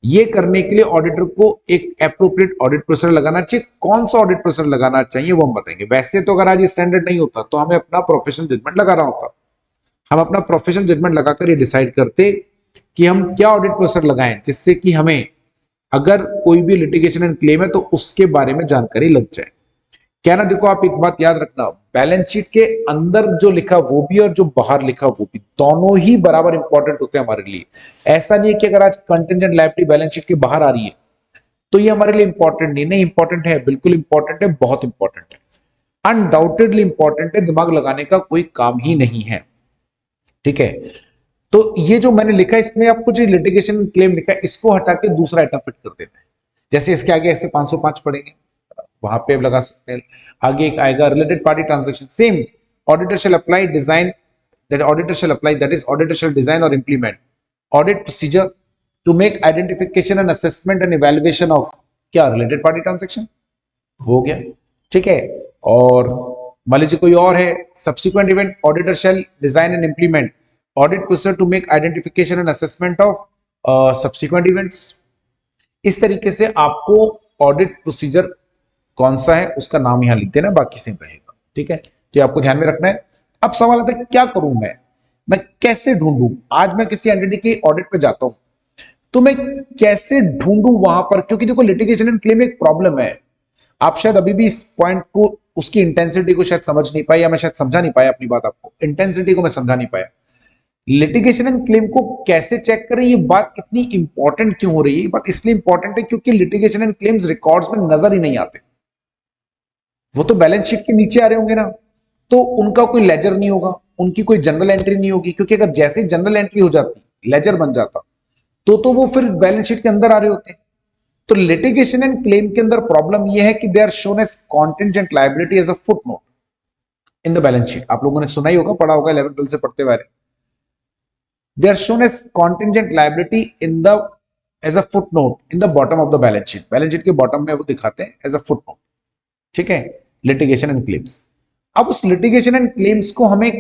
ये करने के लिए ऑडिटर को एक एप्रोप्रिएट ऑडिट प्रोसीजर लगाना चाहिए। कौन सा ऑडिट प्रोसीजर लगाना चाहिए वो हम बताएंगे। वैसे तो अगर आज ये स्टैंडर्ड नहीं होता तो हमें अपना प्रोफेशनल जजमेंट लगाना होता। हम अपना प्रोफेशनल जजमेंट लगाकर ये डिसाइड करते कि हम क्या ऑडिट प्रोसीजर लगाएं, जिससे कि हमें अगर कोई भी लिटिगेशन एंड क्लेम है तो उसके बारे में जानकारी लग जाए। क्या ना, देखो आप एक बात याद रखना, बैलेंस शीट के अंदर जो लिखा वो भी और जो बाहर लिखा वो भी, दोनों ही बराबर इंपॉर्टेंट होते हैं हमारे लिए। ऐसा नहीं है कि अगर आज कंटिंजेंट लायबिलिटी बैलेंस शीट के बाहर आ रही है तो ये हमारे लिए इंपॉर्टेंट नहीं, नहीं इंपॉर्टेंट है, बिल्कुल इंपॉर्टेंट है, बहुत इंपॉर्टेंट है, अनडाउटेडली इंपॉर्टेंट है, दिमाग लगाने का कोई काम ही नहीं है, ठीक है। तो ये जो मैंने लिखा है इसमें आपको जो लिटिगेशन क्लेम लिखा है इसको हटा के दूसरा आइटम फिट कर देते हैं। जैसे इसके आगे ऐसे 505 पढ़ेंगे, वहां पे लगा सकते हैं। आगे एक आएगा related party transaction, same auditor shall apply design, that auditor shall apply, that is auditor shall design और implement audit procedure to make identification and assessment and evaluation of, क्या, रिलेटेड पार्टी ट्रांजैक्शन हो गया, ठीक है। और मान लीजिए कोई और है, subsequent event, auditor shall design and implement audit procedure to make identification and assessment of subsequent events. इस तरीके से आपको ऑडिट प्रोसीजर कौन सा है उसका नाम यहां लिख देना, बाकी सेम रहेगा। ठीक है, तो ये आपको ध्यान में रखना है। अब सवाल आता है क्या करूं मैं कैसे ढूंढूं? आज मैं किसी एंटिटी के ऑडिट पे जाता हूं तो मैं कैसे ढूंढूं वहां पर, क्योंकि देखो लिटिगेशन एंड क्लेम एक प्रॉब्लम है। आप शायद अभी भी इस पॉइंट को, उसकी इंटेंसिटी को शायद समझ नहीं पाए, या मैं शायद समझा नहीं पाया अपनी बात, आपको इंटेंसिटी को मैं समझा नहीं पाया। लिटिगेशन एंड क्लेम को कैसे चेक करें, ये बात इतनी इंपॉर्टेंट क्यों हो रही है? ये बात इसलिए इंपॉर्टेंट है क्योंकि लिटिगेशन एंड क्लेम्स रिकॉर्ड्स में नजर ही नहीं आते। वो तो बैलेंस शीट के नीचे आ रहे होंगे ना, तो उनका कोई लेजर नहीं होगा, उनकी कोई जनरल एंट्री नहीं होगी, क्योंकि अगर जैसे जनरल एंट्री हो जाती, लेजर बन जाता, तो वो फिर बैलेंस शीट के अंदर आ रहे होते। तो लिटिगेशन एंड क्लेम के अंदर प्रॉब्लम यह है कि they are shown as contingent liability as a footnote in the balance sheet. आप लोगों ने सुना ही होगा, पढ़ा होगा 11 12 से पढ़ते हुए। They are shown as contingent liability in the as a footnote in the bottom of the balance sheet. Balance sheet के बॉटम में वो दिखाते हैं एज अ फुटनोट। ठीक है, लिटिगेशन एंड क्लेम्स। अब उस लिटिगेशन एंड क्लेम्स को हमें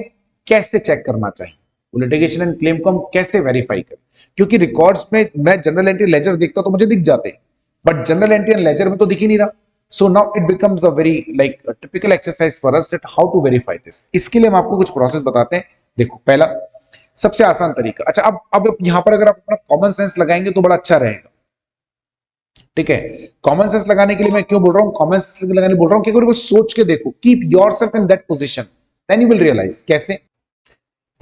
कैसे चेक करना चाहिए, वो लिटिगेशन एंड क्लेम को हम कैसे वेरीफाई करें? क्योंकि रिकॉर्ड्स में मैं जनरल एंट्री लेजर देखता तो मुझे दिख जाते, but general entry and ledger में तो दिख ही नहीं रहा। So now it becomes a very like typical exercise for us that how to verify this. इसके लिए हम आपको कुछ प्रोसेस बताते हैं। देखो, पहला सबसे आसान तरीका, अच्छा अब यहां पर अगर आप अपना कॉमन सेंस लगाएंगे तो बड़ा अच्छा रहेगा। ठीक है, कॉमन सेंस लगाने के लिए मैं क्यों बोल रहा हूं, कॉमन सेंस लगाने बोल रहा हूं कि अगर वो सोच के देखो, keep yourself in that position, then you will realise. कैसे?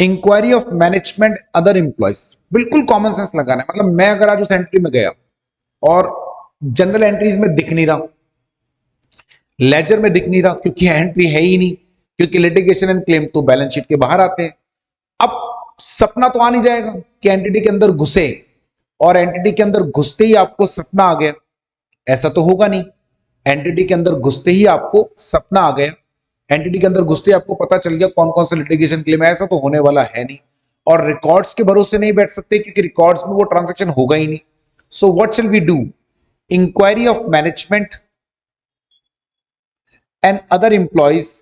Inquiry of management other employees, बिल्कुल कॉमन सेंस लगाना है। मतलब मैं अगर आज उस एंट्री में गया और जनरल एंट्रीज में दिख नहीं रहा, लेजर में दिख नहीं रहा, क्योंकि एंट्री है ही नहीं, क्योंकि लिटिगेशन एंड क्लेम तो बैलेंस शीट के बाहर आते हैं। अब सपना तो आ नहीं जाएगा कि एंटिटी के अंदर घुसे, और एंटिटी के अंदर घुसते ही आपको सपना आ गया, ऐसा तो होगा नहीं। एंटिटी के अंदर घुसते ही आपको सपना आ गया, एंटिटी के अंदर घुसते ही आपको पता चल गया कौन कौन सा लिटिगेशन क्लेम है, ऐसा तो होने वाला है नहीं। और रिकॉर्ड्स के भरोसे नहीं बैठ सकते, क्योंकि रिकॉर्ड्स में वो ट्रांजैक्शन होगा ही नहीं। So what shall we do? Inquiry of management and other employees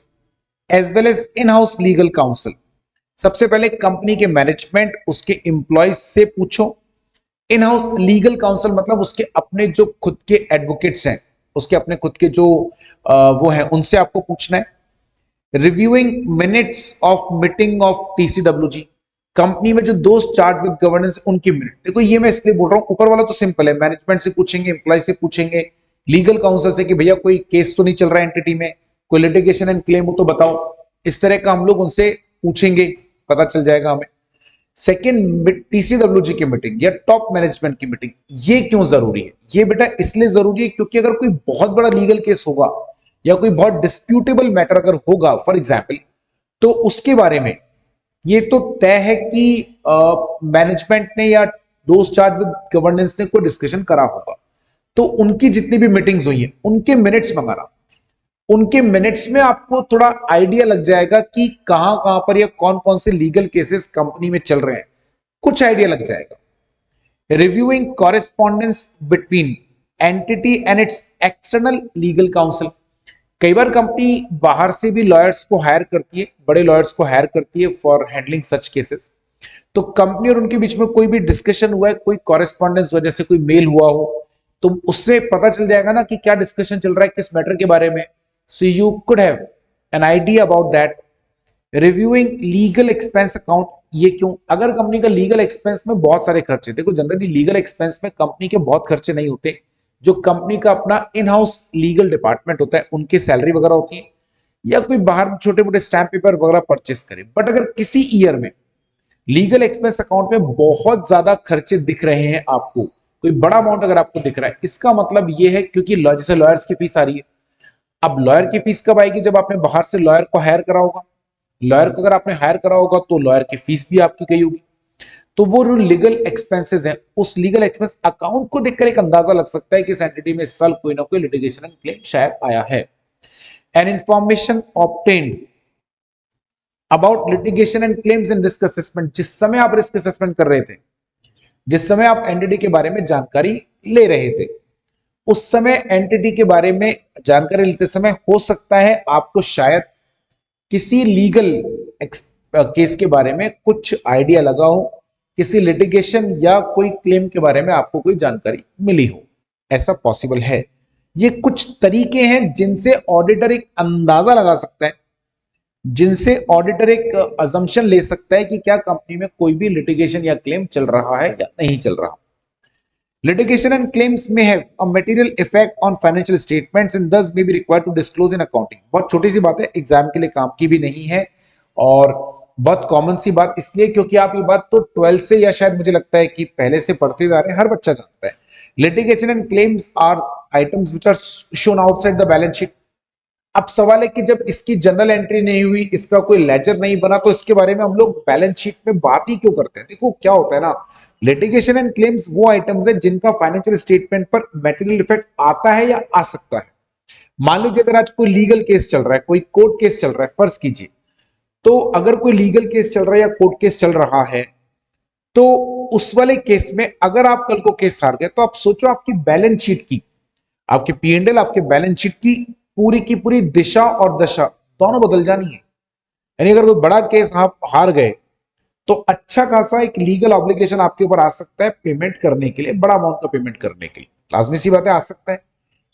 as well as in house legal counsel. सबसे पहले कंपनी के मैनेजमेंट, उसके एम्प्लॉयज से पूछो। इन हाउस लीगल काउंसिल मतलब उसके अपने जो खुद के एडवोकेट्स हैं, उसके अपने खुद के जो वो हैं, उनसे आपको पूछना है। Reviewing minutes of meeting of TCWG, company में जो दोस्त चार्ज विद गवर्नेंस, उनकी मिनट। देखो, ये मैं इसलिए बोल रहा हूं, ऊपर वाला तो सिंपल है, मैनेजमेंट से पूछेंगे, एम्प्लॉय से पूछेंगे, लीगल काउंसिल से कि भैया कोई केस तो नहीं चल रहा है एंटिटी में, कोई लिटिगेशन एंड क्लेम हो तो बताओ। इस तरह का हम लोग उनसे पूछेंगे, पता चल जाएगा हमें। सेकेंड, टीसीडब्ल्यूजी की मीटिंग या टॉप मैनेजमेंट की मीटिंग। ये क्यों जरूरी है? ये बेटा इसलिए जरूरी है क्योंकि अगर कोई बहुत बड़ा लीगल केस होगा या कोई बहुत डिस्प्यूटेबल मैटर अगर होगा फॉर एग्जाम्पल, तो उसके बारे में ये तो तय है कि मैनेजमेंट ने या दोस्त चार्ज विद गवर्नेंस ने कोई डिस्कशन करा होगा, तो उनकी जितनी भी मीटिंग्स हुई है उनके मिनट्स मंगाना। उनके मिनट्स में आपको थोड़ा आइडिया लग जाएगा कि कहां कहां पर या कौन कौन से लीगल केसेस कंपनी में चल रहे हैं, कुछ आइडिया लग जाएगा। Reviewing correspondence between entity and it's external legal council. कई बार कंपनी बाहर से भी लॉयर्स को हायर करती है, बड़े लॉयर्स को हायर करती है फॉर हैंडलिंग सच केसेस। तो कंपनी और उनके बीच में कोई भी डिस्कशन हुआ है, कोई कॉरेस्पॉन्डेंस वजह से कोई मेल हुआ हो, तो उससे पता चल जाएगा ना कि क्या डिस्कशन चल रहा है, किस मैटर के बारे में। So you could have an idea about that. Reviewing legal expense account, ये क्यों? अगर कंपनी का लीगल एक्सपेंस में बहुत सारे खर्चे, देखो जनरली लीगल एक्सपेंस में कंपनी के बहुत खर्चे नहीं होते, जो कंपनी का अपना इन हाउस लीगल डिपार्टमेंट होता है उनकी सैलरी वगैरह होती है, या कोई बाहर छोटे मोटे स्टैंप पेपर वगैरह परचेस करे। बट अगर किसी ईयर में लीगल एक्सपेंस अकाउंट में बहुत ज्यादा खर्चे दिख रहे हैं आपको, कोई बड़ा अमाउंट अगर आपको दिख रहा है, इसका मतलब ये है क्योंकि जैसे लॉयर्स की फीस आ रही है। अब लॉयर की फीस कब आएगी? जब आपने बाहर से लॉयर को हायर करा होगा। लॉयर को अगर आपने हायर करा होगा तो लॉयर की फीस भी आपकी गई होगी। तो वो जो लीगल एक्सपेंसेस हैं, उस लीगल एक्सपेंस अकाउंट को देखकर एक अंदाजा लग सकता है कि इस एंटिटी में इस साल कोई ना कोई लिटिगेशन एंड क्लेम शायद आया है। An information obtained about litigation and claims in risk assessment, जिस समय आप रिस्क असेसमेंट कर रहे थे, जिस समय आप एंटिटी के बारे में जानकारी ले रहे थे, उस समय एंटिटी के बारे में जानकारी लेते समय हो सकता है आपको शायद किसी लीगल केस के बारे में कुछ आइडिया लगा हो, किसी लिटिगेशन या कोई क्लेम के बारे में आपको कोई जानकारी मिली हो, ऐसा पॉसिबल है। ये कुछ तरीके हैं जिनसे ऑडिटर एक अंदाजा लगा सकता है, जिनसे ऑडिटर एक अजम्पशन ले सकता है कि क्या कंपनी में कोई भी लिटिगेशन या क्लेम चल रहा है या नहीं चल रहा। Litigation and claims may have a material effect on financial statements and thus may be required to disclose in accounting। बहुत छोटी सी बात है, एग्जाम के लिए काम की भी नहीं है और बहुत कॉमन सी बात इसलिए क्योंकि आप ये बात तो 12th से या शायद मुझे लगता है कि पहले से पढ़ते हुए आ रहे हैं, हर बच्चा जानता है। Litigation and claims are items which are shown outside the balance sheet. अब सवाल है कि जब इसकी जनरल एंट्री नहीं हुई, इसका कोई लेजर नहीं बना, तो इसके बारे में हम लोग बैलेंस शीट में बात ही क्यों करते हैं। देखो क्या होता है ना, लिटिगेशन एंड क्लेम्स वो आइटम्स है जिनका फाइनेंशियल स्टेटमेंट पर मटेरियल इफेक्ट आता है या आ सकता है। मान लीजिए अगर आज कोई लीगल केस चल रहा है, कोई कोर्ट केस चल रहा है, फर्ज कीजिए, तो अगर कोई लीगल केस चल रहा है या कोर्ट केस चल रहा है, तो उस वाले केस में अगर आप कल को केस हार गए, तो आप सोचो आपकी बैलेंस शीट की, आपके पीएनएल, आपके बैलेंस शीट की पूरी दिशा और दशा दोनों बदल जानी है। यानी अगर कोई बड़ा केस आप हार गए तो अच्छा खासा एक लीगल ऑब्लिगेशन आपके ऊपर आ सकता है पेमेंट करने के लिए, बड़ा अमाउंट का पेमेंट करने के लिए, लाजमी सी बात है आ सकता है।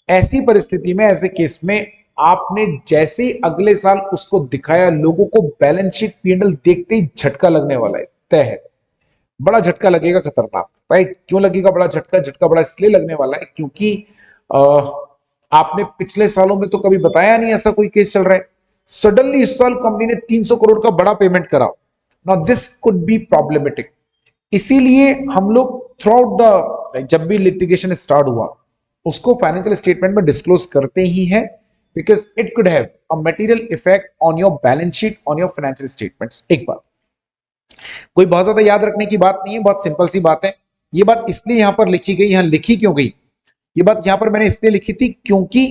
ऐसी परिस्थिति में, ऐसे केस में आपने जैसे ही अगले साल उसको दिखाया, लोगों को बैलेंस शीट पीएनएल देखते ही झटका लगने वाला है, तय है। बड़ा झटका लगेगा, खतरनाक, राइट। क्यों लगेगा बड़ा झटका? झटका बड़ा इसलिए लगने वाला है क्योंकि आपने पिछले सालों में तो कभी बताया नहीं ऐसा कोई केस चल रहा है, सडनली इस साल कंपनी ने 300 करोड़ का बड़ा पेमेंट करा। Now this could be problematic. इसीलिए हम लोग थ्रू आउट द, जब भी लिटिगेशन स्टार्ट हुआ, उसको फाइनेंशियल स्टेटमेंट में डिस्क्लोज करते ही है, because it could have a material effect on your balance sheet, on your financial statements. एक बात, कोई बहुत ज्यादा याद रखने की बात नहीं है, बहुत सिंपल सी बात है। ये बात इसलिए यहां पर लिखी गई, यहां लिखी क्यों गई, ये बात यहां पर मैंने इसलिए लिखी थी क्योंकि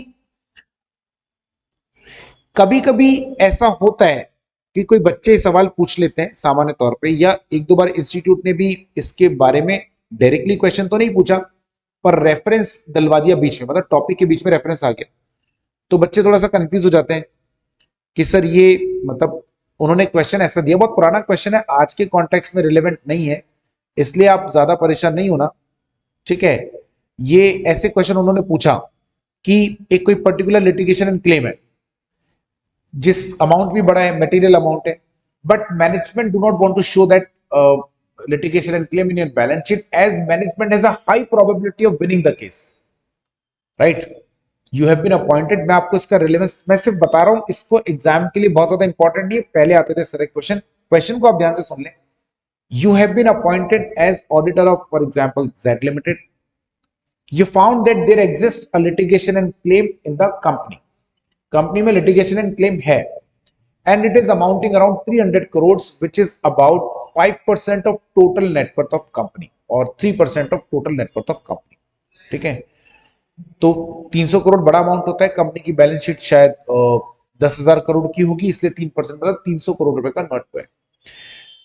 कभी कभी ऐसा होता है कि कोई बच्चे सवाल पूछ लेते हैं सामान्य तौर पे, या एक दो बार इंस्टीट्यूट ने भी इसके बारे में डायरेक्टली क्वेश्चन तो नहीं पूछा, पर रेफरेंस डलवा दिया बीच में, मतलब टॉपिक के बीच में रेफरेंस आ गया, तो बच्चे थोड़ा सा कंफ्यूज हो जाते हैं कि सर ये मतलब उन्होंने क्वेश्चन ऐसा दिया, बहुत पुराना क्वेश्चन है, आज के कॉन्टेक्स्ट में रिलेवेंट नहीं है, इसलिए आप ज्यादा परेशान नहीं होना, ठीक है। ये ऐसे क्वेश्चन उन्होंने पूछा कि एक कोई पर्टिकुलर लिटिगेशन एंड क्लेम है, जिस अमाउंट भी बड़ा है, मटेरियल अमाउंट है, but management do not want to show that litigation and claim in your balance sheet as management has a high probability of winning the case, right? You have been appointed। मैं आपको इसका relevance मैं सिर्फ बता रहा हूं, इसको exam के लिए बहुत ज्यादा इंपॉर्टेंट नहीं है, पहले आते थे सारे क्वेश्चन, क्वेश्चन को आप ध्यान से सुन लें। You have been appointed as auditor of, for example, Z Limited। You found that there exists a litigation and claim in the company। Company में litigation and claim है, and it is amounting around 300 crores, which is about 5% of total net worth of company और 3% of total net worth of company, ठीक है। तो 300 करोड़ बड़ा amount होता है, company की बैलेंस शीट शायद 10,000 करोड़ की होगी, इसलिए 3% मतलब 300 करोड़ रुपए का नोट है।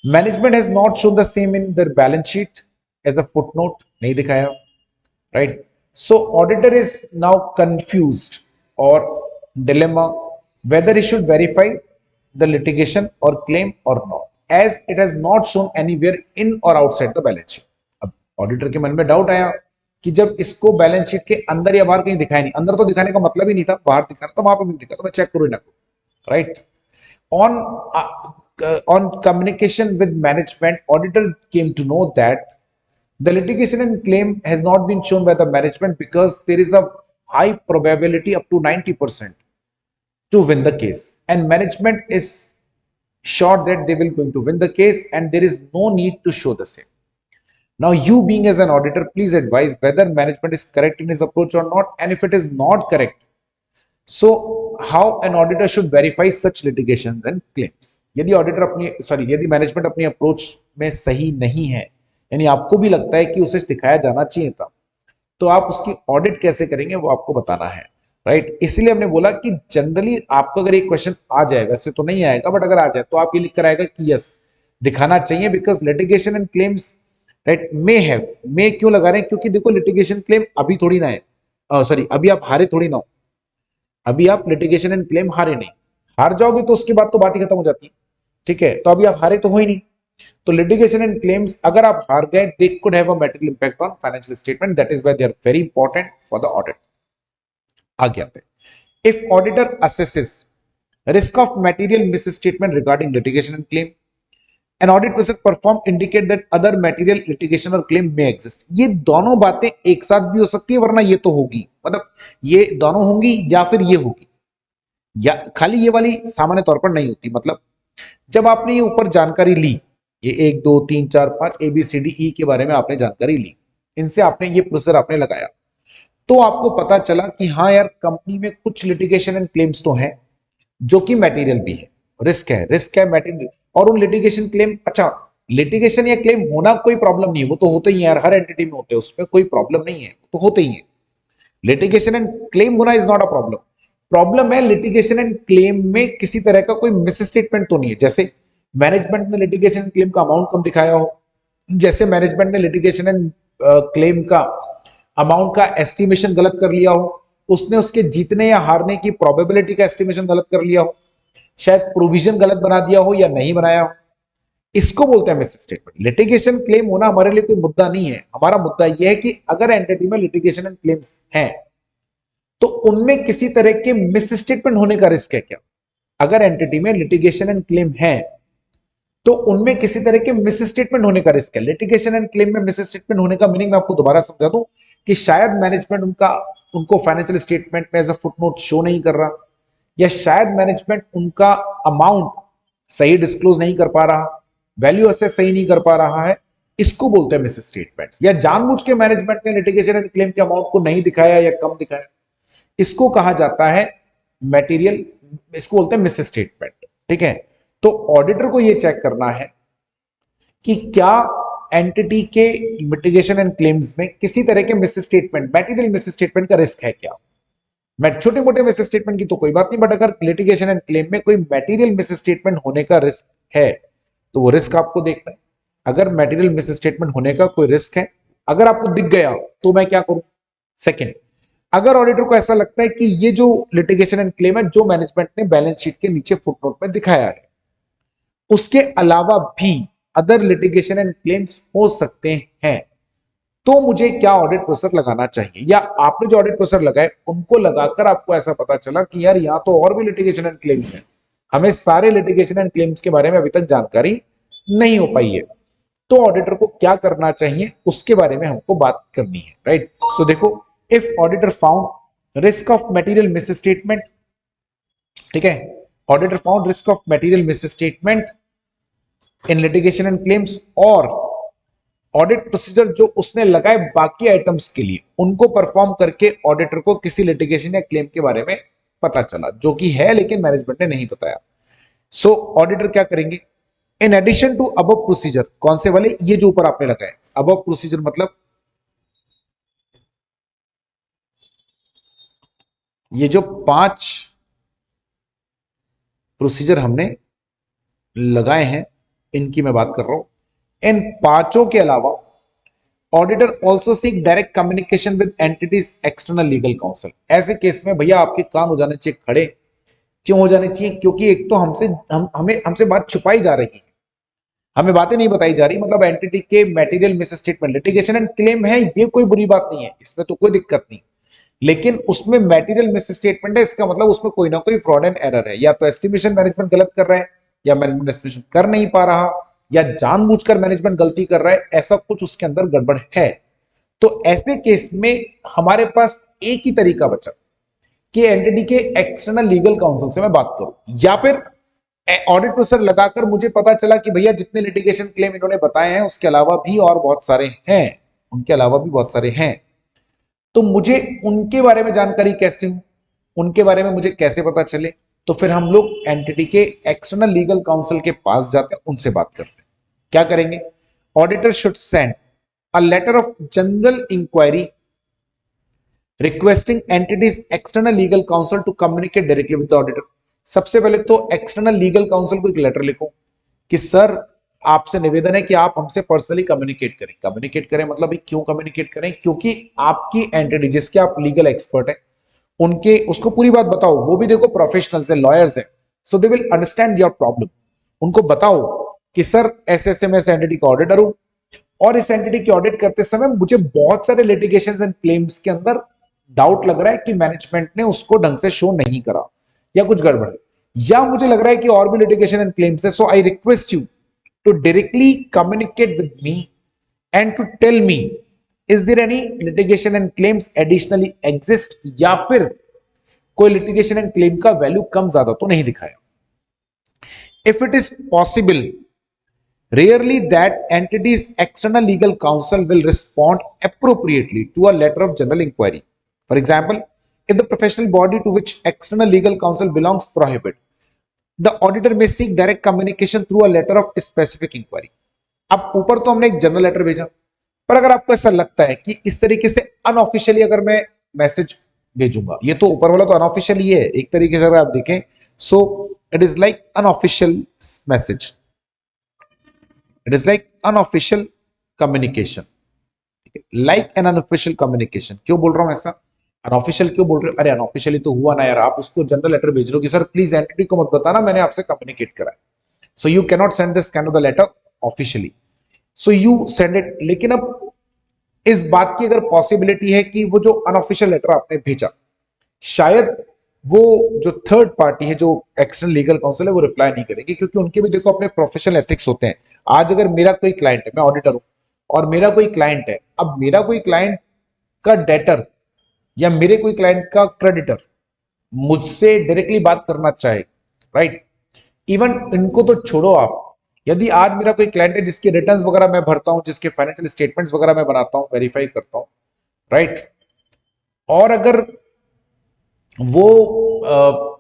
Management has not shown the same in their balance sheet as a footnote, नहीं दिखाया, right. So auditor is now confused और dilemma whether he should verify the litigation or claim or not, as it has not shown anywhere in or outside the balance sheet। अब auditor के मन में doubt आया कि जब इसको balance sheet के अंदर या बाहर कहीं दिखाया नहीं, अंदर तो दिखाने का मतलब ही नहीं था, बाहर दिखाना तो वहां पे भी दिखा, तो मैं चेक करूँ ना करूँ, right. On communication with management, auditor came to know that the litigation and claim has not been shown by the management because there is a high probability up to 90% to win the case, and management is sure that they will going to win the case and there is no need to show the same। Now you being as an auditor, please advise whether management is correct in his approach or not, and if it is not correct, so how an auditor should verify such litigations and claims। यदि auditor अपनी यदि management अपनी approach में सही नहीं है, यानी आपको भी लगता है कि उसे दिखाया जाना चाहिए था, तो आप उसकी ऑडिट कैसे करेंगे वो आपको बताना है, राइट। इसलिए हमने बोला कि जनरली आपको अगर एक क्वेश्चन आ जाए, वैसे तो नहीं आएगा, बट अगर आ जाए तो आप ये लिख कर आएगा कि यस दिखाना चाहिए, because litigation and claims, right, may have, may क्यों लगा रहे हैं, क्योंकि देखो लिटिगेशन क्लेम अभी थोड़ी ना है, अभी आप हारे थोड़ी ना हो, अभी आप लिटिगेशन एंड क्लेम हारे नहीं, हार जाओगे तो उसके बाद तो बात ही खत्म हो जाती है, ठीक है। तो अभी आप हारे तो हो ही नहीं, तो लिटिगेशन एंड क्लेम्स अगर आप हार गए, they could have a material impact on financial statement, that is why they are very important for the audit. आगे आते हैं। If auditor assesses risk of material misstatement regarding litigation and claim, an audit process performed indicate that other material litigation or claim may exist। ये दोनों बातें एक साथ भी हो सकती है, वरना ये तो होगी, मतलब ये दोनों होंगी या फिर ये होगी, या खाली ये वाली सामान्य तौर पर नहीं होती। मतलब जब आपने ये ऊपर जानकारी ली, ये 1 2 3 4 5 ABCDE के बारे में आपने जानकारी ली, इनसे आपने ये प्रोसेसर आपने लगाया, तो आपको पता चला कि हाँ यार, कंपनी में कुछ लिटिगेशन एंड क्लेम्स तो हैं जो कि मटेरियल भी है, रिस्क है मटेरियल। और उन लिटिगेशन क्लेम, अच्छा लिटिगेशन या क्लेम होना कोई प्रॉब्लम नहीं है, वो तो होते ही यार, हर एंटिटी में होते हैं, उसमें कोई प्रॉब्लम नहीं है, तो होते ही है। लिटिगेशन एंड क्लेम होना is not a problem. Problem है लिटिगेशन एंड क्लेम में किसी तरह का कोई मिस स्टेटमेंट तो नहीं है, जैसे मैनेजमेंट ने लिटिगेशन एंड क्लेम का अमाउंट कम दिखाया हो, जैसे मैनेजमेंट ने लिटिगेशन एंड क्लेम का अमाउंट का एस्टिमेशन गलत कर लिया हो, उसने उसके जीतने या हारने की प्रोबेबिलिटी का एस्टिमेशन गलत कर लिया हो, शायद प्रोविजन गलत बना दिया हो या नहीं बनाया हो, इसको बोलते हैं मिस स्टेटमेंट। लिटिगेशन क्लेम होना हमारे लिए कोई मुद्दा नहीं है, हमारा मुद्दा यह है कि अगर एंटिटी में लिटिगेशन एंड क्लेम्स हैं तो उनमें किसी तरह के मिस स्टेटमेंट होने का रिस्क है क्या। अगर एंटिटी में लिटिगेशन एंड क्लेम है तो उनमें किसी तरह के मिस स्टेटमेंट होने का रिस्क है। लिटिगेशन एंड क्लेम में मिस स्टेटमेंट होने का मीनिंग मैं आपको दोबारा समझा दूं कि शायद मैनेजमेंट उनको फाइनेंशियल स्टेटमेंट में एज अ फुटनोट शो नहीं कर रहा, या शायद मैनेजमेंट उनका अमाउंट सही डिस्क्लोज नहीं कर पा रहा, वैल्यू असेस सही नहीं कर पा रहा है, इसको बोलते हैं मिस स्टेटमेंट्स। या जानबूझ के मैनेजमेंट ने लिटिगेशन एंड क्लेम के अमाउंट को नहीं दिखाया या कम दिखाया, इसको कहा जाता है मटेरियल, इसको बोलते हैं मिस स्टेटमेंट। ठीक है, तो ऑडिटर को यह चेक करना है कि क्या एंटिटी के मिटिगेशन एंड क्लेम्स में किसी तरह के miss statement, material miss statement का रिस्क है क्या। मैं छोटे मोटे मिस स्टेटमेंट की तो कोई बात नहीं, बट अगर लिटिगेशन एंड क्लेम में कोई मटेरियल मिस स्टेटमेंट होने का रिस्क है तो वो रिस्क आपको देखना है। अगर मटेरियल मिस स्टेटमेंट होने का कोई रिस्क है, अगर आपको दिख गया तो मैं क्या करूं। सेकंड, अगर ऑडिटर को ऐसा लगता है कि ये जो लिटिगेशन एंड क्लेम है जो मैनेजमेंट ने बैलेंस शीट के नीचे फुटनोट में दिखाया है, उसके अलावा भी अदर लिटिगेशन एंड क्लेम्स हो सकते हैं, तो मुझे क्या ऑडिट प्रोसेसर लगाना चाहिए। या आपने जो ऑडिट प्रोसेसर लगाए उनको लगाकर आपको ऐसा पता चला कि यार यहां तो और भी लिटिगेशन एंड क्लेम्स हैं, हमें सारे लिटिगेशन एंड क्लेम्स के बारे में अभी तक जानकारी नहीं हो पाई है, तो ऑडिटर को क्या करना चाहिए उसके बारे में हमको बात करनी है। राइट, सो देखो, if auditor found risk of material miss statement, ठीक है, auditor found risk of material miss statement in litigation and claims, और ऑडिट प्रोसीजर जो उसने लगाए बाकी आइटम्स के लिए उनको परफॉर्म करके ऑडिटर को किसी लिटिगेशन या क्लेम के बारे में पता चला, जो कि है लेकिन मैनेजमेंट ने नहीं बताया, सो ऑडिटर क्या करेंगे, in addition to above procedure, कौन से वाले, ये जो ऊपर आपने लगाए अबव प्रोसीजर, मतलब ये जो 5 प्रोसीजर हमने लगाए हैं इनकी मैं बात कर रहा हूं। इन पांचों के अलावा auditor also seek direct communication with entities external legal council. ऐसे केस में भैया आपके कान हो जाने चाहिए खड़े। क्यों हो जाने चाहिए, क्योंकि एक तो हमसे बात छुपाई जा रही है, हमें बातें नहीं बताई जा रही, मतलब एंटिटी के material miss statement, litigation and claim है, ये कोई बुरी बात नहीं है, इसमें तो कोई दिक्कत नहीं, लेकिन उसमें मटेरियल मिस स्टेटमेंट है, इसका मतलब उसमें कोई ना कोई फ्रॉड एंड एरर है, या तो एस्टिमेशन मैनेजमेंट गलत कर रहा है, या मैनेजमेंट एस्टिमेशन कर नहीं पा रहा, या जानबूझकर मैनेजमेंट गलती कर रहा है, ऐसा कुछ उसके अंदर गड़बड़ है। तो ऐसे केस में हमारे पास एक ही तरीका बचा कि एंटिटी के एक्सटर्नल लीगल काउंसिल से मैं बात करूं, या फिर ऑडिट प्रोसीजर लगाकर मुझे पता चला कि भैया जितने लिटिगेशन क्लेम इन्होंने बताए हैं उसके अलावा भी और बहुत सारे हैं, उनके अलावा भी बहुत सारे हैं, तो मुझे उनके बारे में जानकारी कैसे हो, उनके बारे में मुझे कैसे पता चले, तो फिर हम लोग एंटिटी के एक्सटर्नल लीगल काउंसिल के पास जाते हैं, उनसे बात करते हैं। क्या करेंगे, auditor should send a letter of general inquiry requesting entity's external legal counsel to communicate directly with the auditor. सबसे पहले तो एक्सटर्नल लीगल काउंसिल को एक लेटर लिखो कि सर आपसे निवेदन है कि आप हमसे पर्सनली कम्युनिकेट करें। कम्युनिकेट करें मतलब क्यों कम्युनिकेट करें, क्योंकि आपकी एंटिटी जिसके आप लीगल एक्सपर्ट हैं उनके उसको पूरी बात बताओ, वो भी देखो प्रोफेशनल्स है, लॉयर्स है, so they will understand your problem. उनको बताओ कि सर ऐसे ऐसे मैं इस एंटिटी का ऑडिटर हूं और इस एंटिटी की ऑडिट करते समय मुझे बहुत सारे लिटिगेशंस एंड क्लेम्स के अंदर डाउट लग रहा है कि मैनेजमेंट ने उसको ढंग से शो नहीं करा या कुछ गड़बड़ है, या मुझे लग रहा है कि और भी लिटिगेशन एंड क्लेम्स है, so I request you to directly communicate with me and to tell me is there any litigation and claims additionally exist, या फिर कोई लिटिगेशन एंड क्लेम का वैल्यू कम ज्यादा तो नहीं दिखाया. If it is possible, rarely that entity's external legal counsel will respond appropriately to a letter of general inquiry. For example, if the professional body to which external legal counsel belongs prohibit, the auditor may seek direct communication through a letter of specific inquiry. अब ऊपर तो हमने एक general letter भेजा, पर अगर आपको ऐसा लगता है कि इस तरीके से अनऑफिशियली अगर मैं मैसेज भेजूंगा, ये तो ऊपर वाला तो अनऑफिशियल ही है एक तरीके से अगर आप देखें, so it is like unofficial message, it is like unofficial communication, like an unofficial communication. क्यों बोल रहा हूं ऐसा, अनऑफिशियल क्यों बोल रहे हो, अरे अनऑफिशियली तो हुआ ना यार, आप उसको जनरल लेटर भेज रहे हो कि सर प्लीज एंटिटी को मत बताना, मैंने आपसे कम्युनिकेट करा है, so you can not send this kind of the letter officially, so you send it. लेकिन अब इस बात की अगर पॉसिबिलिटी है कि वो जो अनऑफिशियल लेटर आपने भेजा, शायद वो जो थर्ड पार्टी है, जो एक्सटर्नल लीगल काउंसिल है, वो रिप्लाई नहीं करेंगे, क्योंकि उनके भी देखो अपने प्रोफेशनल एथिक्स होते हैं. आज अगर मेरा कोई क्लाइंट है, मैं ऑडिटर हूं और मेरा कोई क्लाइंट है, अब मेरा कोई क्लाइंट का डेटर या मेरे कोई क्लाइंट का क्रेडिटर मुझसे डायरेक्टली बात करना चाहे, राइट, इवन इनको तो छोड़ो आप, यदि आज मेरा कोई क्लाइंट है जिसके रिटर्न्स वगैरह मैं भरता हूं, जिसके फाइनेंशियल स्टेटमेंट्स वगैरह मैं बनाता हूं, वेरीफाई करता हूं, राइट, और अगर वो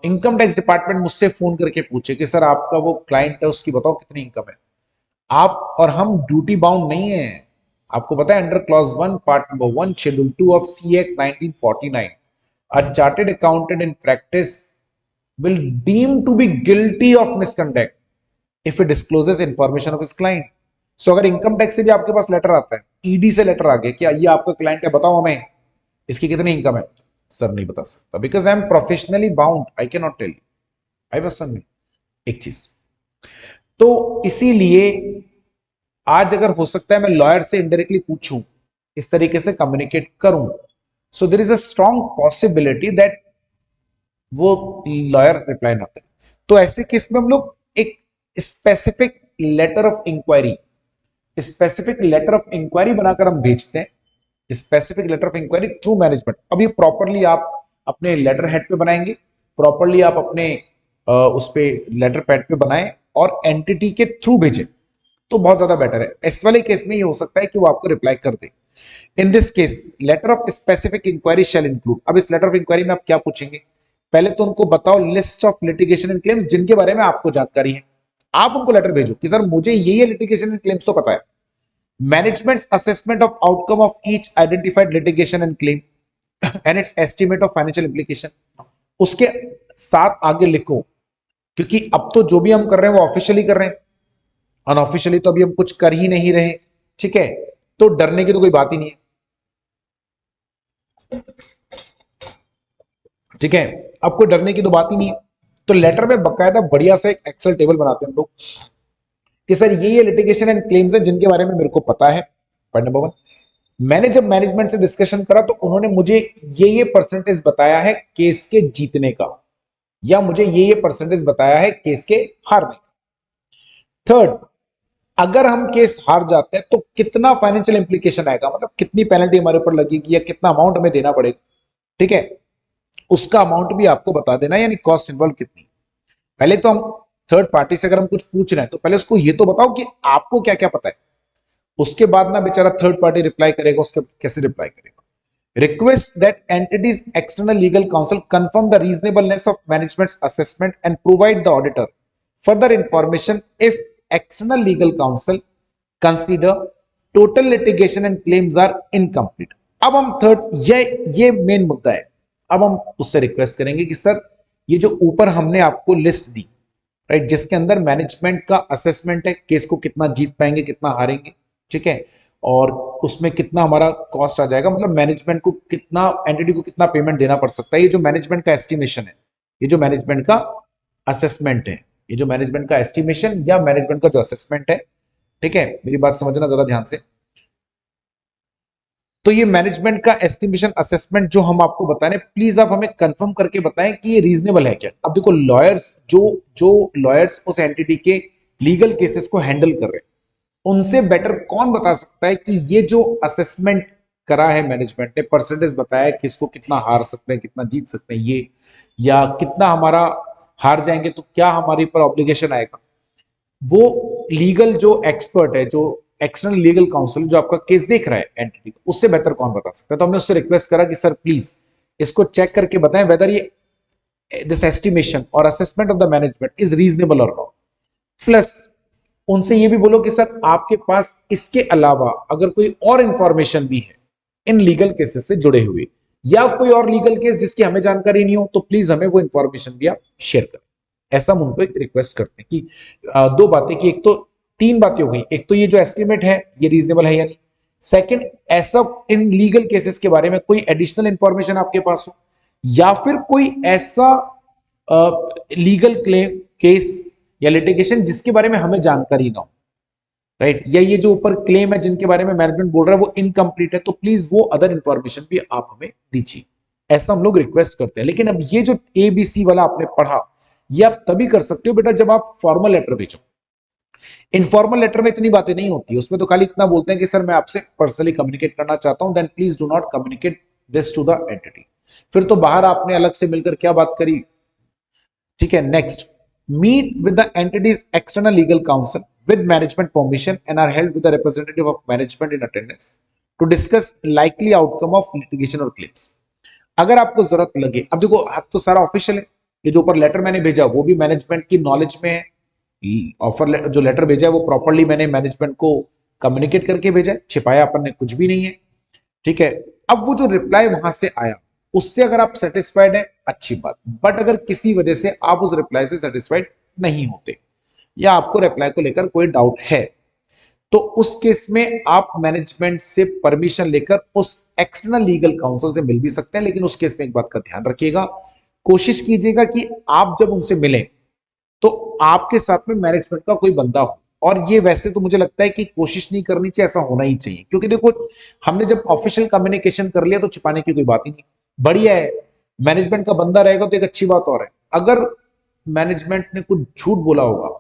इनकम टैक्स डिपार्टमेंट मुझसे फोन करके पूछे कि सर आपका वो क्लाइंट है उसकी बताओ कितनी इनकम है, आप और हम ड्यूटी बाउंड नहीं है. आपको पता है under clause 1 part number 1 schedule 2 of C act 1949, a chartered accountant in practice will deem to be guilty of misconduct if it discloses information of his client. So अगर इनकम टैक्स से भी आपके पास letter आता है, ED से letter आ गया कि ये आपका क्लाइंट है, बताओ हमें इसकी कितनी इनकम है, सर नहीं बता सकता, because I am professionally bound, I can not tell you. I बस सर में एक चीज, तो इसीलिए आज अगर हो सकता है मैं लॉयर से इनडायरेक्टली पूछूं, इस तरीके से कम्युनिकेट करूं, so there is a strong possibility that वो लॉयर रिप्लाई ना करे. तो ऐसे केस में हम लोग एक specific letter of inquiry, specific letter of inquiry बनाकर हम भेजते हैं, specific letter of inquiry through management. अब ये प्रॉपरली आप अपने लेटर हेड पे बनाएंगे, प्रॉपरली आप अपने उस पे लेटर पैड पे बनाएं और एंटिटी के थ्रू भेजें, तो बहुत ज्यादा बेटर है. इस वाले केस में ये हो सकता है कि वो आपको रिप्लाई कर दे. In this case letter of specific inquiry shall include. अब इस लेटर ऑफ इंक्वायरी में आप क्या पूछेंगे, पहले तो उनको बताओ list of litigation and claims जिनके बारे में आपको जानकारी है. आप उनको लेटर भेजो कि सर मुझे ये लिटिगेशन एंड क्लेम्स तो पता है, managements assessment of outcome of each identified litigation and claim and it's estimate of financial implication. उसके साथ आगे लिखो, क्योंकि अब तो जो भी हम कर रहे हैं वो ऑफिशियली कर रहे हैं, अनऑफिशियली तो अभी हम कुछ कर ही नहीं रहे, ठीक है, तो डरने की तो कोई बात ही नहीं है, ठीक है, अब कोई डरने की तो बात ही नहीं है. तो लेटर में बकायदा बढ़िया से एक एक्सेल टेबल बनाते हैं हम लोग कि सर ये लिटिगेशन एंड क्लेम्स है जिनके बारे में मेरे को पता है. पॉइंट नंबर 1, मैंने जब मैनेजमेंट से डिस्कशन करा तो उन्होंने मुझे ये परसेंटेज बताया है केस के जीतने का, या मुझे ये परसेंटेज बताया है केस के हारने का. थर्ड, अगर हम केस हार जाते हैं तो कितना फाइनेंशियल इंप्लीकेशन आएगा, मतलब कितनी पेनल्टी हमारे ऊपर लगेगी या कितना अमाउंट हमें देना पड़ेगा, ठीक है, उसका अमाउंट भी आपको बता देना, यानी कॉस्ट इन्वॉल्व कितनी. पहले तो हम थर्ड पार्टी से अगर हम कुछ पूछ रहे हैं तो पहले उसको ये तो बताओ कि आपको क्या क्या पता है, उसके बाद ना बेचारा थर्ड पार्टी रिप्लाई करेगा, उसके कैसे रिप्लाई करेगा. Request that entity's external legal counsel confirm the reasonableness of management's assessment and provide the auditor further information if external legal counsel consider total litigation and claims are incomplete. अब हम third, ये main मुद्दा है, अब हम उससे request करेंगे कि सर ये जो ऊपर हमने आपको लिस्ट दी, राइट, जिसके अंदर मैनेजमेंट का असेसमेंट है, केस को कितना जीत पाएंगे कितना हारेंगे, ठीक है, और उसमें कितना हमारा कॉस्ट आ जाएगा, मतलब मैनेजमेंट को कितना, एंटिटी को कितना पेमेंट देना पड़ सकता है, ये जो मैनेजमेंट का एस्टिमेशन है, ये जो मैनेजमेंट का असेसमेंट है, ये जो मैनेजमेंट का एस्टिमेशन या मैनेजमेंट का जो असेसमेंट है, ठीक है, मेरी बात समझना जरा ध्यान से. तो ये मैनेजमेंट का एस्टिमेशन असेसमेंट जो हम आपको बता रहे हैं, प्लीज आप हमें कंफर्म करके बताएं कि ये रीजनेबल है क्या। अब देखो लॉयर्स, जो लॉयर्स उस एंटिटी के लीगल केसेस को हैंडल कर रहे हैं, उनसे बेटर कौन बता सकता है कि ये जो असेसमेंट करा है मैनेजमेंट ने, परसेंटेज बताया है किसको कितना हार सकते हैं कितना जीत सकते हैं ये, या कितना हमारा हार जाएंगे तो क्या हमारे ऊपर ऑब्लिगेशन आएगा। वो लीगल जो एक्सपर्ट है, जो एक्सटर्नल लीगल काउंसिल जो आपका केस देख रहा है एंटिटी का, उससे बेहतर कौन बता सकता है। तो हमने उससे रिक्वेस्ट करा कि सर प्लीज इसको चेक करके बताएं वेदर ये दिस एस्टिमेशन और assessment of the management is reasonable और नॉट। प्लस उनसे ये भी बोलो कि सर आपके पास इसके अलावा अगर कोई और इंफॉर्मेशन भी है इन लीगल केसेस से जुड़े हुए, या कोई और लीगल केस जिसकी हमें जानकारी नहीं हो, तो प्लीज हमें वो इंफॉर्मेशन भी आप शेयर करें। ऐसा हम उनको एक रिक्वेस्ट करते हैं कि दो बातें, कि एक तो तीन बातें हो गई, एक तो ये जो एस्टिमेट है ये रीजनेबल है या नहीं, सेकंड ऐसा इन लीगल केसेस के बारे में कोई एडिशनल इंफॉर्मेशन आपके पास हो, या फिर कोई ऐसा लीगल क्लेम केस या लिटिगेशन जिसके बारे में हमें जानकारी ना हो, राइट, या ये जो ऊपर क्लेम है जिनके बारे में मैनेजमेंट बोल रहा है वो इनकम्प्लीट है, तो प्लीज वो अदर इंफॉर्मेशन भी आप हमें दीजिए। ऐसा हम लोग रिक्वेस्ट करते हैं। लेकिन अब ये जो एबीसी वाला आपने पढ़ा, ये आप तभी कर सकते हो बेटा जब आप फॉर्मल लेटर भेजो। इनफॉर्मल लेटर में इतनी बातें नहीं होती, उसमें तो खाली इतना बोलते हैं कि सर मैं आपसे पर्सनली कम्युनिकेट करना चाहता हूं, then please do not communicate this to the entity. फिर तो बाहर आपने अलग से मिलकर क्या बात करी। ठीक है, next, meet with the entity's external legal counsel with management permission and are held with the representative of management in attendance to discuss likely outcome of litigation or claims। अगर आपको जरूरत लगे, अब देखो अब तो सारा ऑफिशियल है, ये जो ऊपर लेटर मैंने भेजा वो भी मैनेजमेंट की नॉलेज में है, ऑफर जो लेटर भेजा है वो प्रॉपरली मैंने मैनेजमेंट को कम्युनिकेट करके भेजा है, छिपाया अपन ने कुछ भी नहीं है। ठीक है, अब वो जो रिप्लाई वहां से आया उससे अगर आप सेटिस्फाइड है अच्छी बात, बट अगर किसी वजह से आप उस रिप्लाई से सेटिस्फाइड नहीं होते या आपको रिप्लाई को लेकर कोई डाउट है, तो उस केस में आप मैनेजमेंट से परमिशन लेकर उस एक्सटर्नल लीगल काउंसिल से मिल भी सकते हैं। लेकिन उस केस में एक बात का ध्यान रखिएगा, कोशिश कीजिएगा कि आप जब उनसे मिलें तो आपके साथ में मैनेजमेंट का कोई बंदा हो। और ये वैसे तो मुझे लगता है कि कोशिश नहीं करनी चाहिए, ऐसा होना ही चाहिए, क्योंकि देखो हमने जब ऑफिशियल कम्युनिकेशन कर लिया तो छिपाने की कोई बात ही नहीं। बढ़िया है, मैनेजमेंट का बंदा रहेगा तो एक अच्छी बात और है। अगर मैनेजमेंट ने कुछ झूठ बोला होगा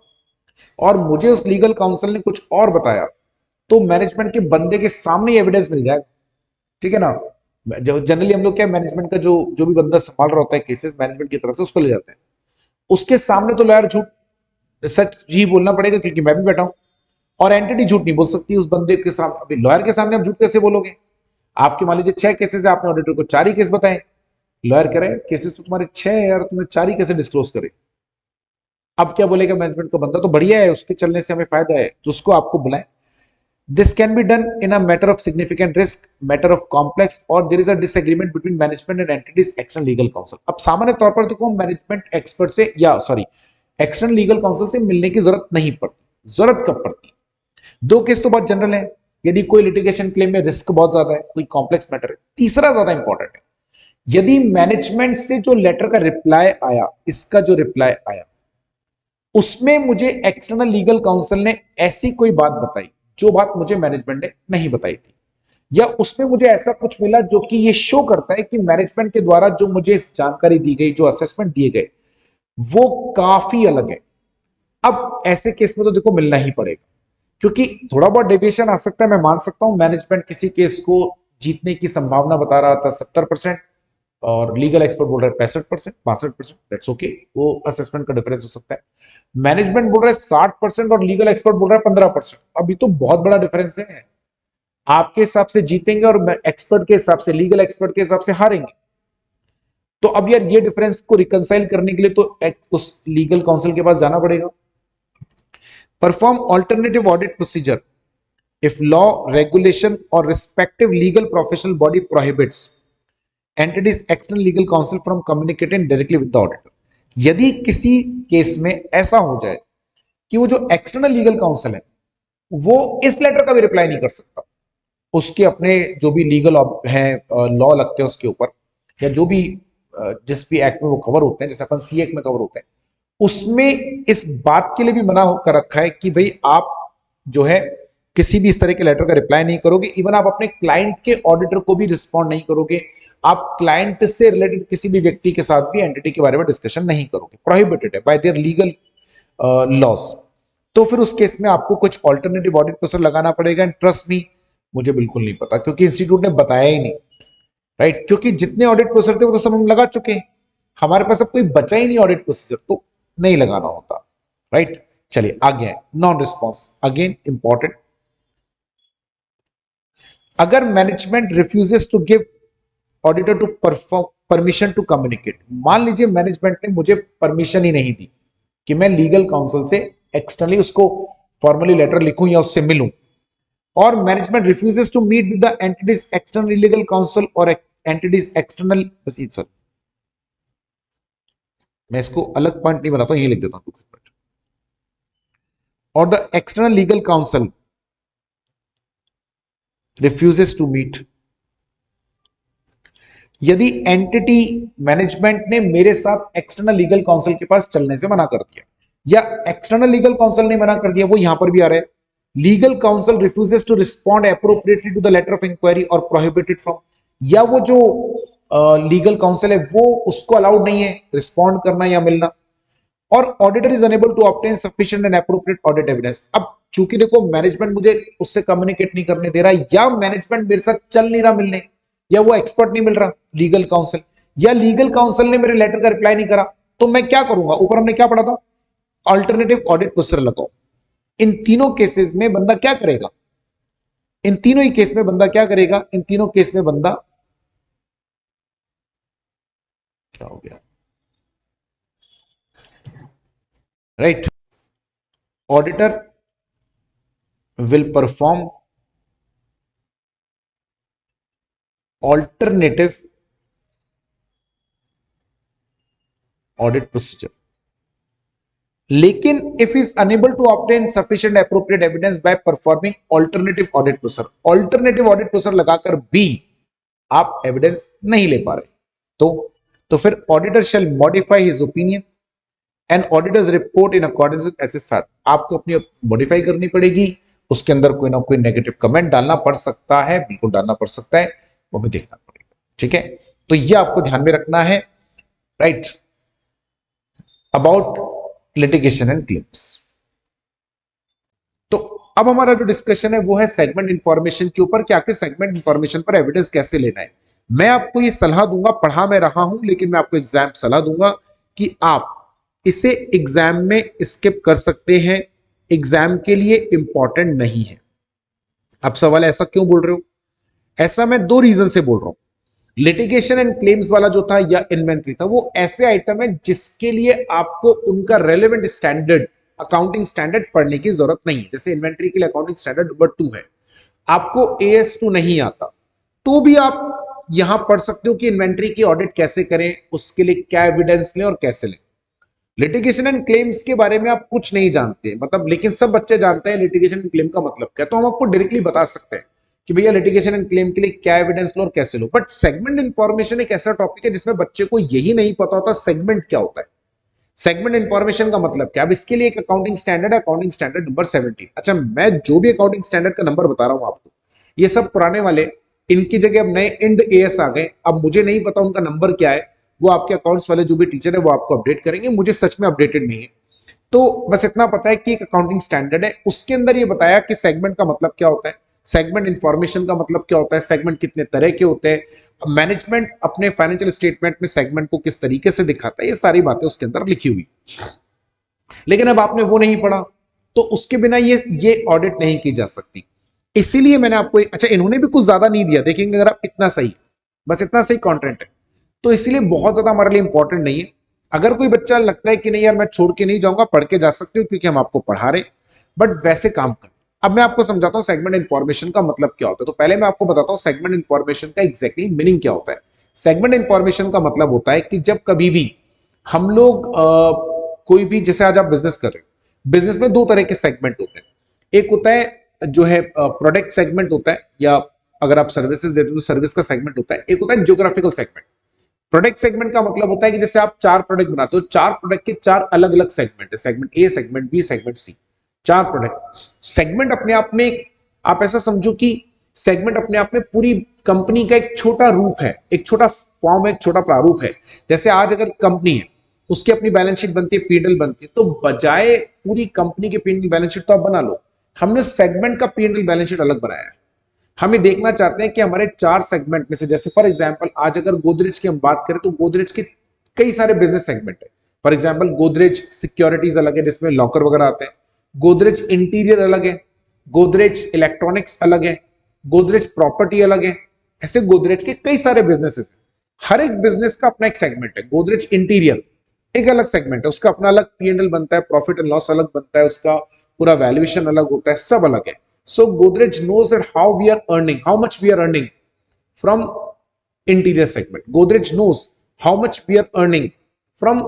और मुझे उस लीगल काउंसिल ने कुछ और बताया, तो मैनेजमेंट के बंदे के सामने ही एविडेंस मिल जाएगा। ठीक है ना, जो जनरली हम लोग क्या, मैनेजमेंट का जो जो भी बंदा संभाल रहा होता है केसेस मैनेजमेंट की तरफ से, उसको ले जाते हैं, उसके सामने तो लॉयर झूठ सच ही बोलना पड़ेगा क्योंकि मैं भी बैठा हूं, और एंटिटी झूठ नहीं बोल सकती उस बंदे के सामने। अभी लॉयर के सामने आप झूठ कैसे बोलोगे। आपके मान लीजिए 6 केसेस है, आपने ऑडिटर को 4 ही केस बताए, लॉयर कह रहे हैं केसेस तो तुम्हारे 6 है यार, तुमने 4 ही कैसे डिस्क्लोज करे। अब क्या बोलेगा मैनेजमेंट का बंदा, तो बढ़िया है उसके चलने से हमें फायदा है, तो उसको आपको बुलाएं। This can be done in a matter of significant risk, matter of complex, और there is a disagreement between management and entities external legal counsel. अब सामान्य तौर पर देखो मैनेजमेंट एक्सपर्ट से या सॉरी एक्सटर्नल लीगल काउंसिल से मिलने की जरूरत नहीं पड़ती। जरूरत कब पड़ती, दो केस तो बहुत जनरल है, यदि कोई लिटिगेशन क्लेम में रिस्क बहुत ज्यादा है, कोई कॉम्प्लेक्स मैटर है। तीसरा ज्यादा इंपॉर्टेंट है, यदि मैनेजमेंट से जो लेटर का रिप्लाई आया, इसका जो रिप्लाई आया उसमें मुझे एक्सटर्नल लीगल काउंसिल ने ऐसी कोई बात बताई जो बात मुझे मैनेजमेंट ने नहीं बताई थी, या उसमें मुझे ऐसा कुछ मिला जो कि ये शो करता है कि मैनेजमेंट के द्वारा जो मुझे जानकारी दी गई, जो असेसमेंट दिए गए, वो काफी अलग है। अब ऐसे केस में तो देखो मिलना ही पड़ेगा, क्योंकि थोड़ा बहुत डेविएशन आ सकता है, मैं मान सकता हूं। मैनेजमेंट किसी केस को जीतने की संभावना बता रहा था 70%, और लीगल एक्सपर्ट बोल रहा है 65%, 62%, दैट्स ओके, वो असेसमेंट का डिफरेंस हो सकता है। मैनेजमेंट बोल रहा है 60% और लीगल एक्सपर्ट बोल रहा है 15%। अभी तो बहुत बड़ा डिफरेंस है, आपके हिसाब से जीतेंगे और एक्सपर्ट के हिसाब से, लीगल एक्सपर्ट के हिसाब से हारेंगे। तो अब यार ये डिफरेंस को रिकंसाइल करने के लिए तो उस लीगल काउंसिल के पास जाना पड़ेगा। Perform alternative audit procedure if law, regulation or respective legal professional body prohibits entities external legal counsel from communicating directly with the auditor। यदि किसी केस में ऐसा हो जाए कि वो जो एक्सटर्नल लीगल काउंसिल है वो इस लेटर का भी रिप्लाई नहीं कर सकता, उसके अपने जो भी लीगल है लॉ लगते हैं उसके ऊपर, या जो भी जिस भी एक्ट में वो कवर होते हैं, जैसे अपन सी एक्ट में कवर होते हैं, उसमें इस बात के लिए भी मना कर रखा है कि भाई आप जो है किसी भी इस तरह के लेटर का रिप्लाई नहीं करोगे। इवन आप अपने क्लाइंट के ऑडिटर को भी रिस्पॉन्ड नहीं करोगे। आप क्लाइंट से रिलेटेड किसी भी व्यक्ति के साथ भी एंटिटी के बारे में डिस्कशन नहीं करोगे, प्रोहिबिटेड है बाय देयर लीगल लॉस। तो फिर उस केस में आपको कुछ ऑल्टरनेटिव ऑडिट प्रोसीजर लगाना पड़ेगा। एंड ट्रस्ट मी, मुझे बिल्कुल नहीं पता, क्योंकि इंस्टीट्यूट ने बताया ही नहीं, राइट? क्योंकि जितने ऑडिट प्रोसीजर थे वो तो सब हम लगा चुके हैं, हमारे पास अब कोई बचा ही नहीं ऑडिट प्रोसीजर, तो नहीं लगाना होता, राइट? चलिए आगे है, नॉन रिस्पॉन्स, अगेन इंपॉर्टेंट। अगर management refuses to give auditor to perform permission to communicate, मान लीजिए मैनेजमेंट ने मुझे परमिशन ही नहीं दी कि मैं लीगल काउंसिल से एक्सटर्नली उसको फॉर्मली लेटर लिखूं या उससे मिलूं, और management refuses to meet with the entity's external legal counsel और एंटिटीज एक्सटर्नल, बस सर मैं इसको अलग पॉइंट नहीं बनाता हूं, यही लिख देता हूं, और the external legal counsel refuses to meet. यदि एंटिटी मैनेजमेंट ने मेरे साथ एक्सटर्नल लीगल काउंसिल के पास चलने से मना कर दिया, या एक्सटर्नल लीगल काउंसिल ने मना कर दिया, वो यहां पर भी आ रहा है, legal counsel refuses to respond appropriately to the letter of inquiry और प्रोहिबिटेड फ्रॉम, या वो जो लीगल काउंसिल है वो उसको अलाउड नहीं है रिस्पॉन्ड करना या मिलना, और auditor is unable to obtain sufficient and appropriate audit evidence. अब चूंकि देखो मैनेजमेंट मुझे उससे कम्युनिकेट नहीं करने दे रहा, या मैनेजमेंट मेरे साथ चल नहीं रहा मिलने, या वो एक्सपर्ट नहीं मिल रहा लीगल काउंसिल, या लीगल काउंसिल ने मेरे लेटर का रिप्लाई नहीं करा, तो मैं क्या करूंगा? ऊपर हमने क्या पढ़ा था, अल्टरनेटिव ऑडिट प्रोसीजर लगाओ। इन तीनों केसेस में बंदा क्या करेगा? इन तीनों ही केस में बंदा क्या करेगा? इन तीनों केस में बंदा क्या हो गया, right? Auditor will perform alternative audit procedure, लेकिन if is unable to obtain sufficient appropriate evidence by performing alternative audit procedure, alternative audit procedure लगाकर भी आप एविडेंस नहीं ले पा रहे, तो फिर auditor shall modify his opinion and auditors report in accordance with SSR. आपको अपनी मॉडिफाई करनी पड़ेगी, उसके अंदर कोई ना कोई नेगेटिव कमेंट डालना पड़ सकता है, बिल्कुल डालना पड़ सकता है, वो भी देखना पड़ेगा, ठीक है? तो ये आपको ध्यान में रखना है, right, about litigation and claims. तो अब हमारा जो डिस्कशन है वो है सेगमेंट इंफॉर्मेशन के ऊपर कि आखिर सेगमेंट इंफॉर्मेशन पर एविडेंस कैसे लेना है। मैं आपको ये सलाह दूंगा, पढ़ा मैं रहा हूं, लेकिन मैं आपको एग्जाम सलाह दूंगा कि आप इसे एग्जाम में स्किप कर सकते हैं, एग्जाम के लिए इंपॉर्टेंट नहीं है। अब सवाल ऐसा क्यों बोल रहे हो? ऐसा मैं दो रीजन से बोल रहा हूं। लिटिगेशन एंड क्लेम्स वाला जो था या इन्वेंट्री था, वो ऐसे आइटम है जिसके लिए आपको उनका रेलेवेंट स्टैंडर्ड, अकाउंटिंग स्टैंडर्ड पढ़ने की जरूरत नहीं है। जैसे इन्वेंट्री के लिए अकाउंटिंग स्टैंडर्ड नंबर 2 है, आपको AS2 नहीं आता तो भी आप यहां पढ़ सकते हो कि इन्वेंट्री की ऑडिट कैसे करें, उसके लिए क्या एविडेंस लें और कैसे लें। लिटिगेशन एंड क्लेम्स के बारे में आप कुछ नहीं जानते, मतलब, लेकिन सब बच्चे जानते हैं लिटिगेशन एंड क्लेम का मतलब क्या, तो हम आपको डायरेक्टली बता सकते हैं कि भैया लिटिगेशन एंड क्लेम के लिए क्या एविडेंस लो और कैसे लो। बट सेगमेंट इंफॉर्मेशन एक ऐसा टॉपिक है जिसमें बच्चे को यही नहीं पता होता सेगमेंट क्या होता है, सेगमेंट इंफॉर्मेशन का मतलब क्या। अब इसके लिए एक अकाउंटिंग स्टैंडर्ड है, अकाउंटिंग स्टैंडर्ड नंबर 17। अच्छा, मैं जो भी अकाउंटिंग स्टैंडर्ड का नंबर बता रहा हूं आपको, ये सब पुराने वाले, इनकी जगह अब नए इंड AS आ गए। अब मुझे नहीं पता उनका नंबर क्या है, वो आपके अकाउंट्स वाले जो भी टीचर है वो आपको अपडेट करेंगे, मुझे सच में अपडेटेड नहीं है। तो बस इतना पता है कि एक अकाउंटिंग स्टैंडर्ड है, उसके अंदर ये बताया कि सेगमेंट का मतलब क्या होता है, सेगमेंट इंफॉर्मेशन का मतलब क्या होता है, सेगमेंट कितने तरह के होते हैं, मैनेजमेंट अपने फाइनेंशियल स्टेटमेंट में सेगमेंट को किस तरीके से दिखाता है, ये सारी बातें उसके अंदर लिखी हुई। लेकिन अब आपने वो नहीं पढ़ा तो उसके बिना ये ऑडिट नहीं की जा सकती। इसीलिए मैंने आपको अच्छा, इन्होंने भी कुछ ज्यादा नहीं दिया, देखेंगे अगर आप इतना सही, बस इतना सही कंटेंट है, तो इसीलिए बहुत ज्यादा हमारे लिए इंपॉर्टेंट नहीं है। अगर कोई बच्चा लगता है कि नहीं यार मैं छोड़ के नहीं जाऊंगा, पढ़ के जा सकते हो क्योंकि हम आपको पढ़ा रहे, बट वैसे काम कर। अब मैं आपको समझाता हूं सेगमेंट इन्फॉर्मेशन का मतलब क्या होता है। तो पहले मैं आपको बताता हूं सेगमेंट इन्फॉर्मेशन का एग्जैक्टली मीनिंग क्या होता है। सेगमेंट इन्फॉर्मेशन का मतलब होता है कि जब कभी भी हम लोग कोई भी, जैसे आज आप बिजनेस कर रहे हो, बिजनेस में दो तरह के सेगमेंट होते हैं। एक होता है जो है प्रोडक्ट सेगमेंट होता है, या अगर आप सर्विसेज देते हो तो सर्विस का सेगमेंट होता है। एक होता है ज्योग्राफिकल सेगमेंट। प्रोडक्ट सेगमेंट का मतलब होता है कि जैसे आप 4 प्रोडक्ट बनाते हो, 4 प्रोडक्ट के 4 अलग अलग सेगमेंट है, segment A, segment B, segment C, 4 product. Segment अपने आप में एक आप ऐसा समझो कि सेगमेंट अपने आप में पूरी कंपनी का एक छोटा रूप है, एक छोटा फॉर्म है, एक छोटा प्रारूप है। जैसे आज अगर कंपनी है, उसकी अपनी बैलेंस शीट बनती है, पीएनएल बनती है, तो बजाय पूरी कंपनी की पीएनएल बैलेंस शीट तो आप बना लो, हमने सेगमेंट का पीएनएल बैलेंस शीट अलग बनाया है। हम ये देखना चाहते हैं कि हमारे 4 सेगमेंट में से, जैसे फॉर एग्जांपल आज अगर गोदरेज की हम बात करें तो गोदरेज के कई सारे बिजनेस सेगमेंट है। फॉर एग्जांपल गोदरेज सिक्योरिटीज अलग है जिसमें लॉकर वगैरह आते हैं, गोदरेज इंटीरियर अलग है, गोदरेज इलेक्ट्रॉनिक्स अलग है, गोदरेज प्रॉपर्टी अलग है। ऐसे गोदरेज के कई सारे बिजनेसेस हैं, हर एक बिजनेस का अपना एक सेगमेंट है। गोदरेज इंटीरियर एक अलग सेगमेंट है, उसका अपना अलग पीएनएल बनता है, प्रॉफिट एंड लॉस अलग बनता है, उसका पूरा वैल्यूएशन अलग होता है, सब अलग है। So Godrej knows that how we are earning, how much we are earning from interior segment. Godrej knows how much we are earning from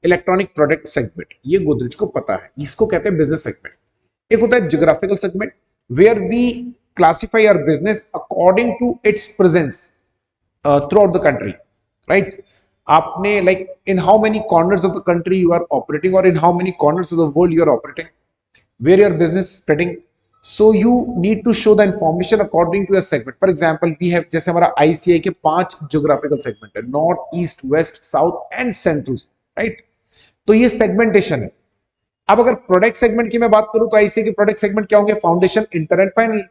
electronic product segment. ये Godrej को पता है, इसको कहते हैं business segment. एक होता है geographical segment, where we classify our business according to its presence throughout the country, right? आपने like in how many corners of the country you are operating, or in how many corners of the world you are operating, where your business is spreading. So you need to show the information according to your segment. For example, we have जैसे हमारा ICI के 5 geographical segment है, north, east, west, south and central, right? तो ये segmentation है। अब अगर product segment की मैं बात करूं तो आईसीआई के प्रोडक्ट सेगमेंट क्या होंगे? फाउंडेशन, इंटर एंड फाइनल,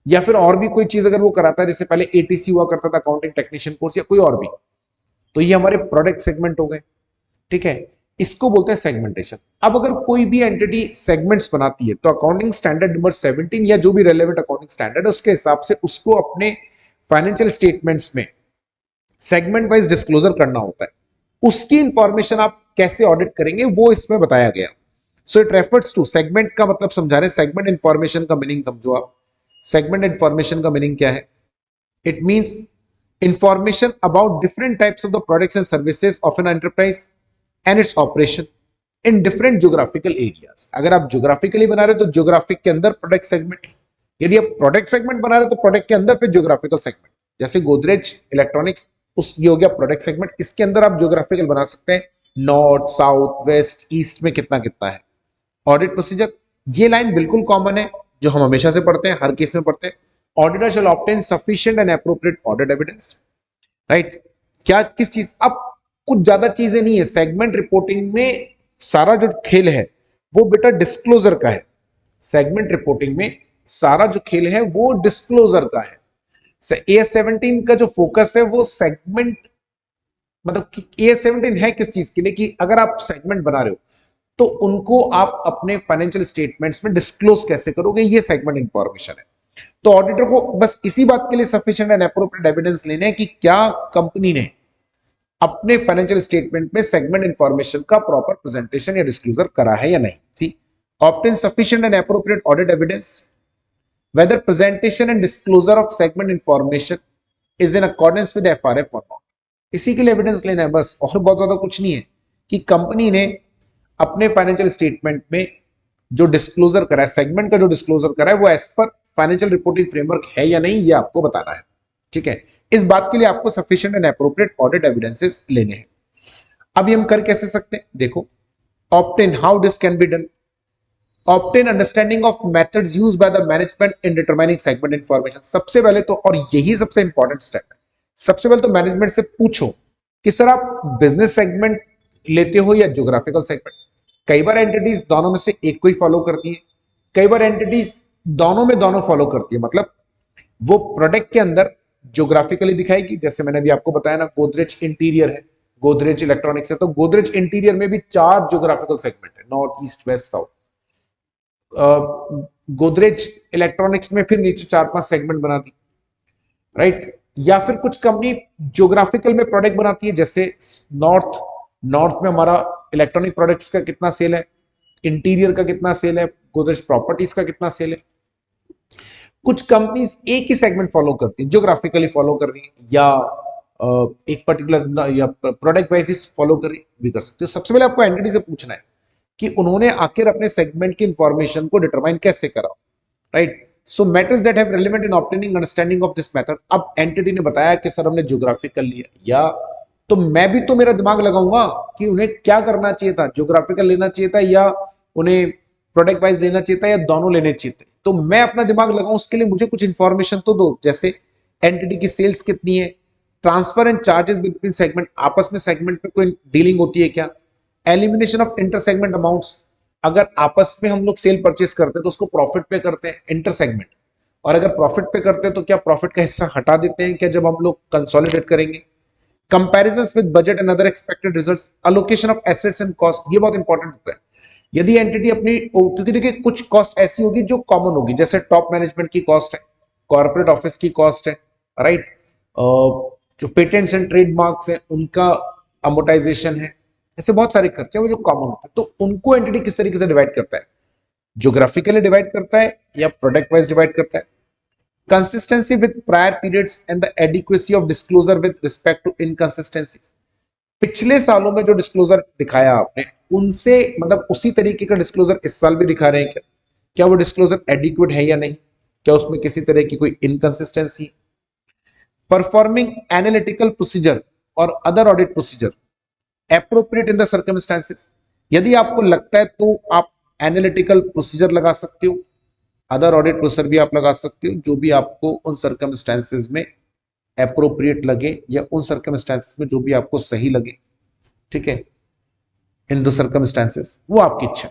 या फिर और भी कोई चीज अगर वो कराता है, जैसे पहले एटीसी हुआ करता था, अकाउंटिंग टेक्नीशियन कोर्स, या कोई और भी, तो ये हमारे प्रोडक्ट सेगमेंट हो गए, ठीक है? इसको बोलते हैं सेगमेंटेशन। अब अगर कोई भी एंटिटी सेगमेंट्स बनाती है तो अकाउंटिंग स्टैंडर्ड नंबर 17 या जो भी रेलेवेंट अकाउंटिंग स्टैंडर्ड है उसके हिसाब से उसको अपने फाइनेंशियल स्टेटमेंट्स में सेगमेंट वाइज डिस्क्लोजर करना होता है। उसकी इंफॉर्मेशन आप कैसे ऑडिट करेंगे वो इसमें बताया गया। So it refers to, segment का मतलब समझा रहे, सेगमेंट इंफॉर्मेशन का मीनिंग समझो आप। सेगमेंट इंफॉर्मेशन का मीनिंग क्या है? It means information about different types of the products and services of an enterprise and its operation in different geographical areas. अगर आप ज्योग्राफिकली बना रहे हो तो ज्योग्राफिक के अंदर प्रोडक्ट सेगमेंट, यदि आप प्रोडक्ट सेगमेंट बना रहे हो तो प्रोडक्ट के अंदर फिर ज्योग्राफिकल सेगमेंट। जैसे गोदरेज इलेक्ट्रॉनिक्स, उस ये हो गया प्रोडक्ट सेगमेंट, इसके अंदर आप ज्योग्राफिकल बना सकते हैं, नॉर्थ, साउथ, वेस्ट, ईस्ट में कितना कितना है। ऑडिट प्रोसीजर, ये लाइन बिल्कुल कॉमन है जो हम हमेशा से पढ़ते हैं, हर केस में पढ़ते हैं। Auditor shall obtain sufficient and appropriate audit evidence, right? क्या किस चीज, अब कुछ ज्यादा चीजें नहीं है सेगमेंट रिपोर्टिंग में, सारा जो खेल है वो बेटा डिस्क्लोजर का है। सेगमेंट रिपोर्टिंग में सारा जो खेल है वो डिस्क्लोजर का है। AS17 का जो फोकस है वो सेगमेंट, मतलब AS17 है किस चीज के लिए, कि अगर आप सेगमेंट बना रहे हो तो उनको आप अपने फाइनेंशियल स्टेटमेंट्स में डिस्क्लोज कैसे करोगे, ये सेगमेंट इंफॉर्मेशन है। तो ऑडिटर को बस इसी बात के लिए सफिशिएंट एंड एप्रोप्रिएट एविडेंस लेने हैं कि क्या कंपनी ने अपने फाइनेंशियल स्टेटमेंट में सेगमेंट इंफॉर्मेशन का प्रॉपर प्रेजेंटेशन या डिस्क्लोजर करा है या नहीं। C, obtain sufficient and appropriate audit evidence whether presentation and disclosure of segment information is in accordance with FRF or not। इसी के लिए एविडेंस लेना है बस, और बहुत ज्यादा कुछ नहीं है, कि कंपनी ने अपने फाइनेंशियल स्टेटमेंट में जो डिस्क्लोजर करा है, सेगमेंट का जो डिस्क्लोजर करा है, वो as per financial reporting framework है या नहीं, ये आपको बताना है, ठीक है? इस बात के लिए आपको sufficient and appropriate audit evidences लेने हैं। अभी हम कर कैसे सकते हैं, देखो, obtain, how this can be done, obtain understanding of methods used by the management in determining segment information. सबसे पहले तो, और यही सबसे इंपॉर्टेंट स्टेप है, सबसे पहले तो मैनेजमेंट से पूछो कि सर आप बिजनेस सेगमेंट लेते हो या ज्योग्राफिकल सेगमेंट। कई बार एंटिटीज दोनों में से एक को ही फॉलो करती है, कई बार एंटिटीज दोनों में दोनों फॉलो करती है, मतलब वो प्रोडक्ट के अंदर ज्योग्राफिकली दिखाएगी, जैसे मैंने भी आपको बताया ना, गोदरेज इंटीरियर है, गोदरेज इलेक्ट्रॉनिक्स है, तो गोदरेज इंटीरियर में भी 4 ज्योग्राफिकल सेगमेंट है, north, east, west, south. Godrej electronics में फिर नीचे 4-5 सेगमेंट बना दी, राइट? या फिर कुछ कंपनी ज्योग्राफिकल में प्रोडक्ट बनाती है, जैसे नॉर्थ में हमारा इलेक्ट्रॉनिक प्रोडक्ट्स का कितना सेल है, इंटीरियर का कितना सेल है, गोदरेज प्रॉपर्टीज का कितना सेल है। कुछ कंपनीज एक ही सेगमेंट फॉलो करती है, ज्योग्राफिकली फॉलो कर रही है, या एक पर्टिकुलर या प्रोडक्ट वाइज फॉलो कर रही भी कर सकते हो। सबसे पहले आपको एंटिटी से पूछना है कि उन्होंने आखिर अपने सेगमेंट की इंफॉर्मेशन को डिटरमाइन कैसे करा, right? So matters that have relevant in obtaining understanding of this method. अब एंटिटी ने बताया कि सर हमने ज्योग्राफिकल लिया, या तो मैं भी तो मेरा दिमाग लगाऊंगा कि उन्हें क्या करना चाहिए था, ज्योग्राफिकल लेना चाहिए था या उन्हें प्रोडक्ट वाइज लेना चाहिए था या दोनों लेने चाहिए थे। तो मैं अपना दिमाग लगाऊं उसके लिए मुझे कुछ इंफॉर्मेशन तो दो, जैसे एंटिटी की सेल्स कितनी है, transfer and charges between segment, आपस में सेगमेंट में कोई डीलिंग होती है क्या, elimination of inter segment amounts, अगर आपस में हम लोग सेल परचेस करते हैं तो उसको प्रॉफिट पे करते हैं इंटर सेगमेंट, और अगर प्रॉफिट पे करते हैं तो क्या प्रॉफिट का हिस्सा हटा देते हैं क्या जब हम लोग कंसोलिडेट करेंगे, comparisons with budget and other expected results, allocation of assets and cost, ये बहुत इंपॉर्टेंट होता है। यदि एंटिटी अपनी, क्योंकि देखिए कुछ कॉस्ट ऐसी होगी जो कॉमन होगी, जैसे टॉप मैनेजमेंट की कॉस्ट है, कॉर्पोरेट ऑफिस की कॉस्ट है, राइट, जो पेटेंट्स एंड ट्रेडमार्क्स हैं उनका अमोर्टाइजेशन है, ऐसे बहुत सारे खर्चे हैं वो जो कॉमन होते हैं। तो उनको एंटिटी किस तरीके से डिवाइड करता है, ज्योग्राफिकली डिवाइड करता है या प्रोडक्ट वाइज डिवाइड करता है, consistency with prior periods and the adequacy of disclosure with respect to inconsistencies, पिछले सालों में जो डिस्क्लोजर दिखाया आपने उनसे मतलब उसी तरीके का डिस्क्लोजर इस साल भी दिखा रहे हैं क्या, क्या वो डिस्क्लोजर एडिक्वेट है या नहीं, क्या उसमें किसी तरह की कोई इनकंसिस्टेंसी, परफॉर्मिंग एनालिटिकल प्रोसीजर और other audit procedure appropriate in the circumstances, यदि आपको लगता है तो आप एनालिटिकल प्रोसीजर लगा सकते हो, अदर ऑडिट प्रोसीजर भी आप लगा सकते हो, जो भी आपको उन सर्कमस्टेंसेस में एप्रोप्रिएट लगे या उन सर्कमस्टेंसेस में जो भी आपको सही लगे, ठीक है, इन दो सर्कमस्टेंसेस, वो आपकी इच्छा।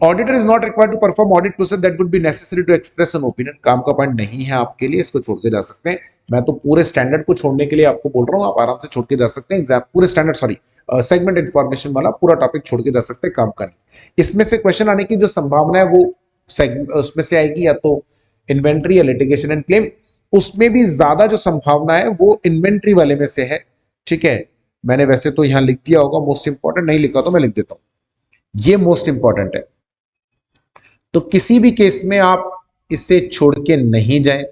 Auditor is not required to perform audit process that would be necessary to express an opinion, काम का पॉइंट नहीं है आपके लिए, इसको छोड़ के जा सकते हैं। मैं तो पूरे स्टैंडर्ड को छोड़ने के लिए आपको बोल रहा हूं, आप आराम से छोड़ के जा सकते हैं एग्जाम, पूरे स्टैंडर्ड सॉरी सेगमेंट इंफॉर्मेशन वाला पूरा टॉपिक छोड़ के जा सकते हैं, काम का नहीं। इसमें से क्वेश्चन आने की जो संभावना है वो उसमें से आएगी या तो इन्वेंट्री या लिटिगेशन एंड क्लेम, उसमें भी ज्यादा जो संभावना है वो इन्वेंट्री वाले में से है, ठीक है। मैंने वैसे तो यहां लिख दिया होगा मोस्ट इंपॉर्टेंट, नहीं लिखा तो मैं लिख देता हूं, ये मोस्ट इंपॉर्टेंट है, तो किसी भी केस में आप इसे छोड़ के नहीं जाए,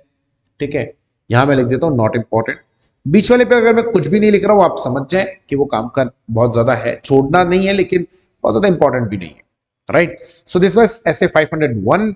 ठीक है। यहां मैं लिख देता हूं नॉट इंपॉर्टेंट, बीच वाले पे अगर मैं कुछ भी नहीं लिख रहा हूं आप समझ जाए कि वो काम का बहुत ज्यादा है, छोड़ना नहीं है लेकिन बहुत ज्यादा इंपॉर्टेंट भी नहीं है, राइट। सो दिस वाज ऐसे 501